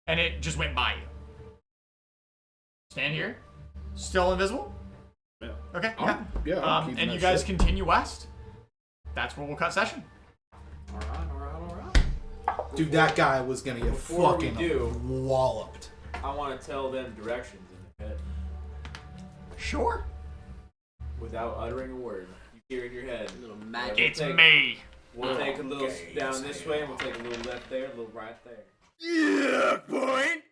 and it just went by you. Stand here, still invisible. Yeah. Okay. I'm- yeah, I'm keeping and that you guys shit. continue west. That's where we'll cut session. All right. Dude, that guy was gonna get Before we fucking do- walloped. I want to tell them directions in their head Sure. without uttering a word. You hear in your head. Little magic. It's take- me. We'll take a little Okay, down yes, this I way, and we'll take a little left there, a little right there. Yeah, point.